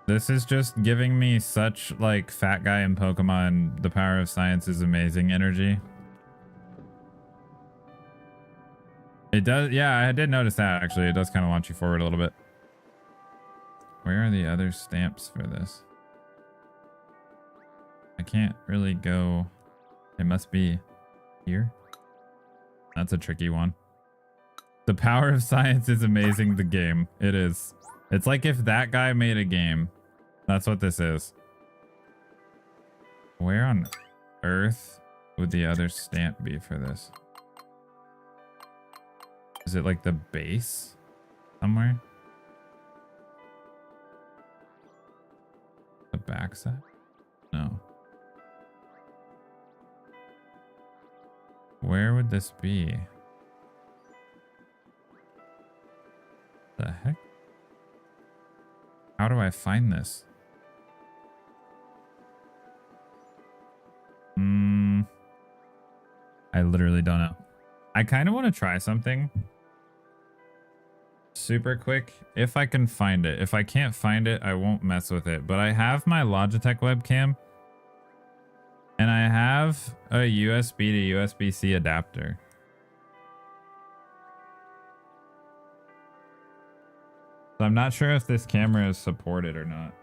This is just giving me such like fat guy in Pokemon, the power of science is amazing energy. It does, yeah, I did notice that actually. It does kind of launch you forward a little bit. Where are the other stamps for this? I can't really go. It must be here. That's a tricky one. The power of science is amazing. The game. It is. It's like if that guy made a game. That's what this is. Where on earth would the other stamp be for this? Is it like the base somewhere? The backside? No. Where would this be? The heck? How do I find this? I literally don't know. I kind of want to try something super quick if I can find it. If I can't find it, I won't mess with it. But I have my Logitech webcam and I have a USB to USB-C adapter. So I'm not sure if this camera is supported or not.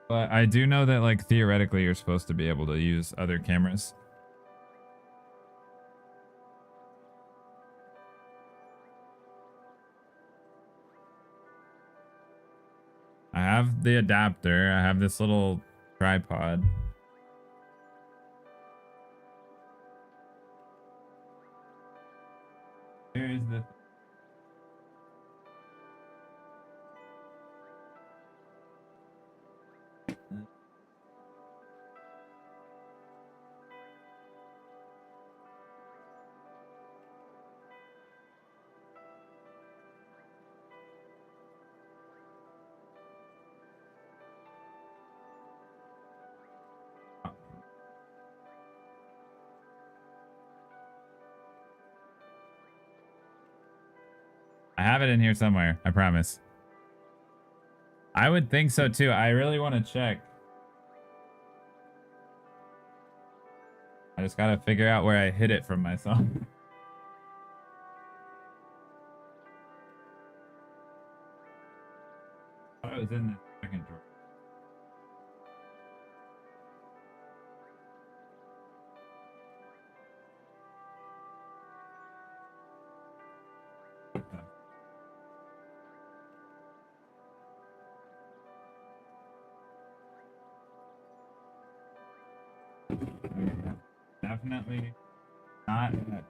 But I do know that like theoretically you're supposed to be able to use other cameras. I have the adapter. I have this little tripod. Where is the... I have it in here somewhere, I promise. I would think so too. I really want to check. I just gotta figure out where I hid it from myself. I thought it was in the second drawer. Now definitely not in that.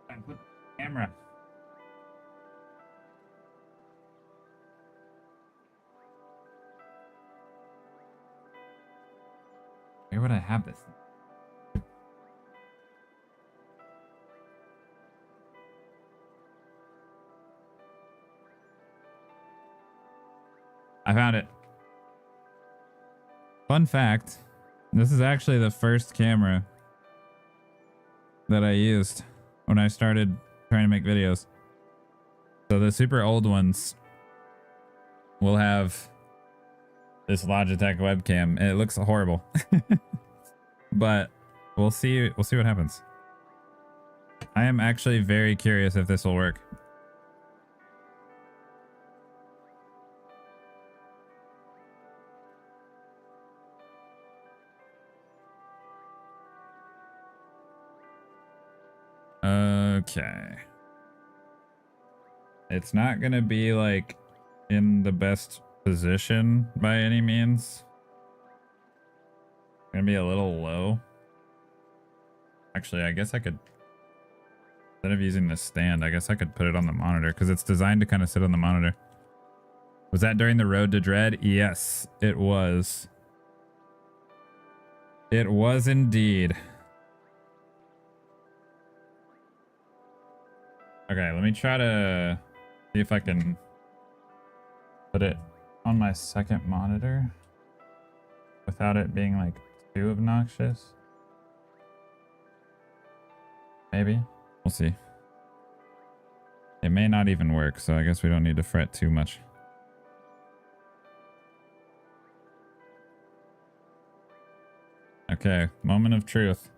I put the camera. Where would I have this? I found it. Fun fact, this is actually the first camera that I used when I started trying to make videos. So the super old ones will have this Logitech webcam, and it looks horrible. But we'll see what happens. I am actually very curious if this will work. Okay. It's not gonna be like in the best position by any means. It's gonna be a little low. Actually, I guess I could, instead of using the stand, I guess I could put it on the monitor because it's designed to kind of sit on the monitor. Was that during the Road to Dread? Yes, it was. It was indeed. Okay, let me try to see if I can put it on my second monitor without it being like too obnoxious. Maybe. We'll see. It may not even work, so I guess we don't need to fret too much. Okay, moment of truth.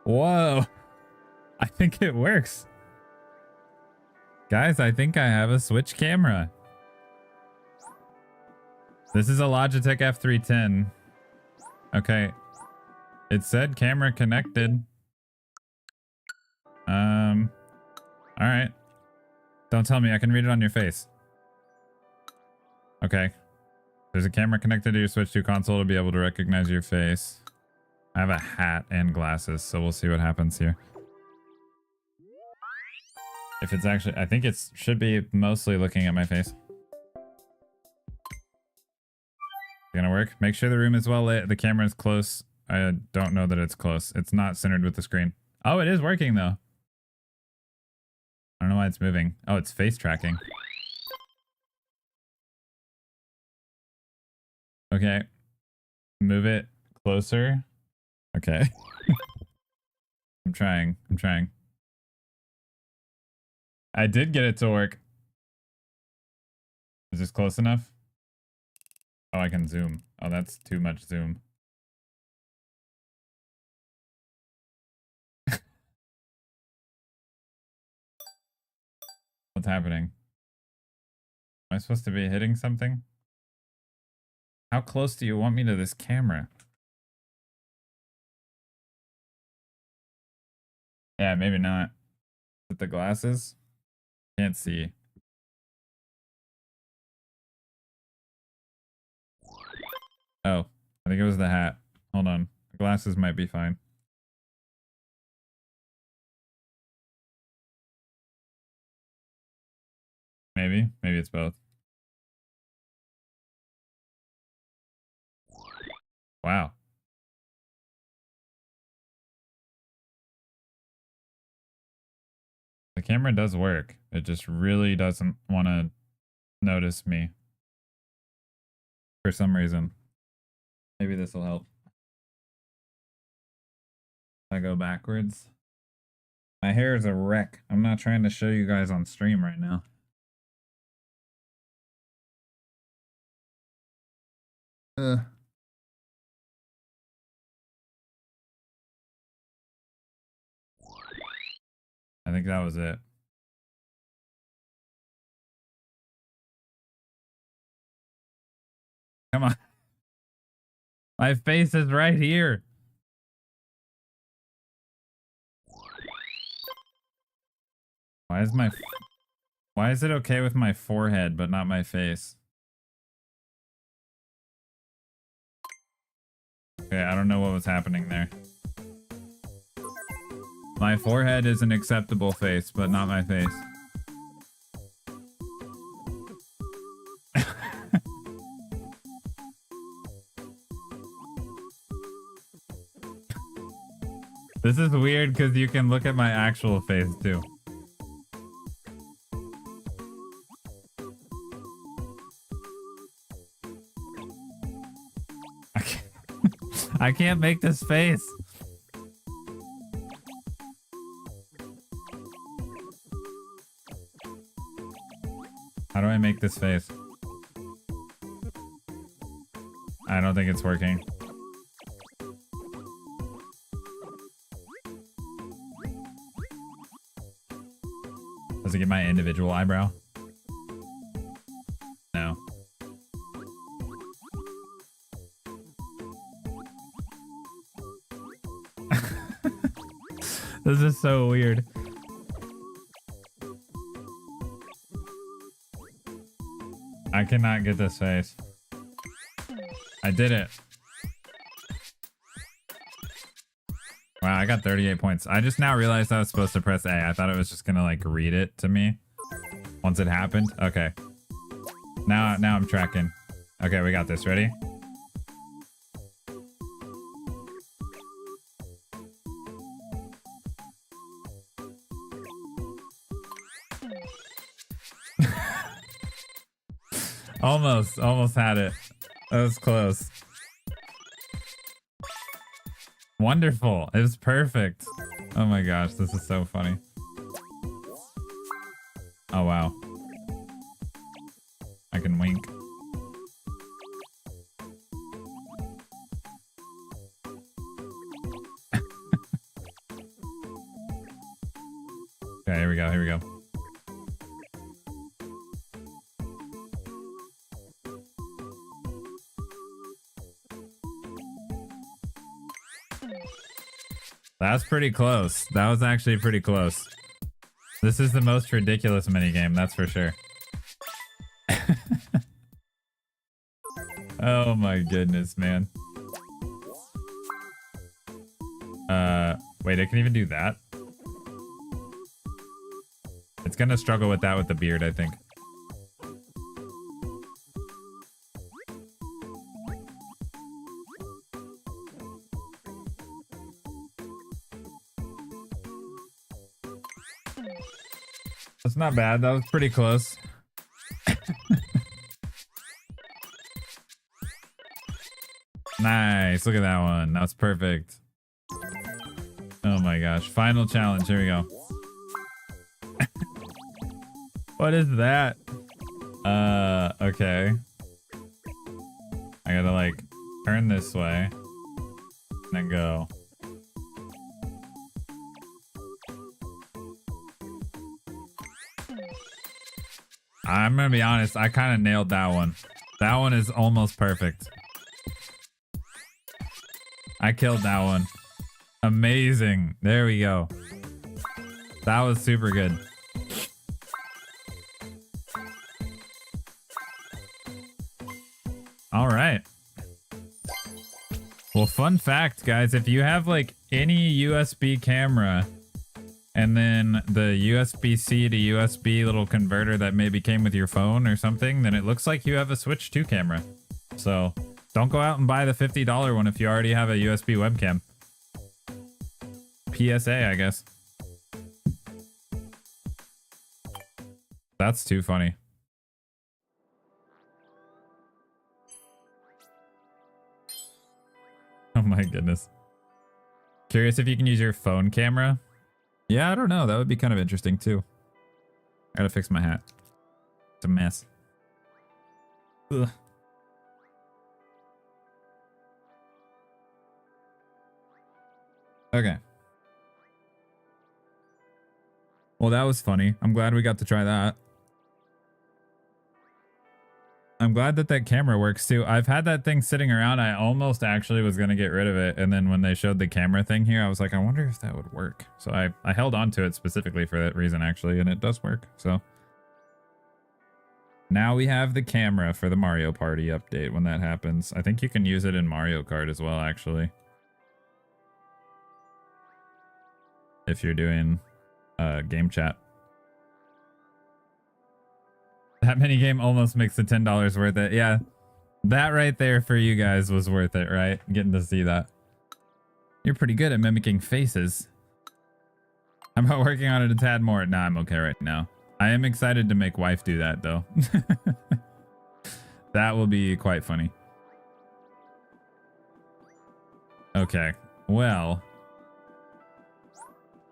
Whoa. I think it works. Guys, I think I have a Switch camera. This is a Logitech F310. Okay. It said camera connected. All right. Don't tell me. I can read it on your face. Okay. There's a camera connected to your Switch 2 console to be able to recognize your face. I have a hat and glasses, so we'll see what happens here. If it's actually, I think it should be mostly looking at my face. Gonna work. Make sure the room is well lit. The camera is close. I don't know that it's close. It's not centered with the screen. Oh, it is working though. I don't know why it's moving. Oh, it's face tracking. Okay. Move it closer. Okay. I'm trying. I did get it to work. Is this close enough? Oh, I can zoom. Oh, that's too much zoom. What's happening? Am I supposed to be hitting something? How close do you want me to this camera? Yeah, maybe not. With the glasses? Can't see. Oh, I think it was the hat. Hold on. The glasses might be fine. Maybe it's both. Wow. The camera does work. It just really doesn't want to notice me. For some reason. Maybe this will help. If I go backwards. My hair is a wreck. I'm not trying to show you guys on stream right now. I think that was it. Come on. My face is right here. Why is it okay with my forehead but not my face? Okay, I don't know what was happening there. My forehead is an acceptable face, but not my face. This is weird because you can look at my actual face too. I can't make this face. How do I make this face? I don't think it's working. Does it get my individual eyebrow? No. This is so weird. I cannot get this face. I did it. Wow, I got 38 points. I just now realized I was supposed to press A. I thought it was just gonna like read it to me once it happened. Okay. Now I'm tracking. Okay, we got this. Ready? Almost had it. That was close. Wonderful. It was perfect. Oh my gosh, this is so funny. Oh wow. I can wink. Okay, here we go. Here we go. That's pretty close. That was actually pretty close. This is the most ridiculous minigame, that's for sure. Oh my goodness, man. Wait, I can even do that? It's gonna struggle with that with the beard, I think. That's not bad. That was pretty close. Nice. Look at that one. That's perfect. Oh my gosh. Final challenge. Here we go. What is that? Okay. I gotta like turn this way and then go. I'm gonna be honest, I kind of nailed that one. That one is almost perfect. I killed that one. Amazing. There we go. That was super good. All right. Well, fun fact, guys, if you have like any USB camera and then the USB-C to USB little converter that maybe came with your phone or something, then it looks like you have a Switch 2 camera. So don't go out and buy the $50 one if you already have a USB webcam. PSA, I guess. That's too funny. Oh my goodness. Curious if you can use your phone camera? Yeah, I don't know. That would be kind of interesting too. I gotta fix my hat. It's a mess. Ugh. Okay. Well, that was funny. I'm glad we got to try that. I'm glad that that camera works too. I've had that thing sitting around. I almost actually was going to get rid of it. And then when they showed the camera thing here, I was like, I wonder if that would work. So I held on to it specifically for that reason, actually. And it does work. So now we have the camera for the Mario Party update when that happens. I think you can use it in Mario Kart as well, actually. If you're doing game chat. That mini game almost makes the $10 worth it. Yeah, that right there for you guys was worth it, right? Getting to see that. You're pretty good at mimicking faces. How about working on it a tad more? Nah, I'm okay right now. I am excited to make wife do that, though. That will be quite funny. Okay, well,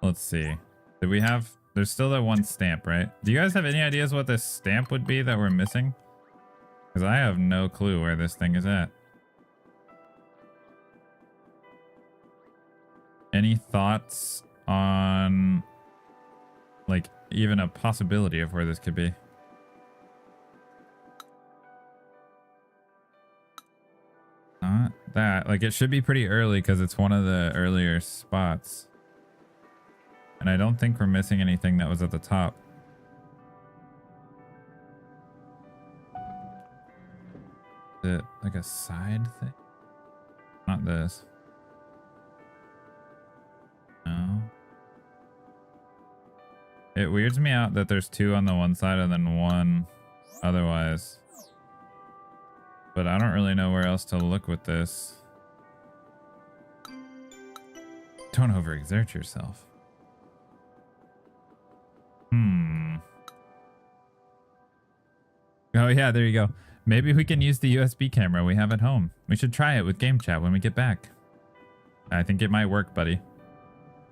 let's see. Did we have... There's still that one stamp, right? Do you guys have any ideas what this stamp would be that we're missing? Because I have no clue where this thing is at. Any thoughts on, like, even a possibility of where this could be? Not that. Like, it should be pretty early because it's one of the earlier spots. And I don't think we're missing anything that was at the top. Is it like a side thing? Not this. No. It weirds me out that there's two on the one side and then one otherwise. But I don't really know where else to look with this. Don't overexert yourself. Oh yeah, there you go. Maybe we can use the USB camera we have at home. We should try it with game chat when we get back. I think it might work, buddy.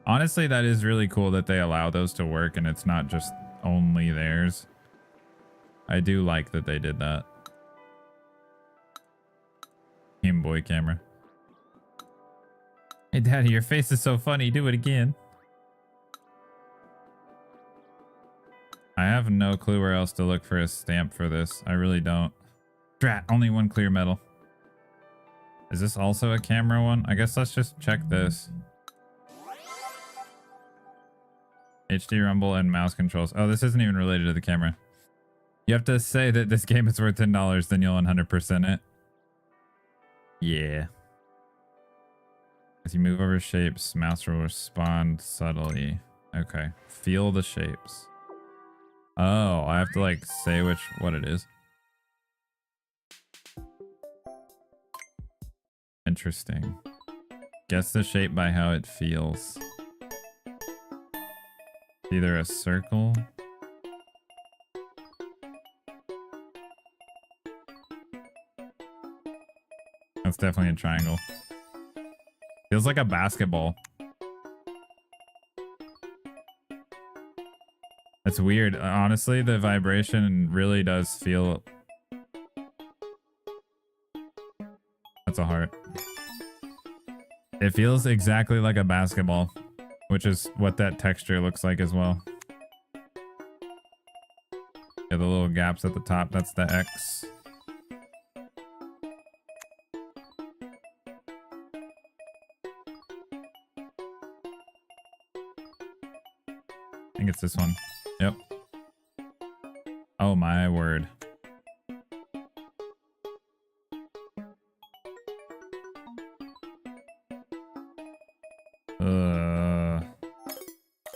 Honestly, that is really cool that they allow those to work and it's not just only theirs. I do like that they did that. Game Boy camera. Hey daddy, your face is so funny. Do it again. I have no clue where else to look for a stamp for this. I really don't. Drat, only one clear metal. Is this also a camera one? I guess let's just check this. HD rumble and mouse controls. Oh, this isn't even related to the camera. You have to say that this game is worth $10, then you'll 100% it. Yeah. As you move over shapes, mouse will respond subtly. Okay. Feel the shapes. Oh, I have to like say what it is. Interesting. Guess the shape by how it feels. Either a circle. That's definitely a triangle. Feels like a basketball. That's weird. Honestly, the vibration really does feel... That's a heart. It feels exactly like a basketball, which is what that texture looks like as well. Yeah, the little gaps at the top, that's the X. I think it's this one. Yep. Oh my word.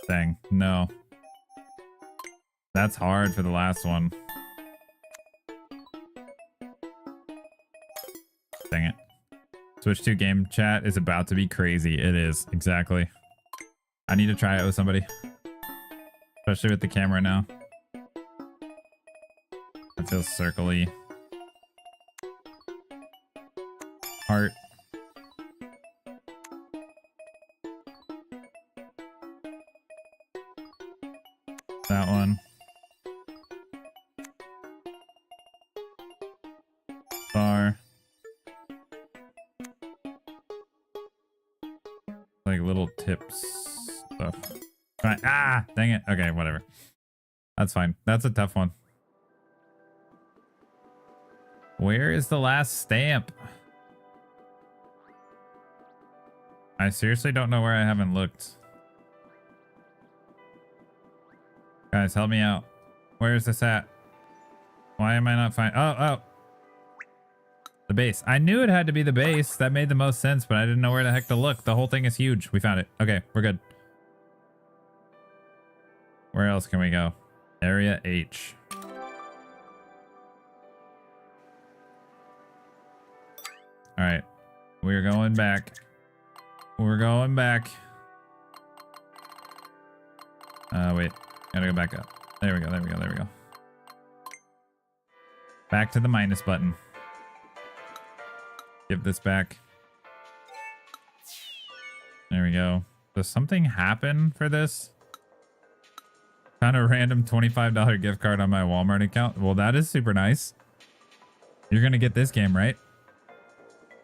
Dang. No. That's hard for the last one. Dang it. Switch to game chat is about to be crazy. It is. Exactly. I need to try it with somebody. Especially with the camera now. It feels circle-y. Heart. That one. Star. Like little tips stuff. Right. Ah, dang it. Okay, whatever. That's fine. That's a tough one. Where is the last stamp? I seriously don't know where I haven't looked. Guys, help me out. Where is this at? Why am I not finding? Oh. The base. I knew it had to be the base. That made the most sense, but I didn't know where the heck to look. The whole thing is huge. We found it. Okay, we're good. Where else can we go? Area H. All right. We're going back. We're going back. Wait. Gotta go back up. There we go. There we go. There we go. Back to the minus button. Give this back. There we go. Does something happen for this? Found a random $25 gift card on my Walmart account. Well, that is super nice. You're gonna get this game, right?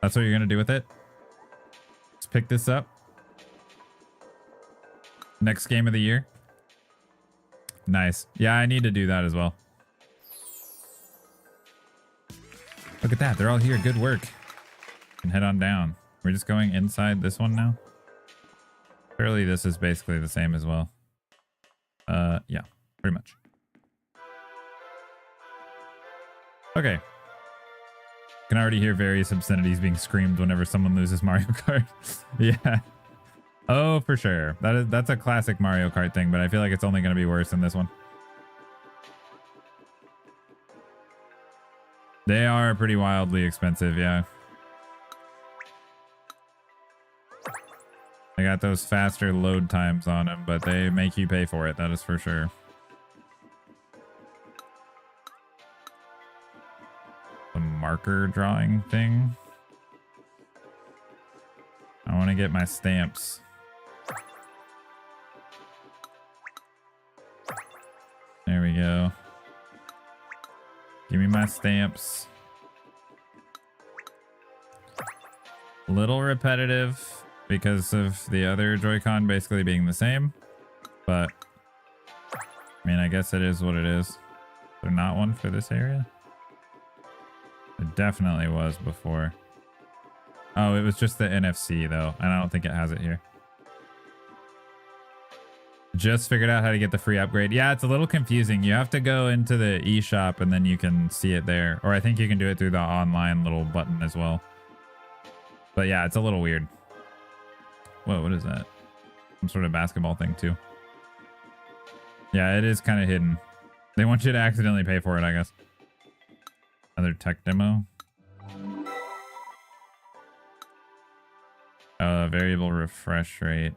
That's what you're gonna do with it? Just pick this up. Next game of the year. Nice. Yeah, I need to do that as well. Look at that. They're all here. Good work. And head on down. We're just going inside this one now. Surely this is basically the same as well. Yeah, pretty much. Okay. Can already hear various obscenities being screamed whenever someone loses Mario Kart. Yeah. Oh, for sure. That's a classic Mario Kart thing, but I feel like it's only going to be worse in this one. They are pretty wildly expensive, yeah. They got those faster load times on them, but they make you pay for it, that is for sure. The marker drawing thing. I want to get my stamps. There we go. Give me my stamps. Little repetitive because of the other Joy-Con basically being the same. But, I mean, I guess it is what it is. Is there not one for this area? There definitely was before. Oh, it was just the NFC though, and I don't think it has it here. Just figured out how to get the free upgrade. Yeah, it's a little confusing. You have to go into the eShop and then you can see it there. Or I think you can do it through the online little button as well. But yeah, it's a little weird. Whoa, what is that? Some sort of basketball thing too. Yeah, it is kind of hidden. They want you to accidentally pay for it, I guess. Another tech demo. Variable refresh rate.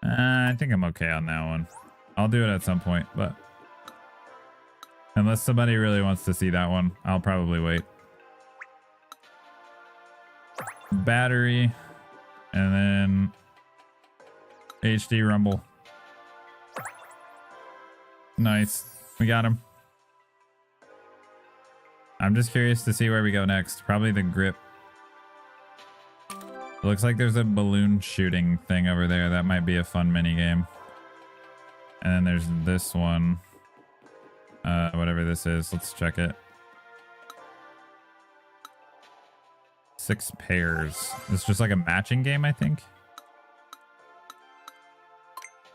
I think I'm okay on that one. I'll do it at some point, but unless somebody really wants to see that one, I'll probably wait. Battery, and then HD rumble. Nice. We got him. I'm just curious to see where we go next. Probably the grip. It looks like there's a balloon shooting thing over there. That might be a fun mini game. And then there's this one. Whatever this is. Let's check it. 6 pairs. It's just like a matching game, I think.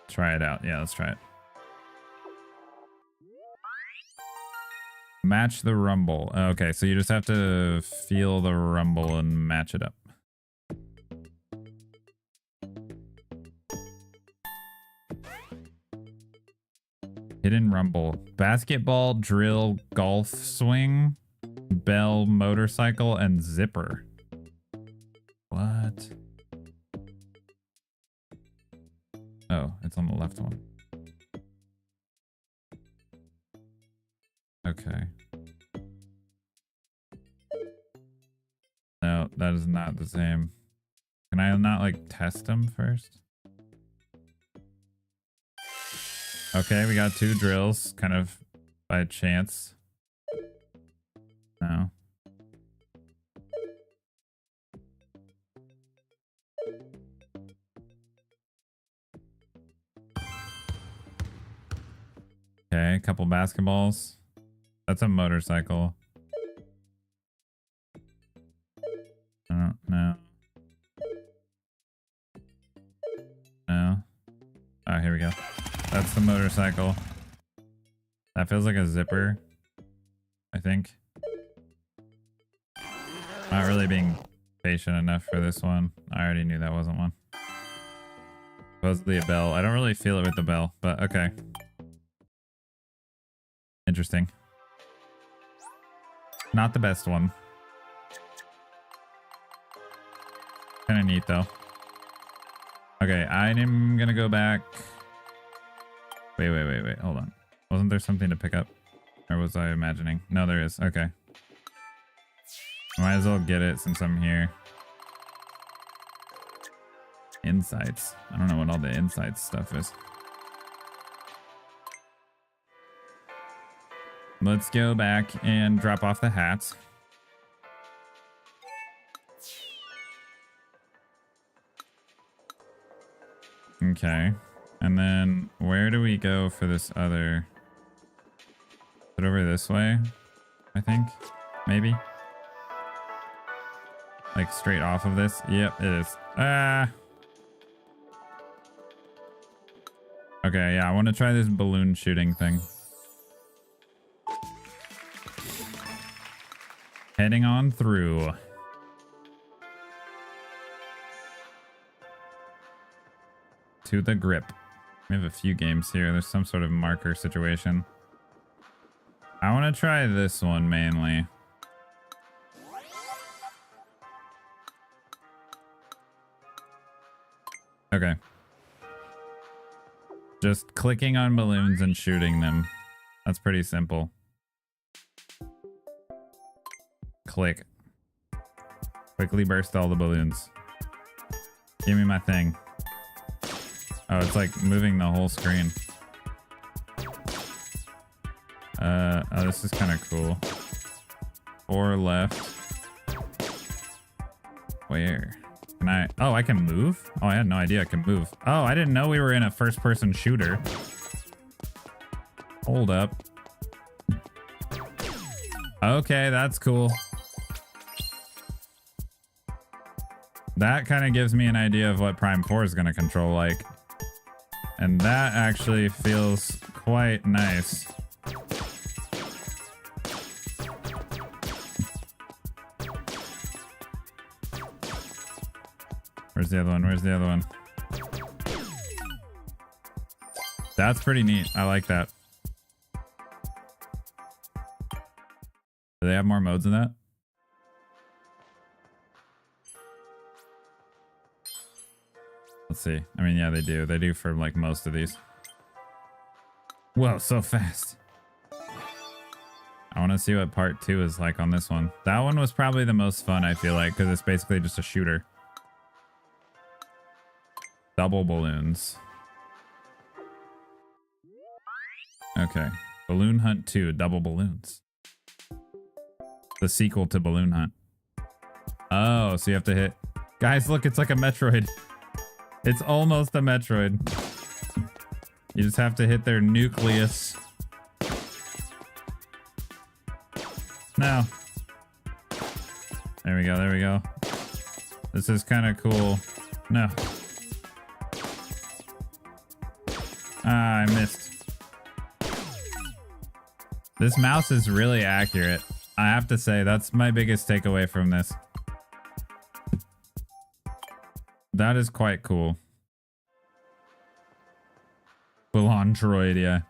Try it out. Yeah, let's try it. Match the rumble. Okay, so you just have to feel the rumble and match it up. Hidden rumble. Basketball, drill, golf swing, bell, motorcycle, and zipper. What? Oh, it's on the left one. Okay. No, that is not the same. Can I not like test them first? Okay, we got 2 drills, kind of by chance. No. Okay, a couple basketballs. That's a motorcycle. Oh, no. No. Oh, here we go. That's the motorcycle. That feels like a zipper, I think. Not really being patient enough for this one. I already knew that wasn't one. Supposedly a bell. I don't really feel it with the bell, but okay. Interesting. Not the best one. Kind of neat though. Okay, I'm gonna go back. Wait. Hold on. Wasn't there something to pick up? Or was I imagining? No, there is. Okay. Might as well get it since I'm here. Insights. I don't know what all the insights stuff is. Let's go back and drop off the hats. Okay. And then where do we go for this other? Is it over this way? I think. Maybe. Like straight off of this? Yep, it is. Ah. Okay, yeah, I want to try this balloon shooting thing. Heading on through. To the grip. We have a few games here. There's some sort of marker situation. I want to try this one mainly. Okay. Just clicking on balloons and shooting them. That's pretty simple. Click. Quickly burst all the balloons. Give me my thing. Oh, it's like moving the whole screen. Oh, this is kind of cool. 4 left. Where? Can I? Oh, I can move? Oh, I had no idea I can move. Oh, I didn't know we were in a first-person shooter. Hold up. Okay, that's cool. That kind of gives me an idea of what Prime 4 is going to control like. And that actually feels quite nice. Where's the other one? Where's the other one? That's pretty neat. I like that. Do they have more modes than that? Let's see. I mean, yeah, they do. They do for like most of these. Whoa, so fast. I want to see what part 2 is like on this one. That one was probably the most fun, I feel like, because it's basically just a shooter. Double balloons. Okay. Balloon Hunt 2, Double Balloons. The sequel to Balloon Hunt. Oh, so you have to hit... Guys, look, it's like a Metroid. It's almost a Metroid. You just have to hit their nucleus. No. There we go, there we go. This is kind of cool. No. Ah, I missed. This mouse is really accurate. I have to say, that's my biggest takeaway from this. That is quite cool. Full on droid, yeah.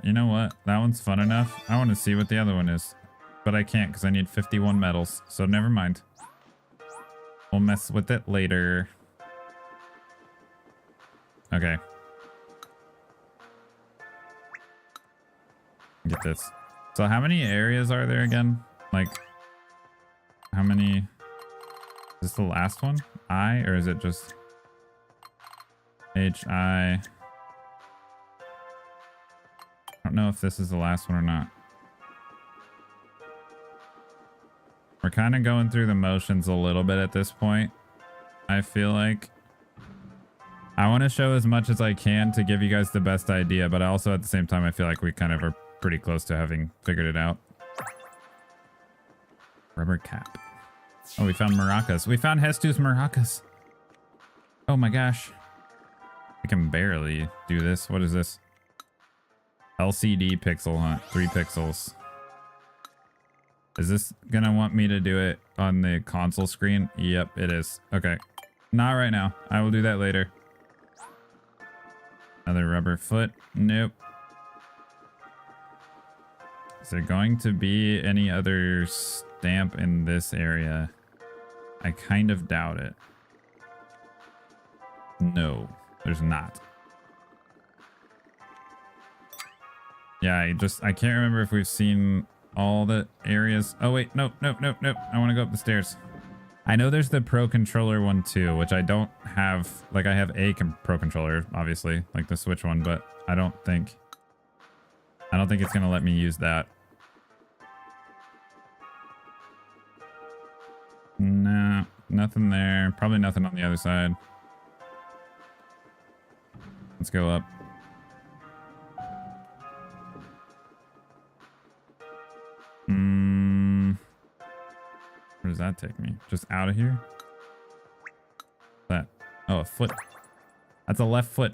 You know what? That one's fun enough. I want to see what the other one is. But I can't because I need 51 medals. So never mind. We'll mess with it later. Okay. Get this. So how many areas are there again? Like, how many? Is this the last one? I, or is it just H-I? I don't know if this is the last one or not. We're kind of going through the motions a little bit at this point, I feel like. I want to show as much as I can to give you guys the best idea, but also at the same time, I feel like we kind of are pretty close to having figured it out. Rubber cap. Oh, we found maracas. We found Hestu's maracas. Oh my gosh. I can barely do this. What is this? LCD pixel hunt. 3 pixels. Is this gonna want me to do it on the console screen? Yep, it is. Okay. Not right now. I will do that later. Another rubber foot. Nope. Is there going to be any other stamp in this area? I kind of doubt it. No, there's not. Yeah, I can't remember if we've seen all the areas. Oh wait, nope. I want to go up the stairs. I know there's the Pro Controller one too, which I don't have. Like I have a Pro Controller, obviously, like the Switch one, but I don't think it's gonna let me use that. No, nothing there. Probably nothing on the other side. Let's go up. Where does that take me? Just out of here? That? Oh, a foot. That's a left foot.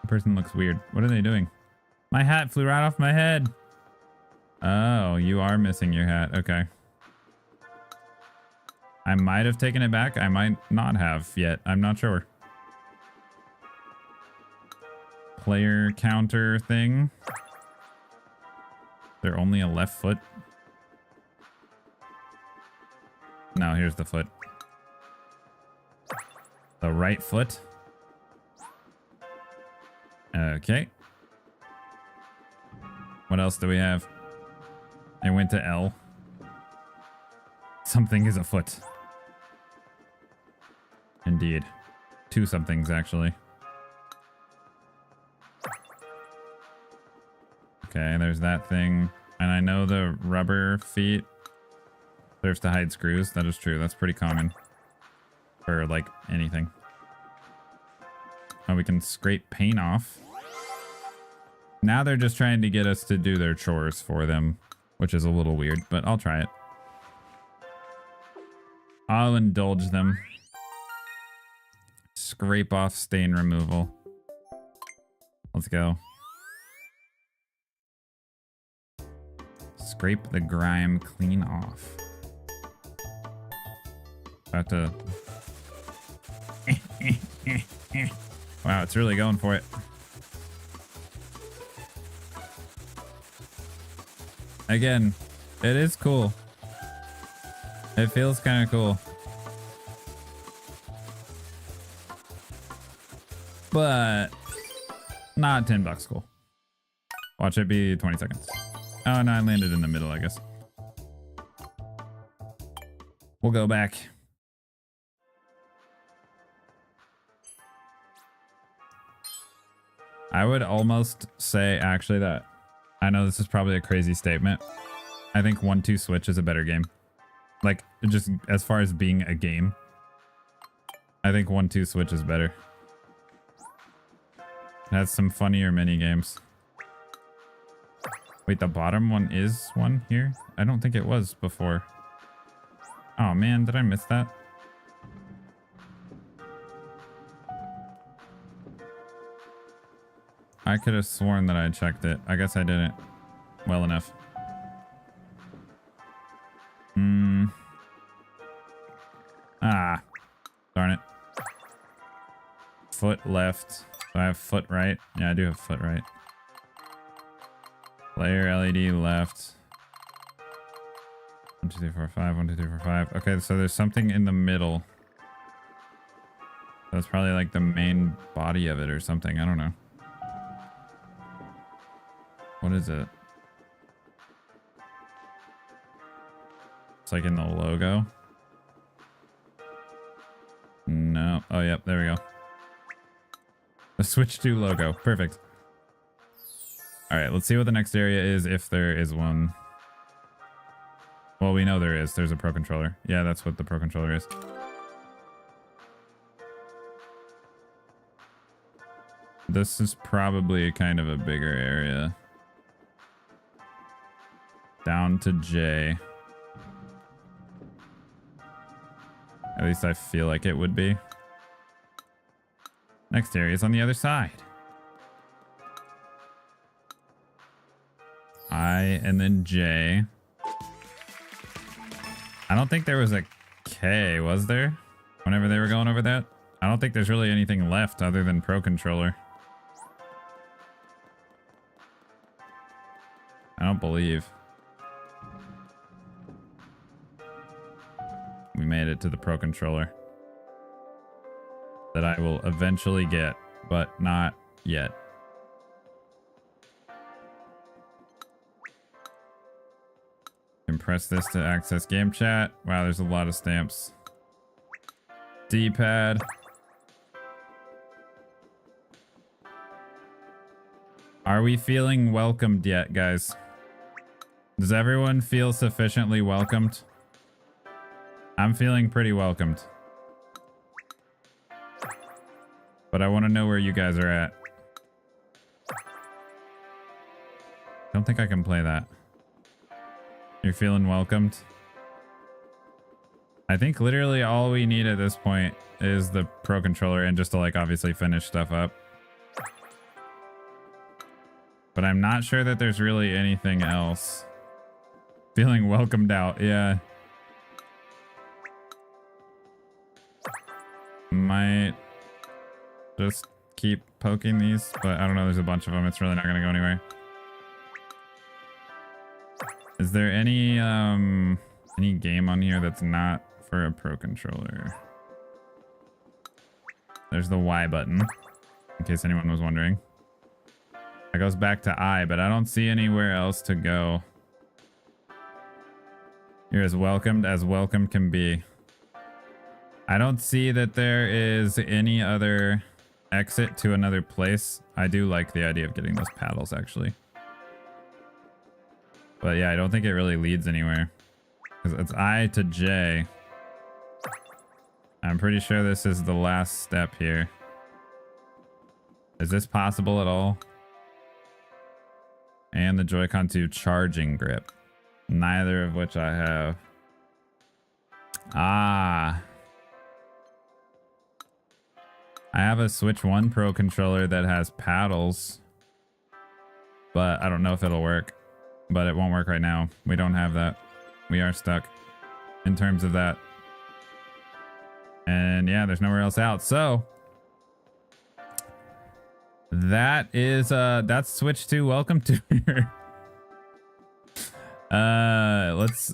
The person looks weird. What are they doing? My hat flew right off my head. Oh, you are missing your hat. Okay. I might have taken it back. I might not have yet. I'm not sure. Player counter thing. They're only a left foot. No, here's the foot. The right foot. Okay. What else do we have? I went to L. Something is a foot. Indeed. 2 somethings, actually. Okay, there's that thing. And I know the rubber feet serves to hide screws. That is true. That's pretty common for, like, anything. Oh, we can scrape paint off. Now they're just trying to get us to do their chores for them, which is a little weird, but I'll try it. I'll indulge them. Scrape off stain removal. Let's go. Scrape the grime clean off. About to... Wow, it's really going for it. Again, it is cool. It feels kind of cool. But not $10 cool. Watch it be 20 seconds. Oh, no, I landed in the middle, I guess. We'll go back. I would almost say, actually, that... I know this is probably a crazy statement. I think 1-2 Switch is a better game. Like, just as far as being a game. I think 1-2 Switch is better. It has some funnier mini games. Wait, the bottom one is one here? I don't think it was before. Oh man, did I miss that? I could have sworn that I checked it. I guess I didn't well enough. Ah, darn it. Foot left. Do I have foot right? Yeah, I do have foot right. Player LED left. 1, 2, 3, 4, 5. 1, 2, 3, 4, 5. Okay, so there's something in the middle. That's probably like the main body of it or something. I don't know. What is it? It's like in the logo. No. Oh, yep. There we go. The Switch 2 logo. Perfect. All right. Let's see what the next area is, if there is one. Well, we know there is. There's a Pro Controller. Yeah, that's what the Pro Controller is. This is probably kind of a bigger area. Down to J. At least I feel like it would be. Next area is on the other side. I and then J. I don't think there was a K, was there? Whenever they were going over that? I don't think there's really anything left other than Pro Controller. I don't believe. We made it to the Pro Controller. That I will eventually get, but not yet. Can press this to access game chat. Wow, there's a lot of stamps. D-pad. Are we feeling welcomed yet, guys? Does everyone feel sufficiently welcomed? I'm feeling pretty welcomed. But I want to know where you guys are at. Don't think I can play that. You're feeling welcomed? I think literally all we need at this point is the Pro Controller and just to like obviously finish stuff up. But I'm not sure that there's really anything else. Feeling welcomed out, yeah. Might just keep poking these, but I don't know, there's a bunch of them. It's really not going to go anywhere. Is there any game on here that's not for a Pro Controller? There's the Y button, in case anyone was wondering. That goes back to I, but I don't see anywhere else to go. You're as welcomed can be. I don't see that there is any other exit to another place. I do like the idea of getting those paddles, actually. But yeah, I don't think it really leads anywhere. Because it's I to J. I'm pretty sure this is the last step here. Is this possible at all? And the Joy-Con 2 charging grip. Neither of which I have. Ah. I have a Switch 1 Pro controller that has paddles. But I don't know if it'll work. But it won't work right now. We don't have that. We are stuck in terms of that. And yeah, there's nowhere else out. So that is that's Switch 2 welcome to here. Let's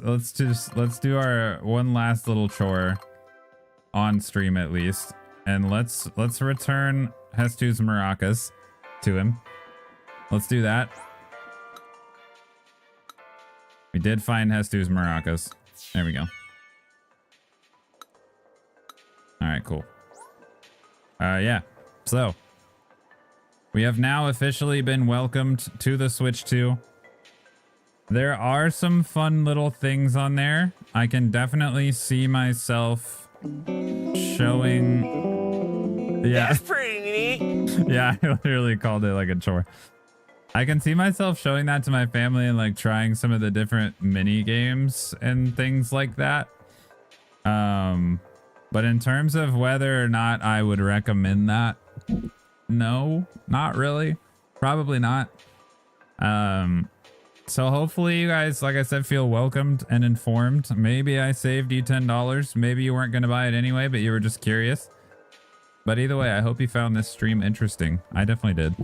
do our one last little chore on stream at least. And let's return Hestu's maracas to him. Let's do that. We did find Hestu's maracas. There we go. All right, cool. Yeah. So we have now officially been welcomed to the Switch 2. There are some fun little things on there. I can definitely see myself showing. Yeah. That's pretty neat. Yeah, I literally called it like a chore. I can see myself showing that to my family and like trying some of the different mini games and things like that. But in terms of whether or not I would recommend that, no, not really. Probably not. So hopefully you guys, like I said, feel welcomed and informed. Maybe I saved you $10. Maybe you weren't going to buy it anyway, but you were just curious. But either way, I hope you found this stream interesting. I definitely did.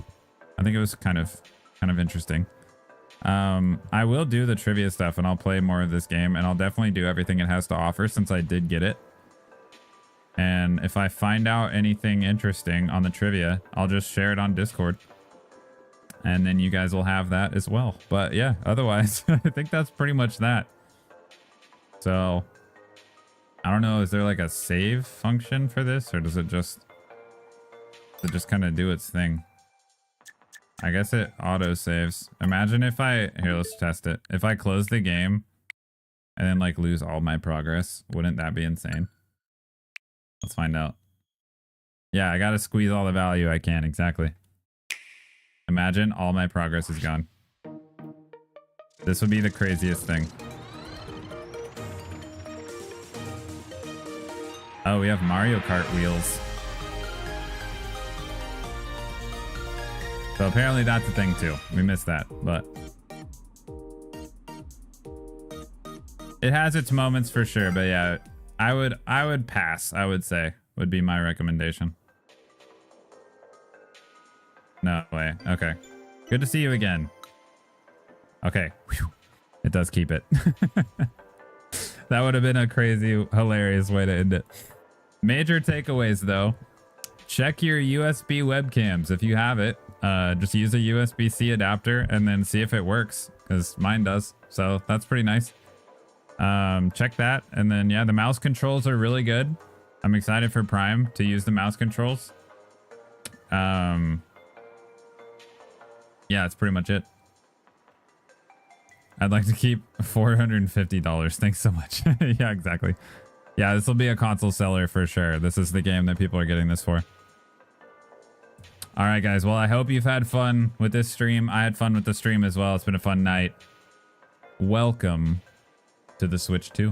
I think it was kind of interesting. I will do the trivia stuff and I'll play more of this game and I'll definitely do everything it has to offer since I did get it. And if I find out anything interesting on the trivia, I'll just share it on Discord. And then you guys will have that as well. But yeah, otherwise, I think that's pretty much that. So, I don't know. Is there like a save function for this? Or does it just kind of do its thing? I guess it auto saves. Imagine if here, let's test it. If I close the game and then like lose all my progress, wouldn't that be insane? Let's find out. Yeah, I got to squeeze all the value I can. Exactly. Imagine all my progress is gone. This would be the craziest thing. Oh, we have Mario Kart wheels. So apparently that's a thing too. We missed that, but it has its moments for sure. But yeah, I would pass. I would say would be my recommendation. No way. Okay. Good to see you again. Okay. Whew. It does keep it. That would have been a crazy, hilarious way to end it. Major takeaways though. Check your USB webcams if you have it. Just use a USB-C adapter and then see if it works, because mine does. So that's pretty nice. Check that. And then yeah, the mouse controls are really good. I'm excited for Prime to use the mouse controls. Yeah, that's pretty much it. I'd like to keep $450. Thanks so much. Yeah, exactly. Yeah, this will be a console seller for sure. This is the game that people are getting this for. All right, guys. Well, I hope you've had fun with this stream. I had fun with the stream as well. It's been a fun night. Welcome to the Switch 2.